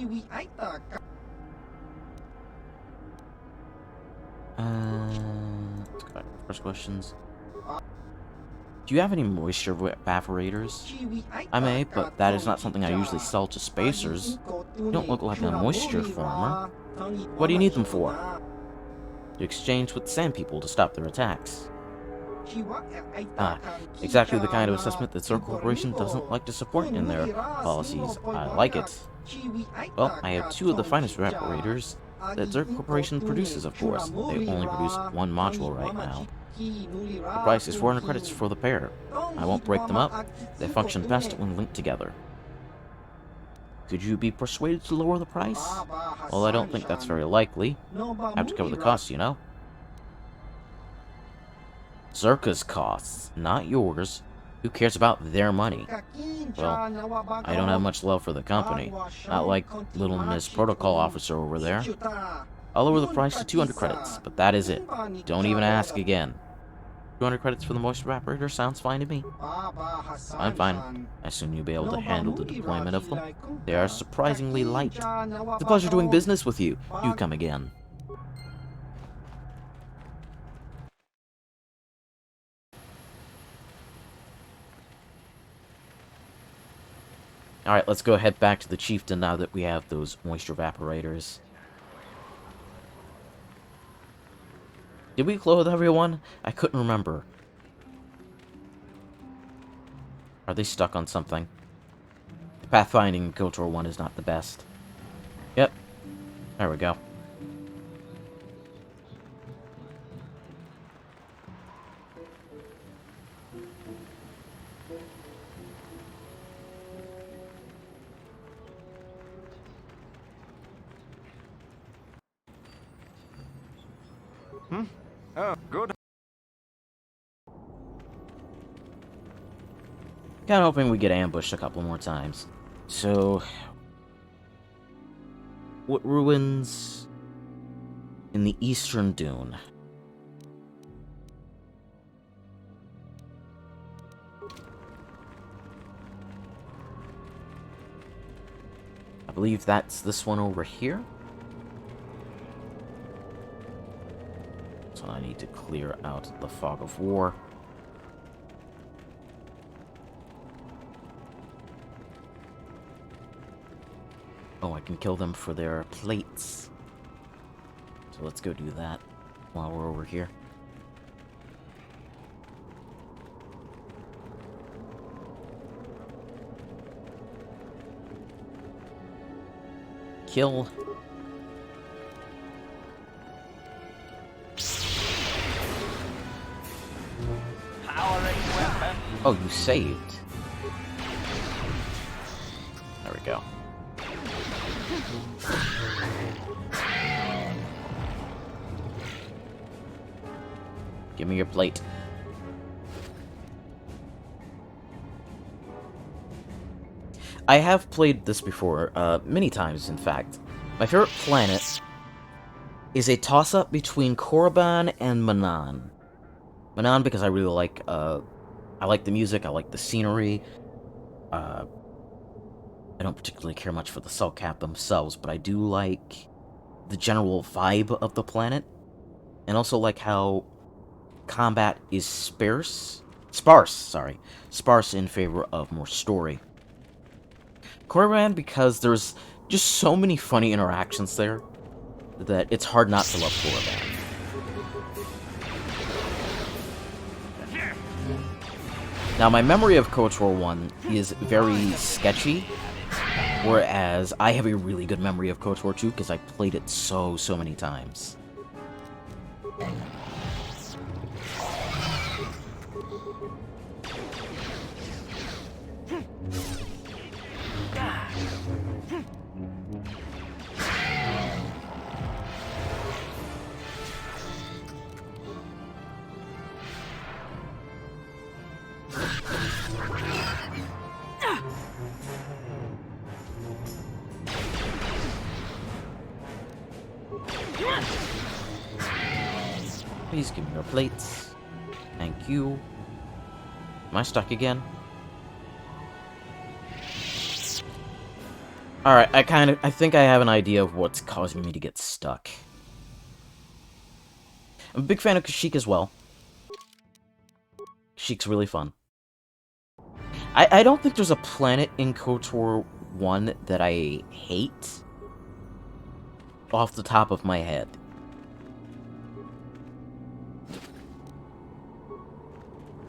go back to the first questions. Do you have any moisture evaporators? I may, but that is not something I usually sell to spacers. You don't look like a moisture farmer. What do you need them for? To exchange with sand people to stop their attacks. Ah, exactly the kind of assessment that Zerka Corporation doesn't like to support in their policies. I like it. Well, I have two of the finest evaporators that Zerka Corporation produces, of course. They only produce one module right now. The price is 400 credits for the pair. I won't break them up. They function best when linked together. Could you be persuaded to lower the price? Well, I don't think that's very likely. Have to cover the costs, you know. Zerka's costs, not yours. Who cares about their money? Well, I don't have much love for the company. Not like little Miss Protocol Officer over there. I'll lower the price to 200 credits, but that is it. Don't even ask again. 200 credits for the moisture evaporator sounds fine to me. I'm fine. I assume you'll be able to handle the deployment of them. They are surprisingly light. It's a pleasure doing business with you. Do come again. Alright, let's go head back to the Chieftain now that we have those moisture evaporators. Did we clothe everyone? I couldn't remember. Are they stuck on something? The pathfinding in Kotor 1 is not the best. Yep. There we go. Oh, good. Kinda hoping we get ambushed a couple more times. So... what ruins in the Eastern Dune? I believe that's this one over here. So I need to clear out the fog of war. Oh, I can kill them for their plates. So let's go do that while we're over here. Kill. Oh, you saved. There we go. Give me your plate. I have played this before, many times, in fact. My favorite planet is a toss-up between Korriban and Manan. Manan because I really like, I like the music, I like the scenery. I don't particularly care much for the Cell Cap themselves, but I do like the general vibe of the planet. And also like how combat is sparse in favor of more story. Korriban because there's just so many funny interactions there that it's hard not to love Korriban. Now, my memory of KOTOR 1 is very sketchy, whereas I have a really good memory of KOTOR 2 because I played it so many times. Please give me your plates. Thank you. Am I stuck again? Alright, I think I have an idea of what's causing me to get stuck. I'm a big fan of Kashyyyk as well. Kashyyyk's really fun. I don't think there's a planet in KOTOR 1 that I hate off the top of my head.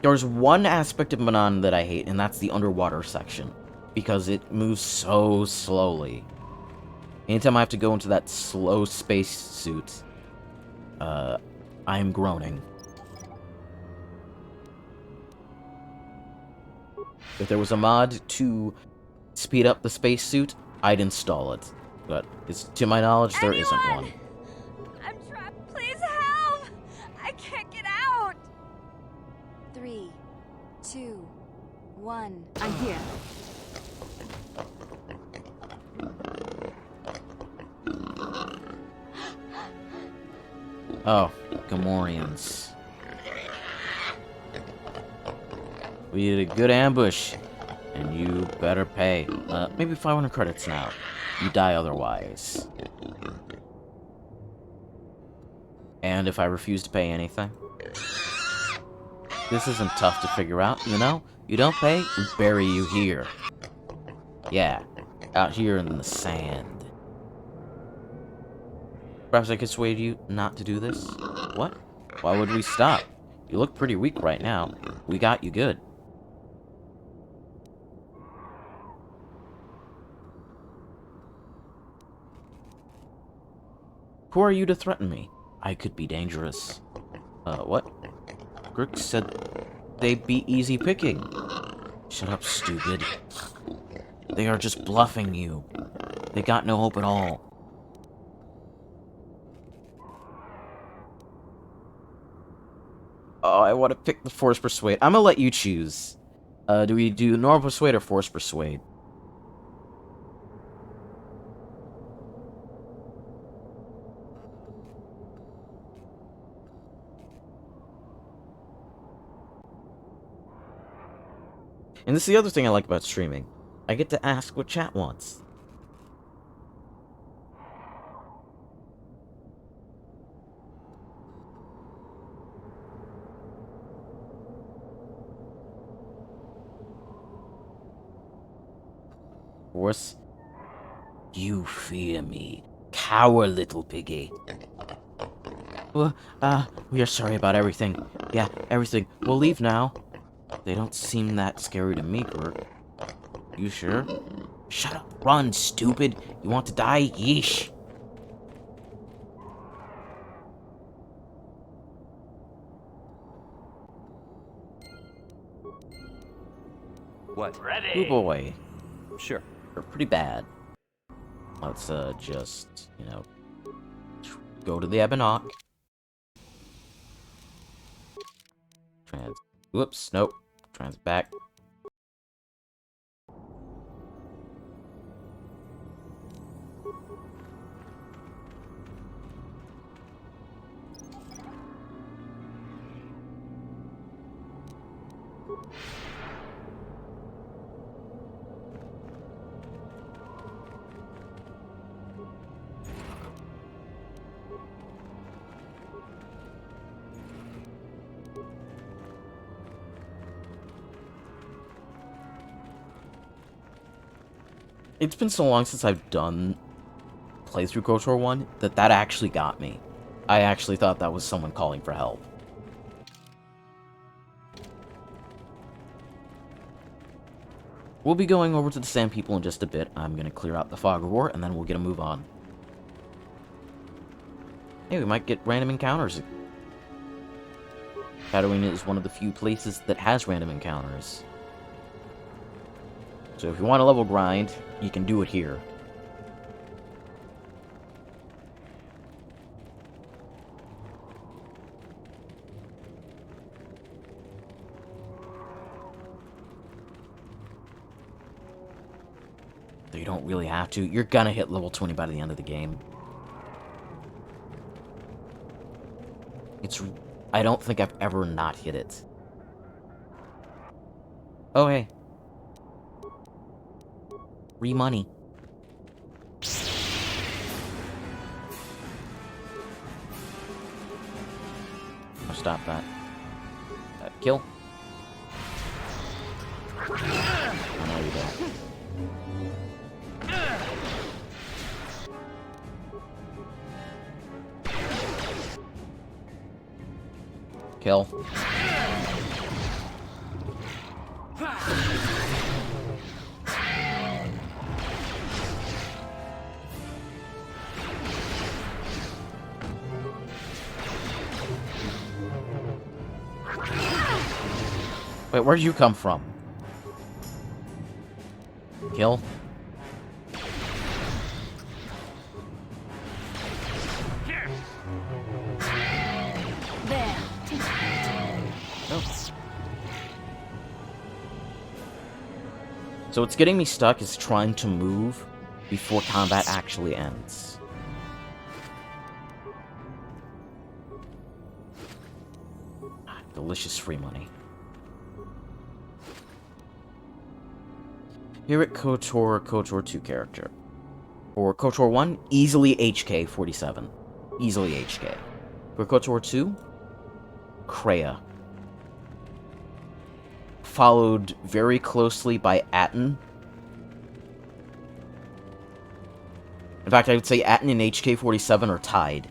There's one aspect of Manan that I hate, and that's the underwater section. Because it moves so slowly. Anytime I have to go into that slow space suit, I'm groaning. If there was a mod to speed up the spacesuit, I'd install it. But to my knowledge, there isn't one. I'm trapped. Please help! I can't get out! 3, 2, 1. I'm here. Oh, Gamorreans. We did a good ambush, and you better pay. Maybe 500 credits now. You die otherwise. And if I refuse to pay anything? This isn't tough to figure out, you know? You don't pay, we bury you here. Yeah, out here in the sand. Perhaps I could sway you not to do this? What? Why would we stop? You look pretty weak right now. We got you good. Who are you to threaten me? I could be dangerous. What? Grix said they'd be easy picking. Shut up, stupid. They are just bluffing you. They got no hope at all. Oh, I want to pick the Force Persuade. I'm gonna let you choose. Do we do Normal Persuade or Force Persuade? And this is the other thing I like about streaming. I get to ask what chat wants. Force You fear me, coward little piggy. Well, we are sorry about everything. Yeah, everything. We'll leave now. They don't seem that scary to me, Kurt. You sure? Shut up. Run, stupid. You want to die? Yeesh. What? Oh boy. Sure. They're pretty bad. Let's, just, go to the Ebonok. Whoops, nope. Back. It's been so long since I've done playthrough KOTOR 1 that actually got me. I actually thought that was someone calling for help. We'll be going over to the Sand People in just a bit. I'm going to clear out the Fog of War, and then we'll get a move on. Hey, we might get random encounters. Tatooine is one of the few places that has random encounters. So if you want a level grind, you can do it here. Though you don't really have to. You're gonna hit level 20 by the end of the game. I don't think I've ever not hit it. Oh, hey. Free money. I'll stop that. Kill. Oh, no, you don't. Kill. Wait, where'd you come from? Kill. There. Oh. So what's getting me stuck is trying to move before combat actually ends. Delicious free money. Here at KOTOR 2 character. For KOTOR 1, easily HK 47. Easily HK. For KOTOR 2, Kreia. Followed very closely by Atten. In fact, I would say Atten and HK 47 are tied.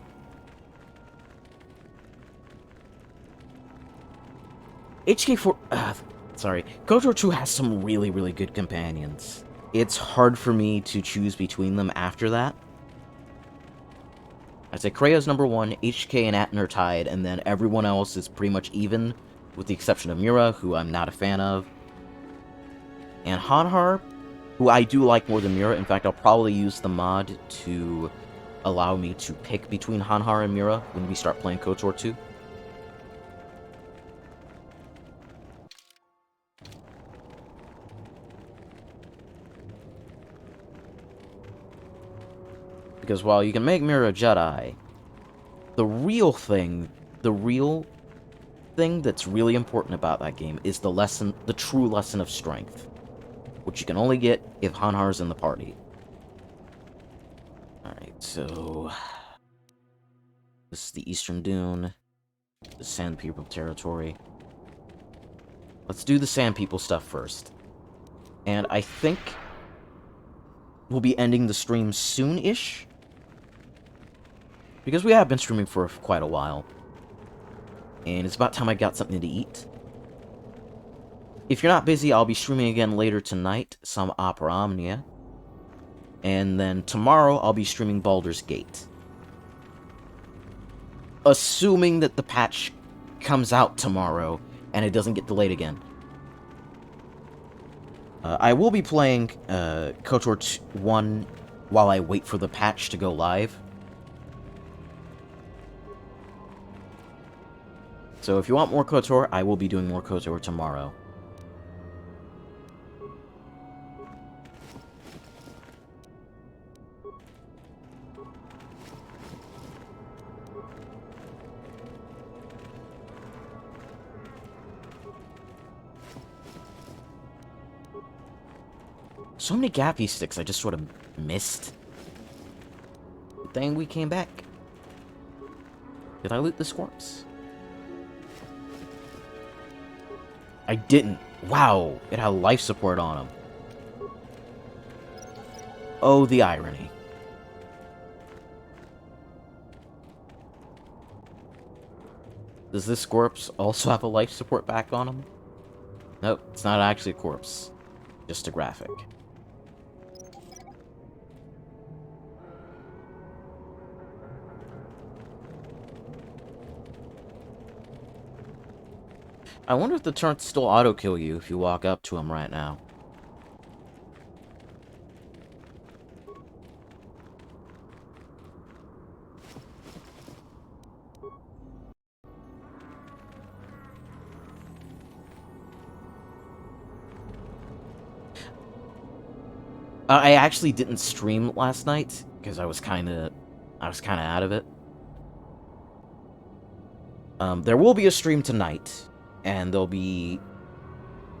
KOTOR 2 has some really, really good companions. It's hard for me to choose between them after that. I'd say Kreia's number 1, HK and Atten are tied, and then everyone else is pretty much even, with the exception of Mira, who I'm not a fan of. And Hanhar, who I do like more than Mira. In fact, I'll probably use the mod to allow me to pick between Hanhar and Mira when we start playing KOTOR 2. Because while you can make Mira a Jedi, the real thing that's really important about that game is the true lesson of strength, which you can only get if Hanhar's in the party. Alright, so this is the Eastern Dune, the Sand People territory. Let's do the Sand People stuff first. And I think will be ending the stream soon-ish. Because we have been streaming for quite a while. And it's about time I got something to eat. If you're not busy, I'll be streaming again later tonight, some Opera Omnia. And then tomorrow, I'll be streaming Baldur's Gate. Assuming that the patch comes out tomorrow, and it doesn't get delayed again. I will be playing KOTOR 1 while I wait for the patch to go live. So if you want more KOTOR, I will be doing more KOTOR tomorrow. So many gaffy sticks I just sort of missed. Good thing we came back. Did I loot this corpse? I didn't. Wow, it had life support on him. Oh, the irony. Does this corpse also have a life support back on him? Nope, it's not actually a corpse. Just a graphic. I wonder if the turrets still auto-kill you if you walk up to him right now. I actually didn't stream last night because I was kind of out of it. There will be a stream tonight. And there'll be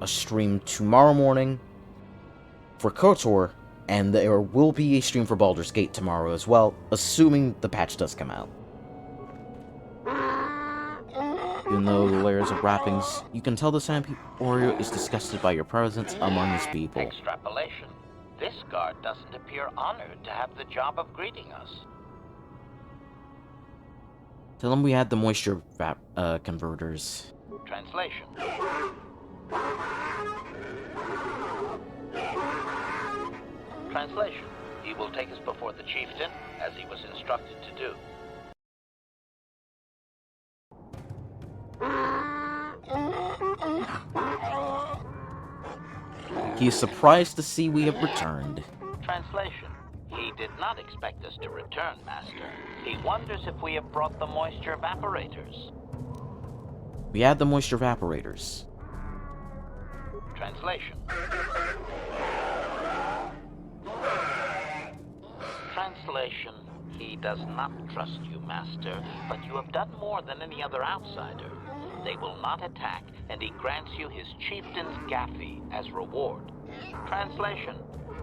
a stream tomorrow morning for KOTOR, and there will be a stream for Baldur's Gate tomorrow as well, assuming the patch does come out. Even though the layers of wrappings, you can tell the Sand Warrior is disgusted by your presence among his people. Extrapolation. This guard doesn't appear honored to have the job of greeting us. Tell him we had the moisture converters. Translation. Translation. He will take us before the chieftain, as he was instructed to do. He is surprised to see we have returned. Translation. He did not expect us to return, Master. He wonders if we have brought the moisture evaporators. We had the moisture evaporators. Translation. Translation. He does not trust you, Master, but you have done more than any other outsider. They will not attack, and he grants you his chieftain's gaffy as reward. Translation.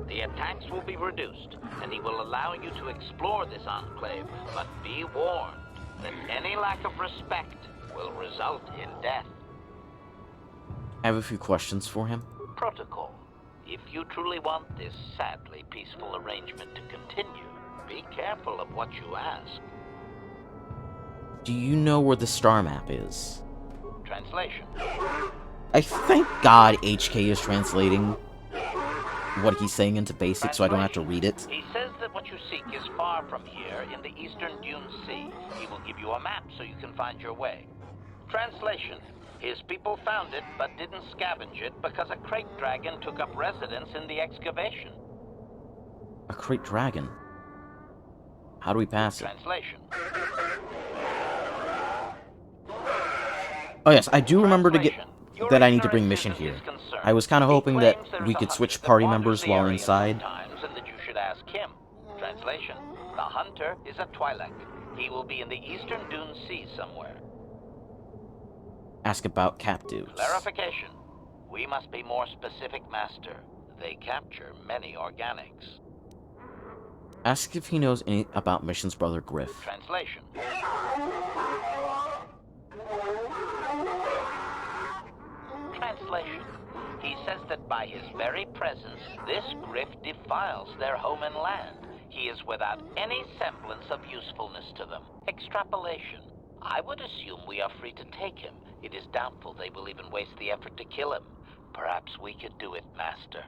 The attacks will be reduced, and he will allow you to explore this enclave, but be warned that any lack of respect will result in death. I have a few questions for him. Protocol. If you truly want this sadly peaceful arrangement to continue, be careful of what you ask. Do you know where the star map is? Translation. I thank God HK is translating what he's saying into basic so I don't have to read it. He says that what you seek is far from here in the eastern Dune Sea. He will give you a map so you can find your way. Translation. His people found it, but didn't scavenge it because a crate dragon took up residence in the excavation. A crate dragon? How do we pass it? Translation. Oh yes, I do remember to get that I need to bring mission here. I was kind of hoping that we could switch party members while inside. And that you should ask him. Translation. The hunter is a Twi'lek. He will be in the eastern Dune Sea somewhere. Ask about captives. Clarification. We must be more specific, Master. They capture many organics. Ask if he knows any about Mission's brother Griff. Translation. Translation. He says that by his very presence, this griff defiles their home and land. He is without any semblance of usefulness to them. Extrapolation. I would assume we are free to take him. It is doubtful they will even waste the effort to kill him. Perhaps we could do it, Master.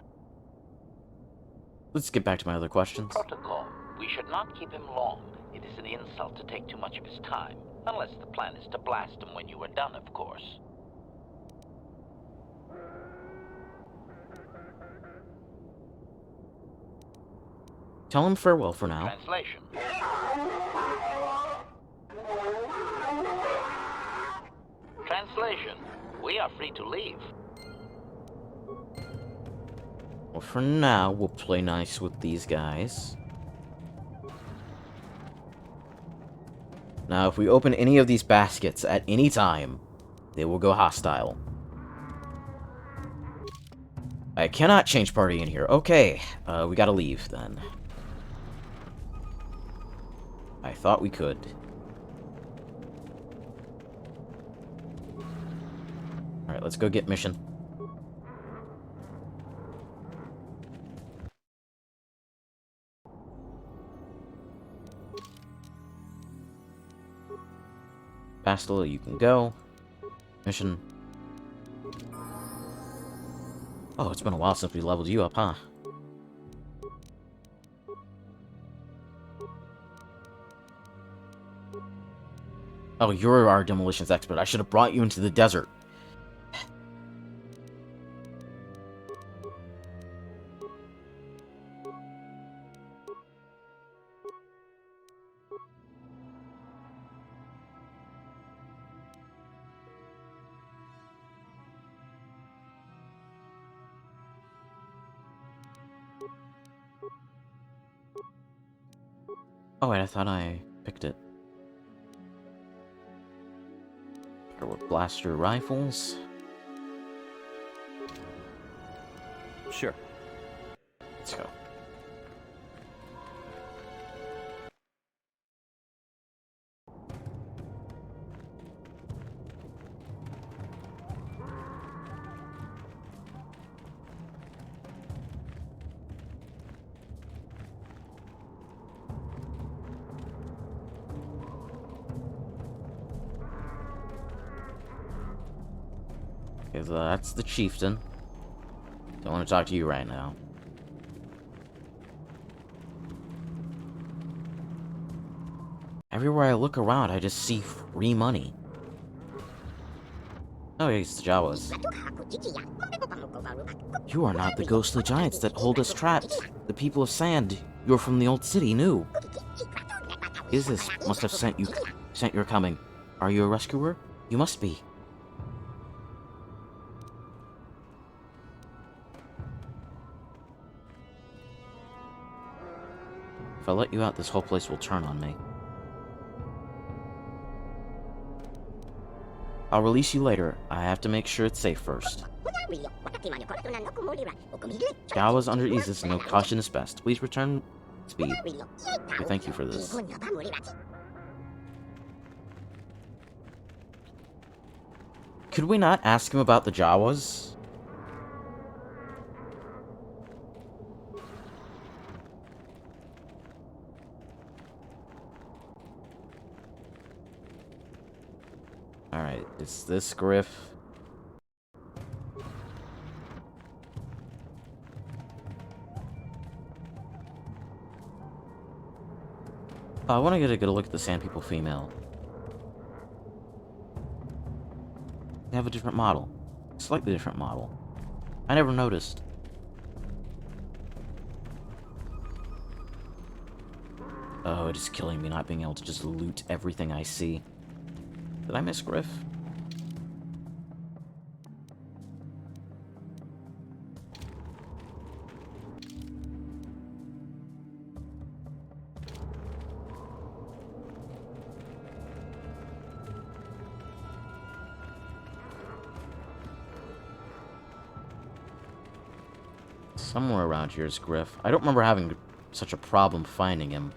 Let's get back to my other questions. Protocol. We should not keep him long. It is an insult to take too much of his time. Unless the plan is to blast him when you are done, of course. Tell him farewell for now. Translation. Translation. We are free to leave. Well, for now, we'll play nice with these guys. Now, if we open any of these baskets at any time, they will go hostile. I cannot change party in here. Okay, we gotta leave, then. I thought we could. Alright, let's go get mission. Bastila, you can go. Mission. Oh, it's been a while since we leveled you up, huh? Oh, you're our demolitions expert. I should have brought you into the desert. Oh wait, I thought I picked it. Or with blaster rifles. Sure. Let's go. Okay, so that's the chieftain. Don't want to talk to you right now. Everywhere I look around, I just see free money. Oh, yeah, it's the Jawas. You are not the ghostly giants that hold us trapped. The people of Sand. You're from the old city, new. Isis must have sent your coming. Are you a rescuer? You must be. If I let you out, this whole place will turn on me. I'll release you later. I have to make sure it's safe first. Jawas under Isis know caution is best. Please return speed. We thank you for this. Could we not ask him about the Jawas? Alright, it's this griff. Oh, I want to get a good look at the Sand People female. They have a different model. Slightly different model. I never noticed. Oh, it is killing me not being able to just loot everything I see. Did I miss Griff? Somewhere around here is Griff. I don't remember having such a problem finding him.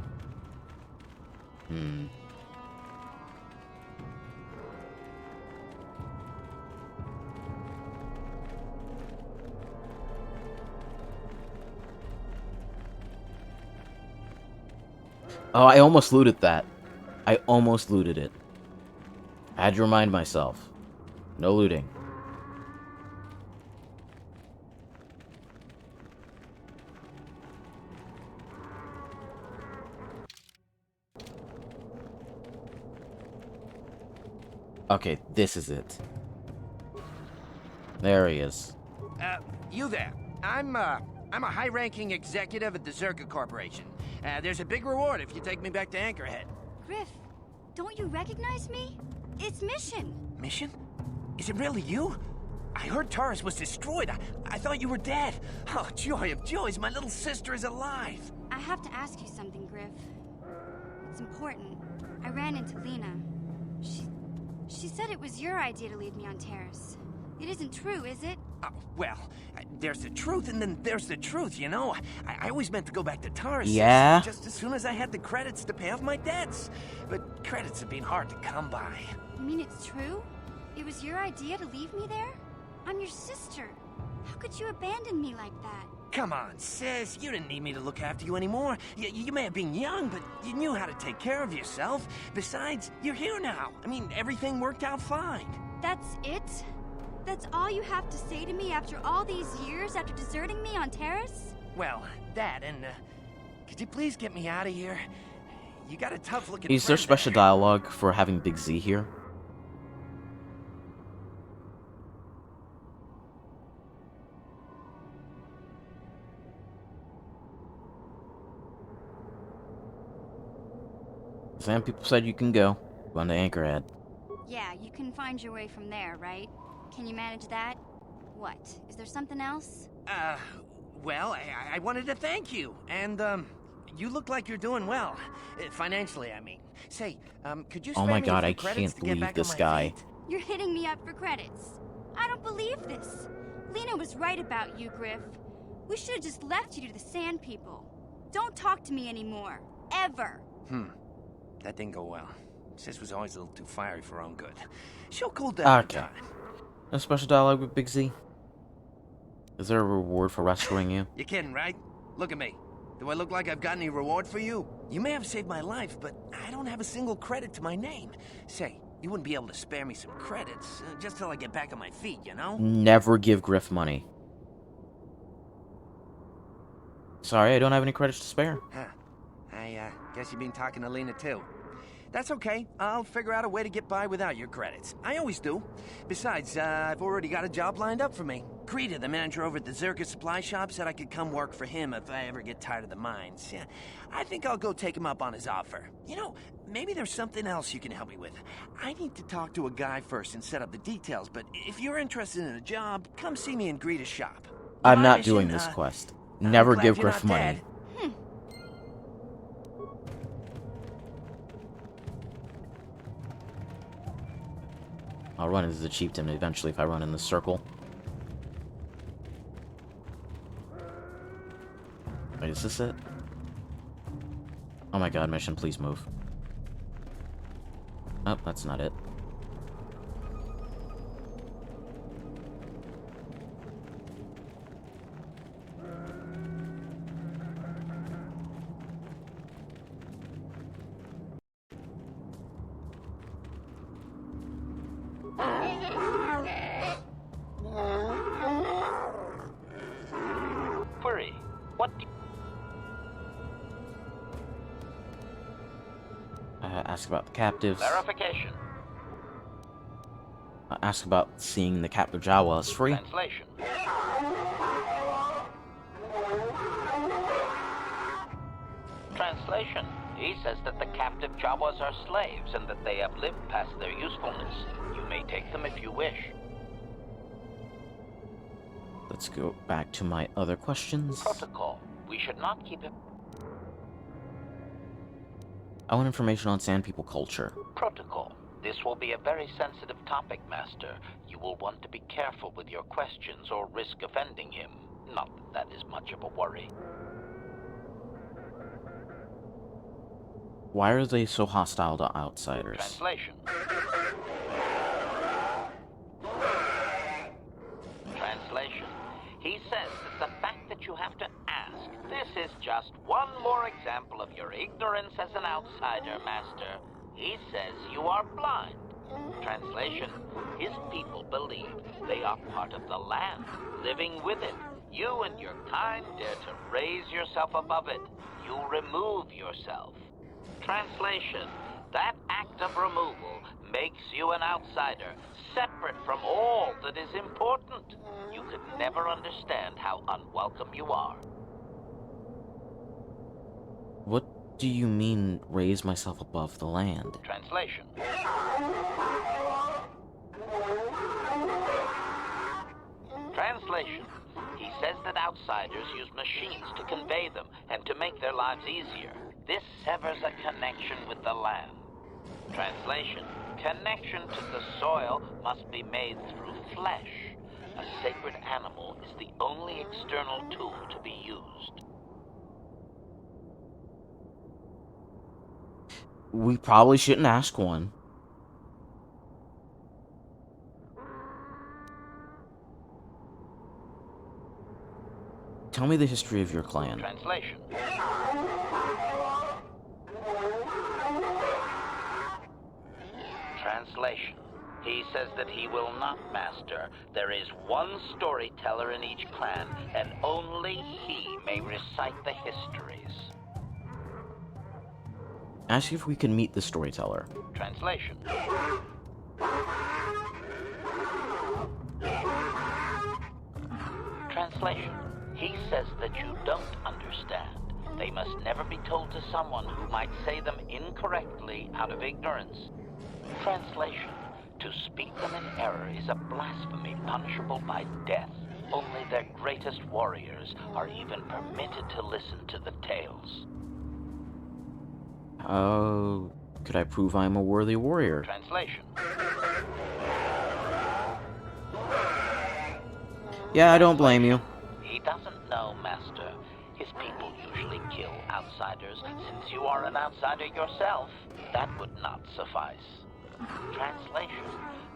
Oh, I almost looted that. I almost looted it. I had to remind myself. No looting. Okay, this is it. There he is. You there. I'm a high-ranking executive at the Zerka Corporation. There's a big reward if you take me back to Anchorhead. Griff, don't you recognize me? It's Mission. Mission? Is it really you? I heard Taurus was destroyed. I thought you were dead. Oh, joy of joys, my little sister is alive. I have to ask you something, Griff. It's important. I ran into Lena. She said it was your idea to leave me on Terrace. It isn't true, is it? Well, there's the truth and then there's the truth, you know? I always meant to go back to Taurus Yeah? just as soon as I had the credits to pay off my debts. But credits have been hard to come by. You mean it's true? It was your idea to leave me there? I'm your sister. How could you abandon me like that? Come on, sis. You didn't need me to look after you anymore. You may have been young, but you knew how to take care of yourself. Besides, you're here now. I mean, everything worked out fine. That's it? That's all you have to say to me after all these years, after deserting me on Terrace? Well, that, and, could you please get me out of here? You got a tough-looking Is there friend special dialogue for having Big Z here? Some people said you can go. Go on to Anchorhead. Yeah, you can find your way from there, right? Can you manage that? What? Is there something else? Well, I wanted to thank you, and, you look like you're doing well. Financially, I mean. Say, could you spare Oh my me a god, few I credits can't to get believe back on this my guy. feet? You're hitting me up for credits. I don't believe this. Lena was right about you, Griff. We should have just left you to the Sand People. Don't talk to me anymore. Ever. That didn't go well. Sis was always a little too fiery for her own good. She'll cool down in Okay. time. No special dialogue with Big Z? Is there a reward for rescuing you? You're kidding, right? Look at me. Do I look like I've got any reward for you? You may have saved my life, but I don't have a single credit to my name. Say, you wouldn't be able to spare me some credits, just till I get back on my feet, you know? Never give Griff money. Sorry, I don't have any credits to spare. Huh. I guess you've been talking to Lena, too. That's okay. I'll figure out a way to get by without your credits. I always do. Besides, I've already got a job lined up for me. Krita, the manager over at the Zerka supply shop, said I could come work for him if I ever get tired of the mines. Yeah, I think I'll go take him up on his offer. You know, maybe there's something else you can help me with. I need to talk to a guy first and set up the details, but if you're interested in a job, come see me in Greta's shop. I'm My not mission, doing this quest. Never glad give you're Griff not money. dead. I'll run into the chieftain eventually if I run in the circle. Wait, is this it? Oh my god, mission, please move. Oh, that's not it. Query. What do Ask about the captives. Verification. Ask about seeing the captive Jawa is free. Translation. Translation. He says that the captive Jawas are slaves and that they have lived past their usefulness. You may take them if you wish. Let's go back to my other questions. Protocol. We should not keep it. I want information on Sand People culture. Protocol. This will be a very sensitive topic, Master. You will want to be careful with your questions or risk offending him. Not that that is much of a worry. Why are they so hostile to outsiders? Translation. Translation. He says that the fact that you have to ask, this is just one more example of your ignorance as an outsider, Master. He says you are blind. Translation, his people believe they are part of the land, living with it. You and your kind dare to raise yourself above it. You remove yourself. Translation, that act of removal makes you an outsider, separate from all that is important. You could never understand how unwelcome you are. What do you mean, raise myself above the land? Translation. Translation. He says that outsiders use machines to convey them and to make their lives easier. This severs a connection with the land. Translation. Connection to the soil must be made through flesh. A sacred animal is the only external tool to be used. We probably shouldn't ask one. Tell me the history of your clan. Translation. Translation. He says that he will not, Master. There is one storyteller in each clan, and only he may recite the histories. Ask if we can meet the storyteller. Translation. Translation. He says that you don't understand. They must never be told to someone who might say them incorrectly out of ignorance. Translation. To speak them in error is a blasphemy punishable by death. Only their greatest warriors are even permitted to listen to the tales. Oh, could I prove I'm a worthy warrior? Translation. Yeah, I don't blame you. He doesn't know, Master. His people usually kill outsiders. Since you are an outsider yourself, that would not suffice. Translation.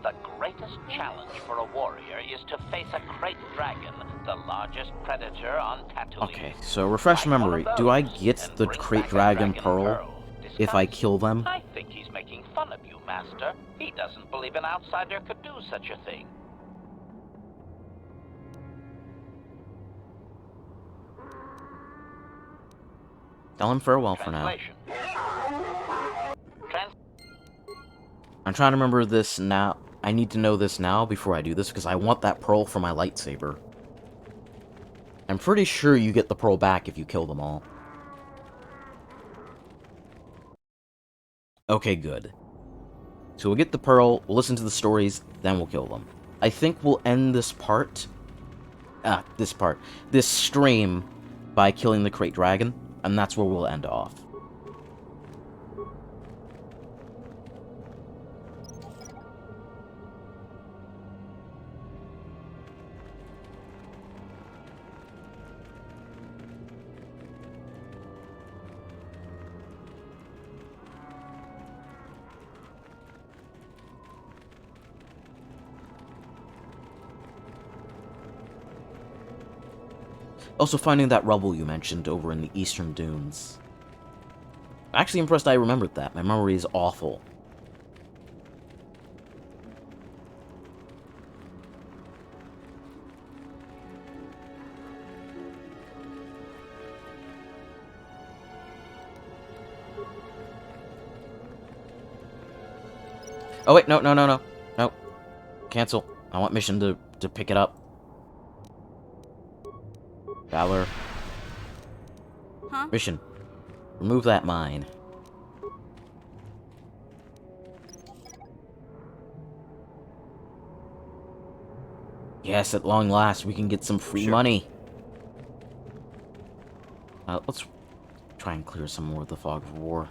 The greatest challenge for a warrior is to face a great dragon, the largest predator on Tatooine. Okay, so refresh memory. Do I get the Great Dragon Pearl if I kill them? I think he's making fun of you, Master. He doesn't believe an outsider could do such a thing. Tell him farewell for now. I'm trying to remember this now. I need to know this now before I do this, because I want that pearl for my lightsaber. I'm pretty sure you get the pearl back if you kill them all. Okay, good. So we'll get the pearl, we'll listen to the stories, then we'll kill them. I think we'll end this this stream, by killing the Great Dragon, and that's where we'll end off. Also finding that rubble you mentioned over in the eastern dunes. Actually impressed I remembered that. My memory is awful. Oh wait, no. No. Cancel. I want mission to pick it up. Valor. Huh? Mission. Remove that mine. Yes, at long last, we can get some free money. Let's try and clear some more of the fog of war.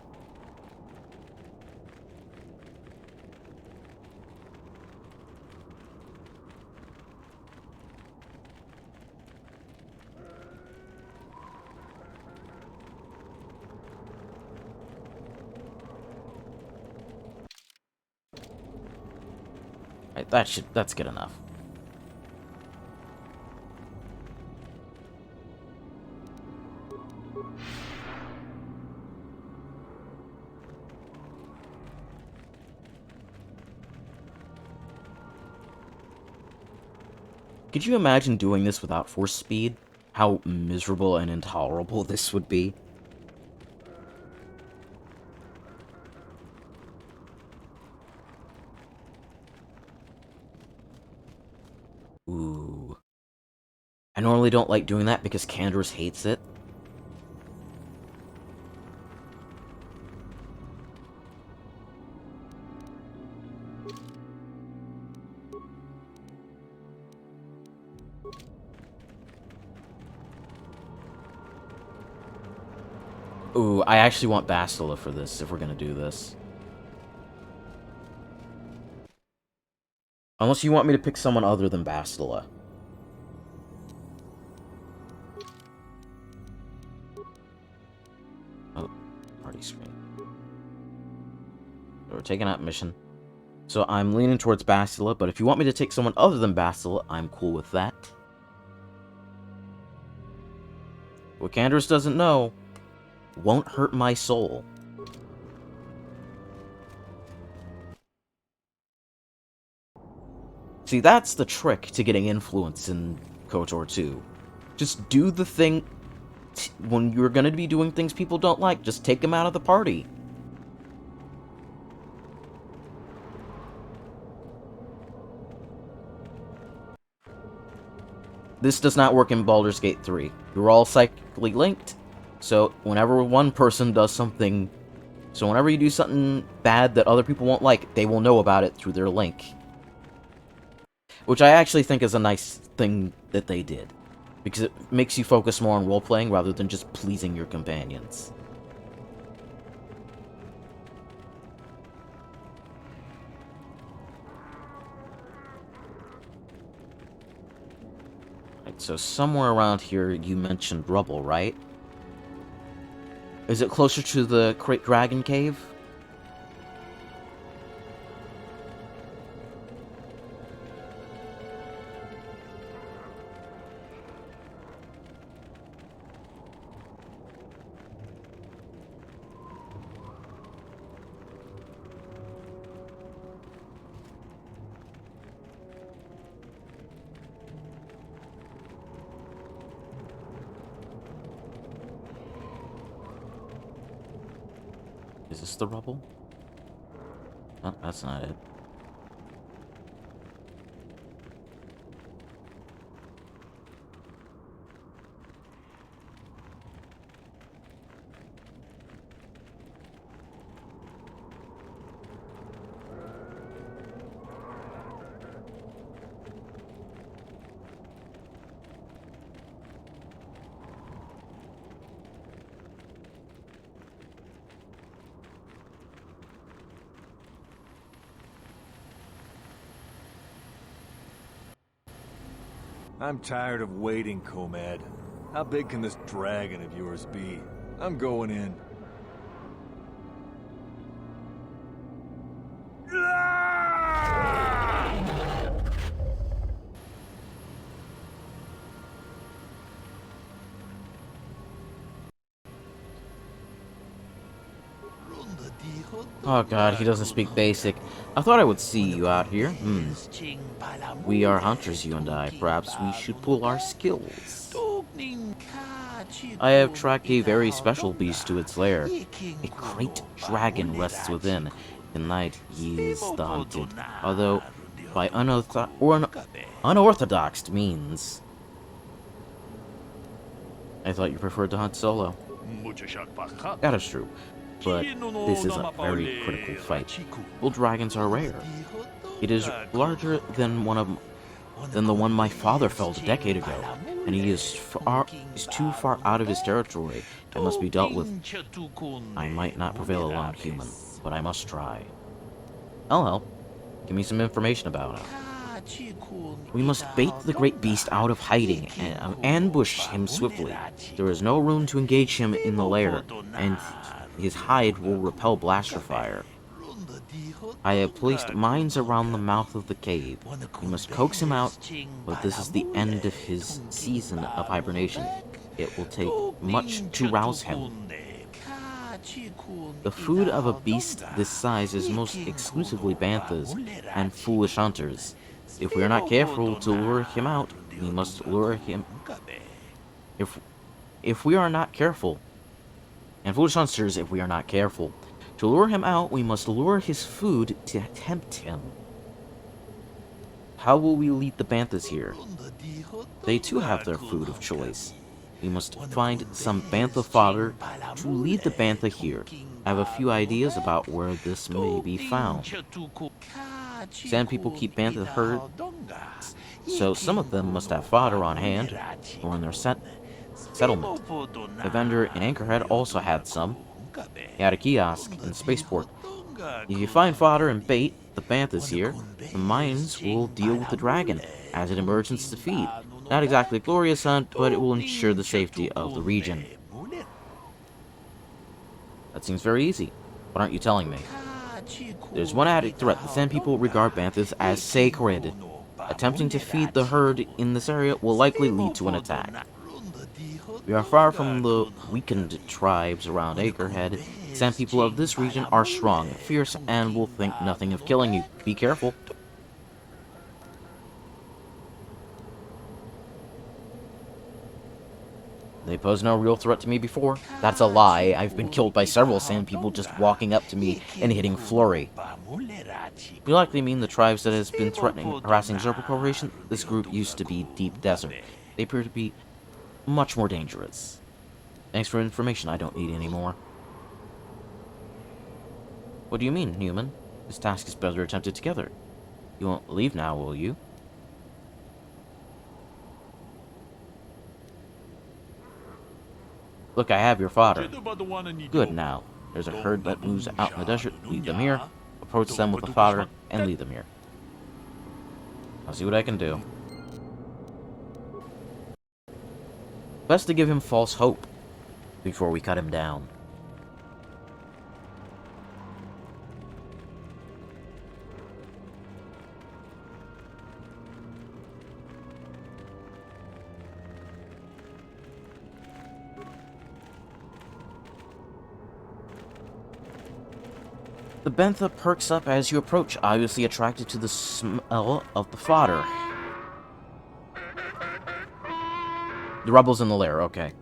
That's good enough. Could you imagine doing this without force speed? How miserable and intolerable this would be? Ooh. I normally don't like doing that because Candace hates it. Ooh, I actually want Bastila for this, if we're gonna do this. Unless you want me to pick someone other than Bastila. Oh, party screen. So we're taking out mission. So I'm leaning towards Bastila, but if you want me to take someone other than Bastila, I'm cool with that. What Candace doesn't know won't hurt my soul. See, that's the trick to getting influence in KOTOR 2. Just do the thing when you're gonna be doing things people don't like. Just take them out of the party. This does not work in Baldur's Gate 3. You're all psychically linked, so whenever one person does something... So whenever you do something bad that other people won't like, they will know about it through their link. Which I actually think is a nice thing that they did. Because it makes you focus more on role-playing rather than just pleasing your companions. Right, so somewhere around here you mentioned rubble, right? Is it closer to the Great Dragon Cave? Is this the rubble? Oh, that's not it. I'm tired of waiting, Comad. How big can this dragon of yours be? I'm going in. Oh god, he doesn't speak basic. I thought I would see you out here. We are hunters, you and I. Perhaps we should pool our skills. I have tracked a very special beast to its lair. A great dragon rests within. Tonight he is the hunted, although by unorthodox means. I thought you preferred to hunt solo. That is true, but this is a very critical fight. Bull dragons are rare. It is larger than the one my father felled a decade ago, and he is too far out of his territory and must be dealt with. I might not prevail alone, human, but I must try. I'll help. Give me some information about him. We must bait the great beast out of hiding and ambush him swiftly. There is no room to engage him in the lair, and his hide will repel blaster fire. I have placed mines around the mouth of the cave. We must coax him out, but this is the end of his season of hibernation. it will take much to rouse him. The food of a beast this size is most exclusively banthas and foolish hunters. If we are not careful to lure him out, we must lure him... If we are not careful, and foolish hunters, if we are not careful, to lure him out, we must lure his food to tempt him. How will we lead the banthas here? They too have their food of choice. We must find some bantha fodder to lead the bantha here. I have a few ideas about where this may be found. Sand people keep bantha herds, so some of them must have fodder on hand or in their settlement. The vendor in Anchorhead also had some. He had a kiosk in the spaceport. If you find fodder and bait, the banthas here, the mines will deal with the dragon as it emerges to feed. Not exactly a glorious hunt, but it will ensure the safety of the region. That seems very easy. What aren't you telling me? There's one added threat. The Sand People regard banthas as sacred. Attempting to feed the herd in this area will likely lead to an attack. We are far from the weakened tribes around Acrehead. Sand People of this region are strong, fierce, and will think nothing of killing you. Be careful. They pose no real threat to me before. That's a lie. I've been killed by several Sand People just walking up to me and hitting Flurry. You likely mean the tribes that has been harassing Zerpa Corporation? This group used to be Deep Desert. They appear to be much more dangerous. Thanks for information. I don't need any more. What do you mean, human? This task is better attempted together. You won't leave now, will you? Look, I have your fodder. Good now. There's a herd that moves out in the desert. Lead them here. Approach them with the fodder and lead them here. I'll see what I can do. Best to give him false hope before we cut him down. The bantha perks up as you approach, obviously attracted to the smell of the fodder. The rebels in the lair, okay.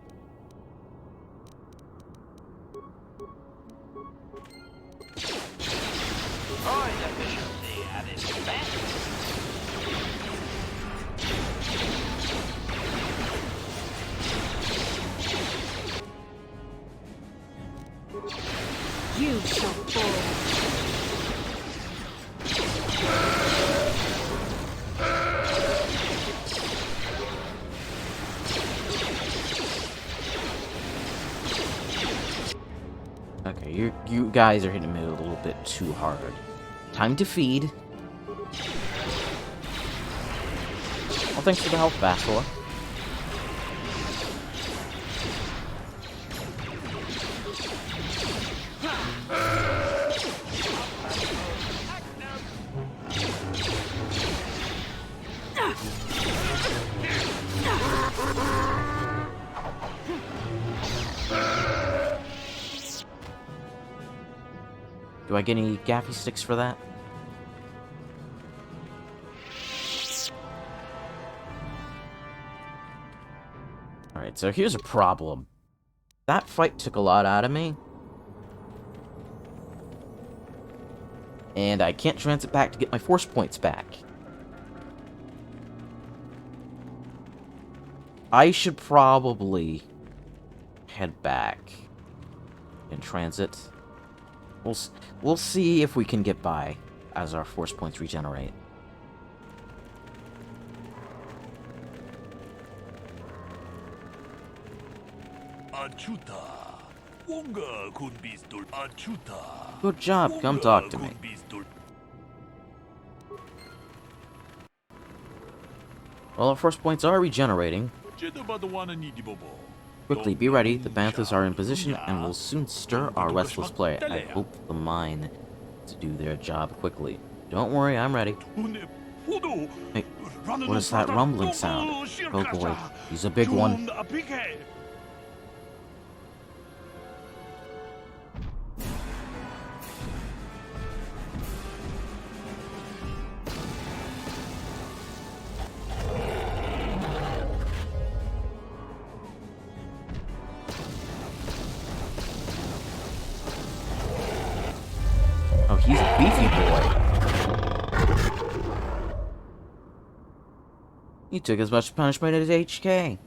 You shall fall. Okay, you guys are hitting me a little bit too hard. Time to feed. Well, thanks for the help, Bastila. Do I get any gaffy sticks for that? Alright, so here's a problem. That fight took a lot out of me. And I can't transit back to get my force points back. I should probably head back in transit. We'll see if we can get by as our force points regenerate. Good job, come talk to me. Well, our force points are regenerating. Quickly, be ready. The banthas are in position and will soon stir our restless prey. I hope the mine to do their job quickly. Don't worry, I'm ready. Hey, what is that rumbling sound? Oh boy, he's a big one. he's a beefy boy. He took as much punishment as HK.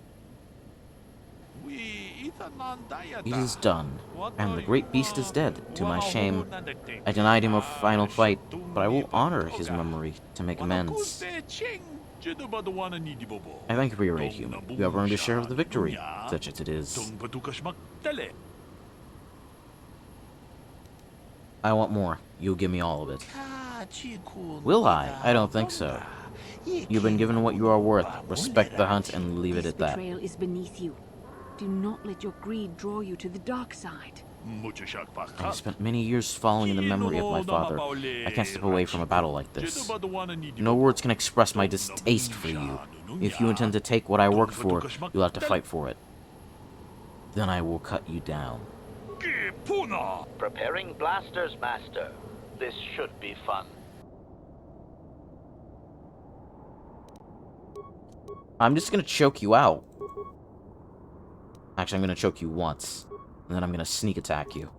It is done, and the great beast is dead. To my shame, I denied him a final fight, but I will honor his memory to make amends. I thank you for your aid, human. You have earned a share of the victory, such as it is. I want more. You'll give me all of it. Will I? I don't think so. You've been given what you are worth. Respect the hunt and leave it at that. Betrayal is beneath you. Do not let your greed draw you to the dark side. I spent many years following in the memory of my father. I can't step away from a battle like this. No words can express my distaste for you. If you intend to take what I worked for, you'll have to fight for it. Then I will cut you down. Preparing blasters, Master. This should be fun. I'm just gonna choke you out. Actually, I'm gonna choke you once. And then I'm gonna sneak attack you.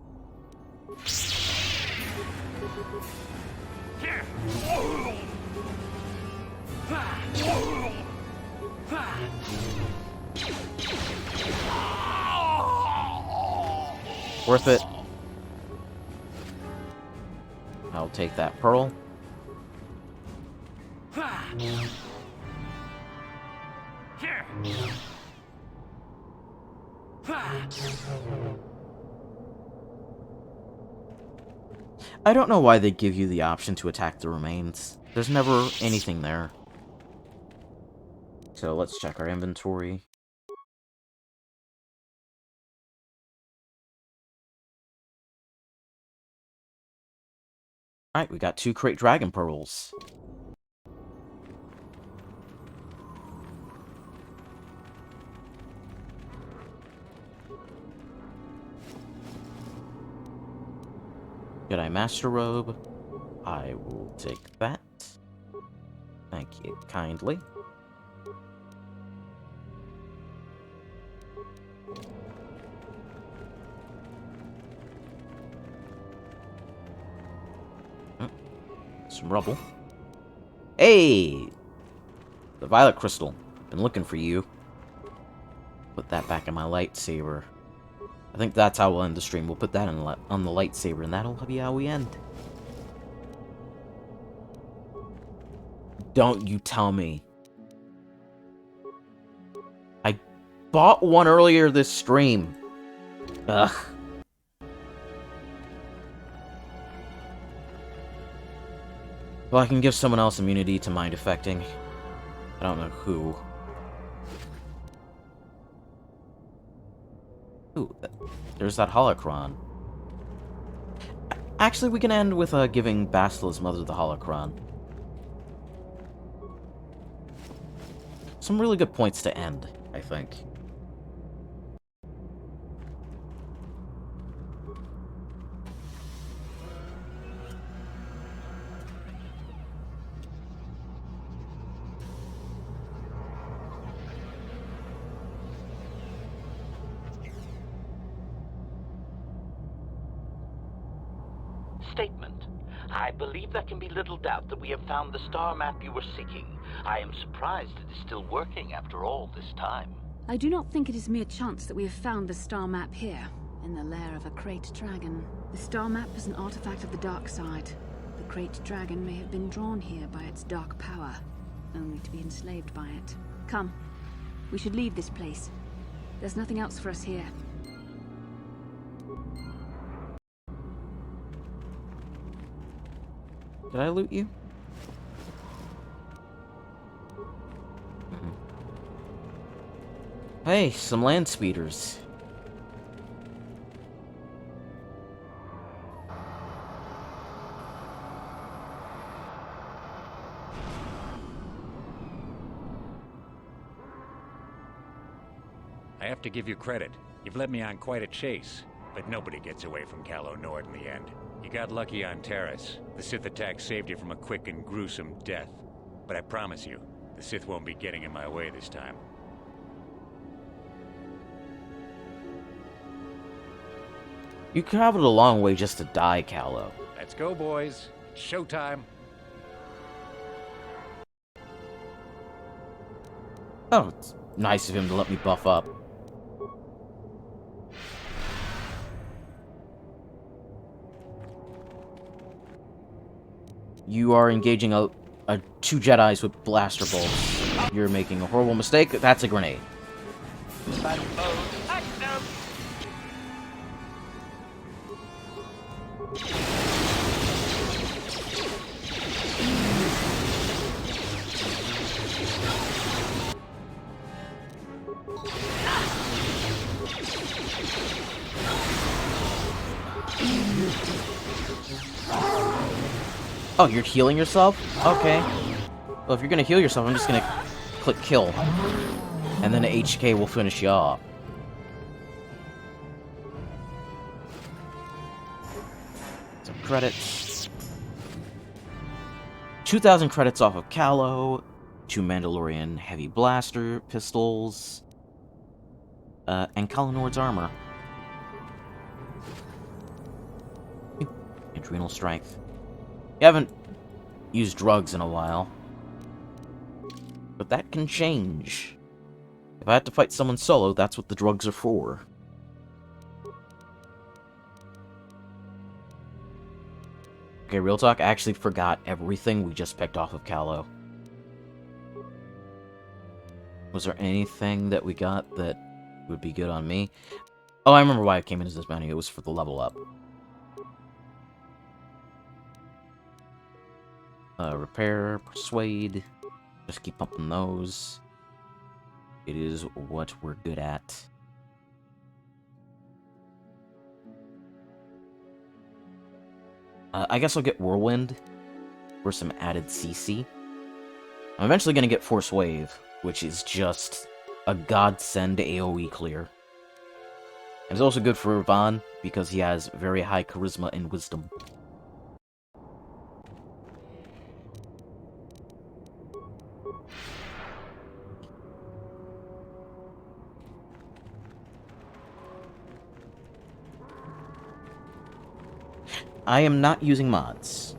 Worth it. I'll take that pearl. I don't know why they give you the option to attack the remains. There's never anything there. So let's check our inventory. Alright, we got 2 crate dragon pearls. Jedi Master Robe. I will take that. Thank you kindly. Some rubble. Hey! The violet crystal. Been looking for you. Put that back in my lightsaber. I think that's how we'll end the stream. We'll put that on the lightsaber, and that'll be how we end. Don't you tell me. I bought one earlier this stream. Ugh. Well, I can give someone else immunity to mind affecting. I don't know who. Ooh, there's that holocron. Actually, we can end with giving Bastila's mother the holocron. Some really good points to end, I think. Statement. I believe there can be little doubt that we have found the star map you were seeking. I am surprised it is still working after all this time. I do not think it is mere chance that we have found the star map here, in the lair of a Krayt dragon. The star map is an artifact of the dark side. The Krayt dragon may have been drawn here by its dark power, only to be enslaved by it. Come, we should leave this place. There's nothing else for us here. Did I loot you? Hey, some land speeders. I have to give you credit. You've led me on quite a chase, but nobody gets away from Calo Nord in the end. You got lucky on Terrace. The Sith attack saved you from a quick and gruesome death. But I promise you, the Sith won't be getting in my way this time. You traveled a long way just to die, Calo. Let's go, boys. It's showtime. Oh, it's nice of him to let me buff up. You are engaging two Jedis with blaster bolts. You're making a horrible mistake. That's a grenade. Oh, you're healing yourself? Okay. Well, if you're gonna heal yourself, I'm just gonna click kill. And then HK will finish you off. Some credits. 2,000 credits off of Callow. 2 Mandalorian heavy blaster pistols. And Kalinord's armor. Adrenal strength. You haven't used drugs in a while. But that can change. If I have to fight someone solo, that's what the drugs are for. Okay, real talk, I actually forgot everything we just picked off of Callow. Was there anything that we got that would be good on me? Oh, I remember why I came into this menu. It was for the level up. Repair, persuade. Just keep pumping those. It is what we're good at. I guess I'll get Whirlwind for some added CC. I'm eventually going to get Force Wave, which is just a godsend AoE clear. And it's also good for Vaughn, because he has very high charisma and wisdom. I am not using mods.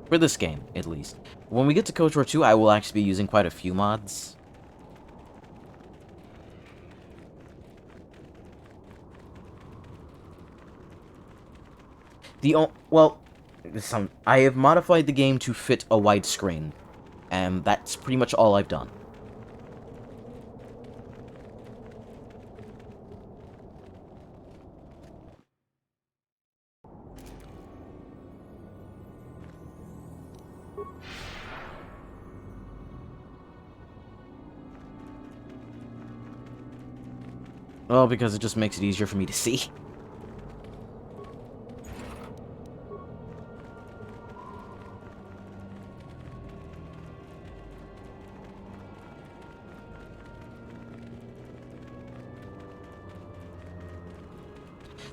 For this game, at least. When we get to Kotor 2, I will actually be using quite a few mods. Well, I have modified the game to fit a widescreen, and that's pretty much all I've done. Well, because it just makes it easier for me to see.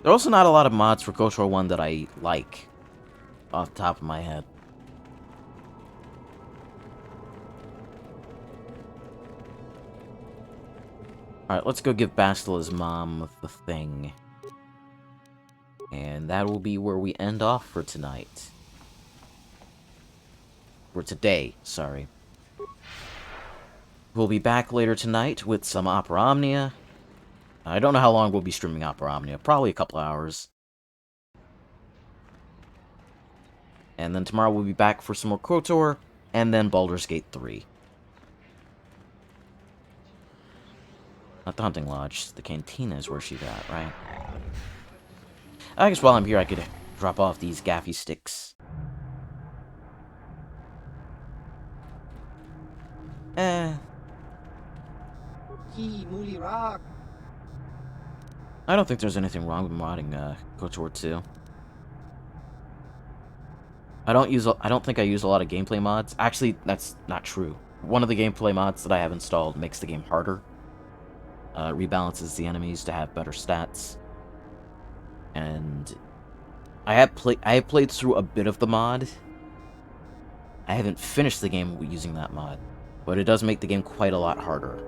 There are also not a lot of mods for KOTOR 1 that I like, off the top of my head. Alright, let's go give Bastila's mom the thing. And that will be where we end off for tonight. For today, sorry. We'll be back later tonight with some Opera Omnia. I don't know how long we'll be streaming Opera Omnia. Probably a couple hours. And then tomorrow we'll be back for some more KOTOR, and then Baldur's Gate 3. Not the Hunting Lodge. The Cantina is where she's at, right? I guess while I'm here I could drop off these gaffy sticks. I don't think there's anything wrong with modding KOTOR 2. I don't think I use a lot of gameplay mods. Actually, that's not true. One of the gameplay mods that I have installed makes the game harder. Rebalances the enemies to have better stats. And I have played through a bit of the mod. I haven't finished the game using that mod, but it does make the game quite a lot harder.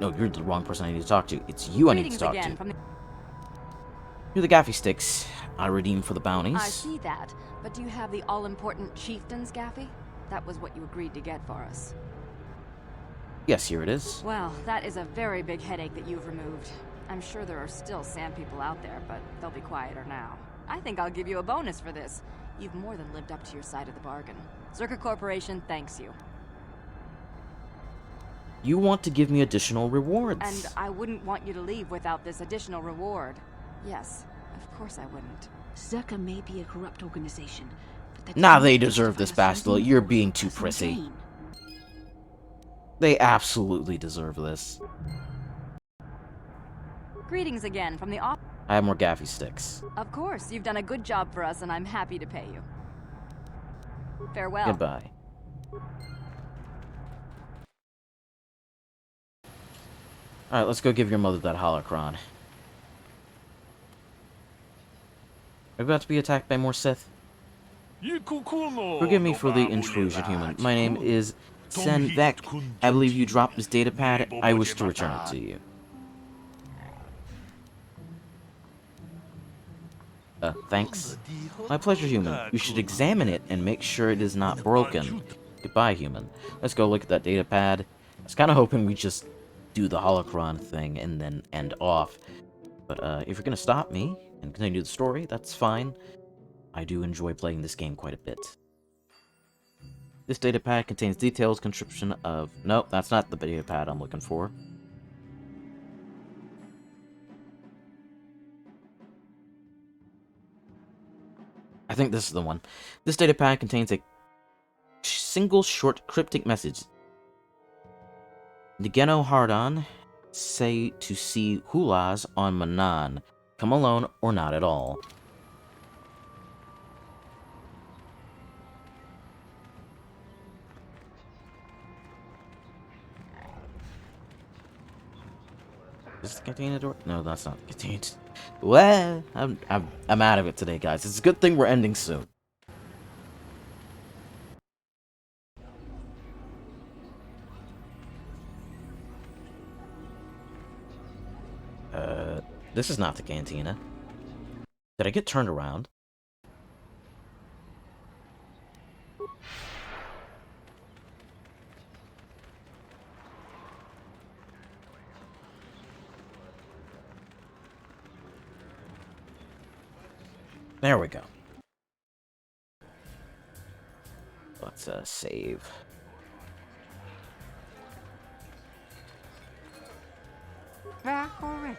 No, you're the wrong person I need to talk to. It's you I need to Greetings talk again to. from the... You're the gaffy sticks I redeemed for the bounties. I see that, but do you have the all-important chieftain's gaffy? That was what you agreed to get for us. Yes, here it is. Well, that is a very big headache that you've removed. I'm sure there are still sand people out there, but they'll be quieter now. I think I'll give you a bonus for this. You've more than lived up to your side of the bargain. Circuit Corporation thanks you. You want to give me additional rewards. And I wouldn't want you to leave without this additional reward. Yes, of course I wouldn't. Zerka may be a corrupt organization, but Nah, they deserve this, Bastila. You're being too prissy. They absolutely deserve this. Greetings again from the office. I have more gaffy sticks. Of course, you've done a good job for us, and I'm happy to pay you. Farewell. Goodbye. Alright, let's go give your mother that holocron. Are we about to be attacked by more Sith? Forgive me for the intrusion, human. My name is Sen Vek. I believe you dropped this data pad. I wish to return it to you. Thanks. My pleasure, human. You should examine it and make sure it is not broken. Goodbye, human. Let's go look at that data pad. I was kind of hoping we just do the holocron thing and then end off. But if you're gonna stop me and continue the story, that's fine. I do enjoy playing this game quite a bit. This data pad contains details, conscription of... Nope, that's not the data pad I'm looking for. I think this is the one. This data pad contains a single short cryptic message. Nigeno Hardon say to see Hulas on Manan. Come alone or not at all. Is this contain a door? No, that's not contained. Well, I'm out of it today, guys. It's a good thing we're ending soon. This is not the cantina. Did I get turned around? There we go. Let's save. Back already?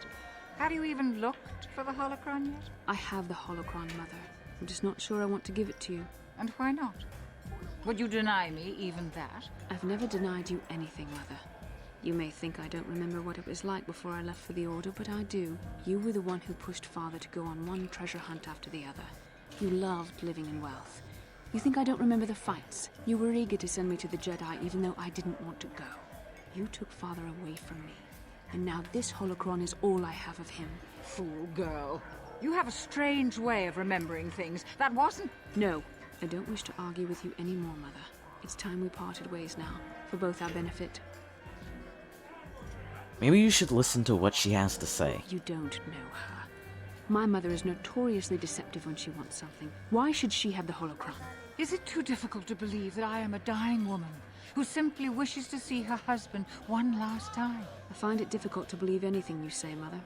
Have you even looked for the holocron yet? I have the holocron, Mother. I'm just not sure I want to give it to you. And why not? Would you deny me even that? I've never denied you anything, Mother. You may think I don't remember what it was like before I left for the Order, but I do. You were the one who pushed Father to go on one treasure hunt after the other. You loved living in wealth. You think I don't remember the fights? You were eager to send me to the Jedi even though I didn't want to go. You took Father away from me. And now this holocron is all I have of him. Fool girl. You have a strange way of remembering things. That wasn't... No, I don't wish to argue with you anymore, Mother. It's time we parted ways now, for both our benefit. Maybe you should listen to what she has to say. You don't know her. My mother is notoriously deceptive when she wants something. Why should she have the holocron? Is it too difficult to believe that I am a dying woman who simply wishes to see her husband one last time? I find it difficult to believe anything you say, Mother.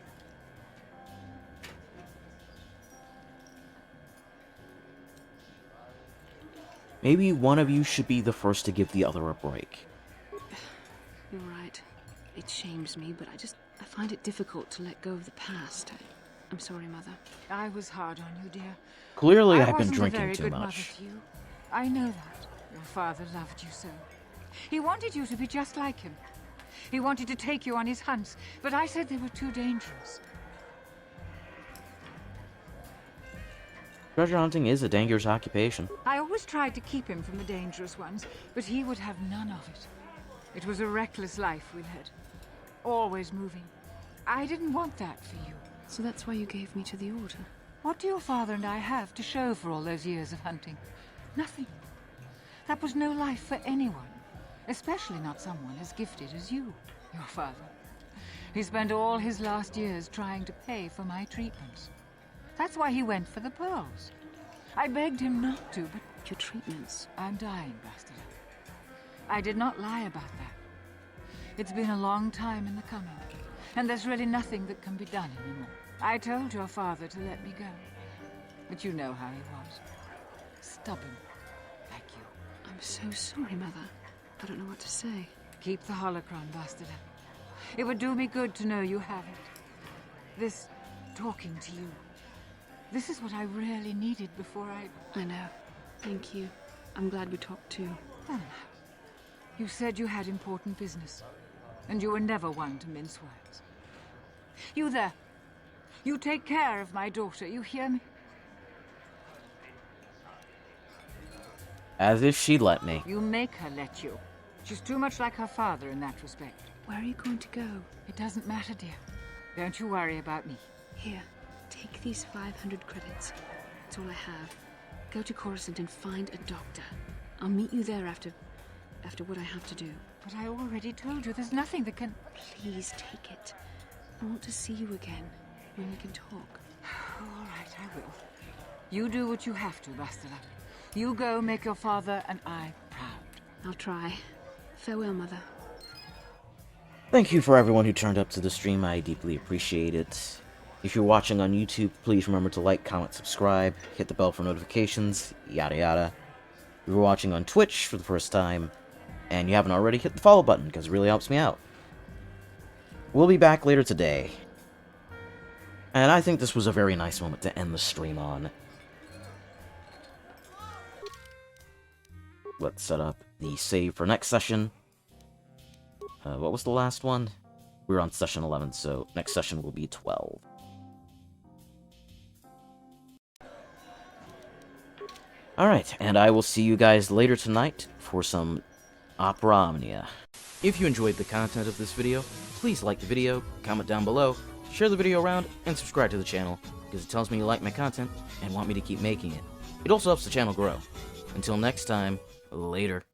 Maybe one of you should be the first to give the other a break. You're right. It shames me, but I find it difficult to let go of the past. I'm sorry, Mother. I was hard on you, dear. Clearly, I I've been wasn't a drinking very too good much. Mother to you. I know that. Your father loved you so. He wanted you to be just like him. He wanted to take you on his hunts, but I said they were too dangerous. Treasure hunting is a dangerous occupation. I always tried to keep him from the dangerous ones, but he would have none of it. It was a reckless life we led. Always moving. I didn't want that for you. So that's why you gave me to the Order? What do your father and I have to show for all those years of hunting? Nothing. That was no life for anyone. Especially not someone as gifted as you, your father. He spent all his last years trying to pay for my treatments. That's why he went for the pearls. I begged him not to, but... Your treatments. I'm dying, Bastila. I did not lie about that. It's been a long time in the coming, and there's really nothing that can be done anymore. I told your father to let me go, but you know how he was. Stubborn, like you. I'm so sorry, Mother. I don't know what to say. Keep the holocron, Bastila. It would do me good to know you have it. This talking to you. This is what I really needed before I know. Thank you. I'm glad we talked too. Oh, no. You said you had important business, and you were never one to mince words. You there. You take care of my daughter, you hear me? As if she'd let me. You make her let you. She's too much like her father in that respect. Where are you going to go? It doesn't matter, dear. Don't you worry about me. Here, take these 500 credits. That's all I have. Go to Coruscant and find a doctor. I'll meet you there after what I have to do. But I already told you there's nothing that can... Please take it. I want to see you again, when we can talk. All right, I will. You do what you have to, Bastila. You go make your father and I proud. I'll try. Farewell, Mother. Thank you for everyone who turned up to the stream. I deeply appreciate it. If you're watching on YouTube, please remember to like, comment, subscribe, hit the bell for notifications, yada yada. If you're watching on Twitch for the first time, and you haven't already, hit the follow button, because it really helps me out. We'll be back later today. And I think this was a very nice moment to end the stream on. Let's set up the save for next session. What was the last one? We were on session 11, so next session will be 12. Alright, and I will see you guys later tonight for some Opera Omnia. If you enjoyed the content of this video, please like the video, comment down below, share the video around, and subscribe to the channel, because it tells me you like my content and want me to keep making it. It also helps the channel grow. Until next time, later.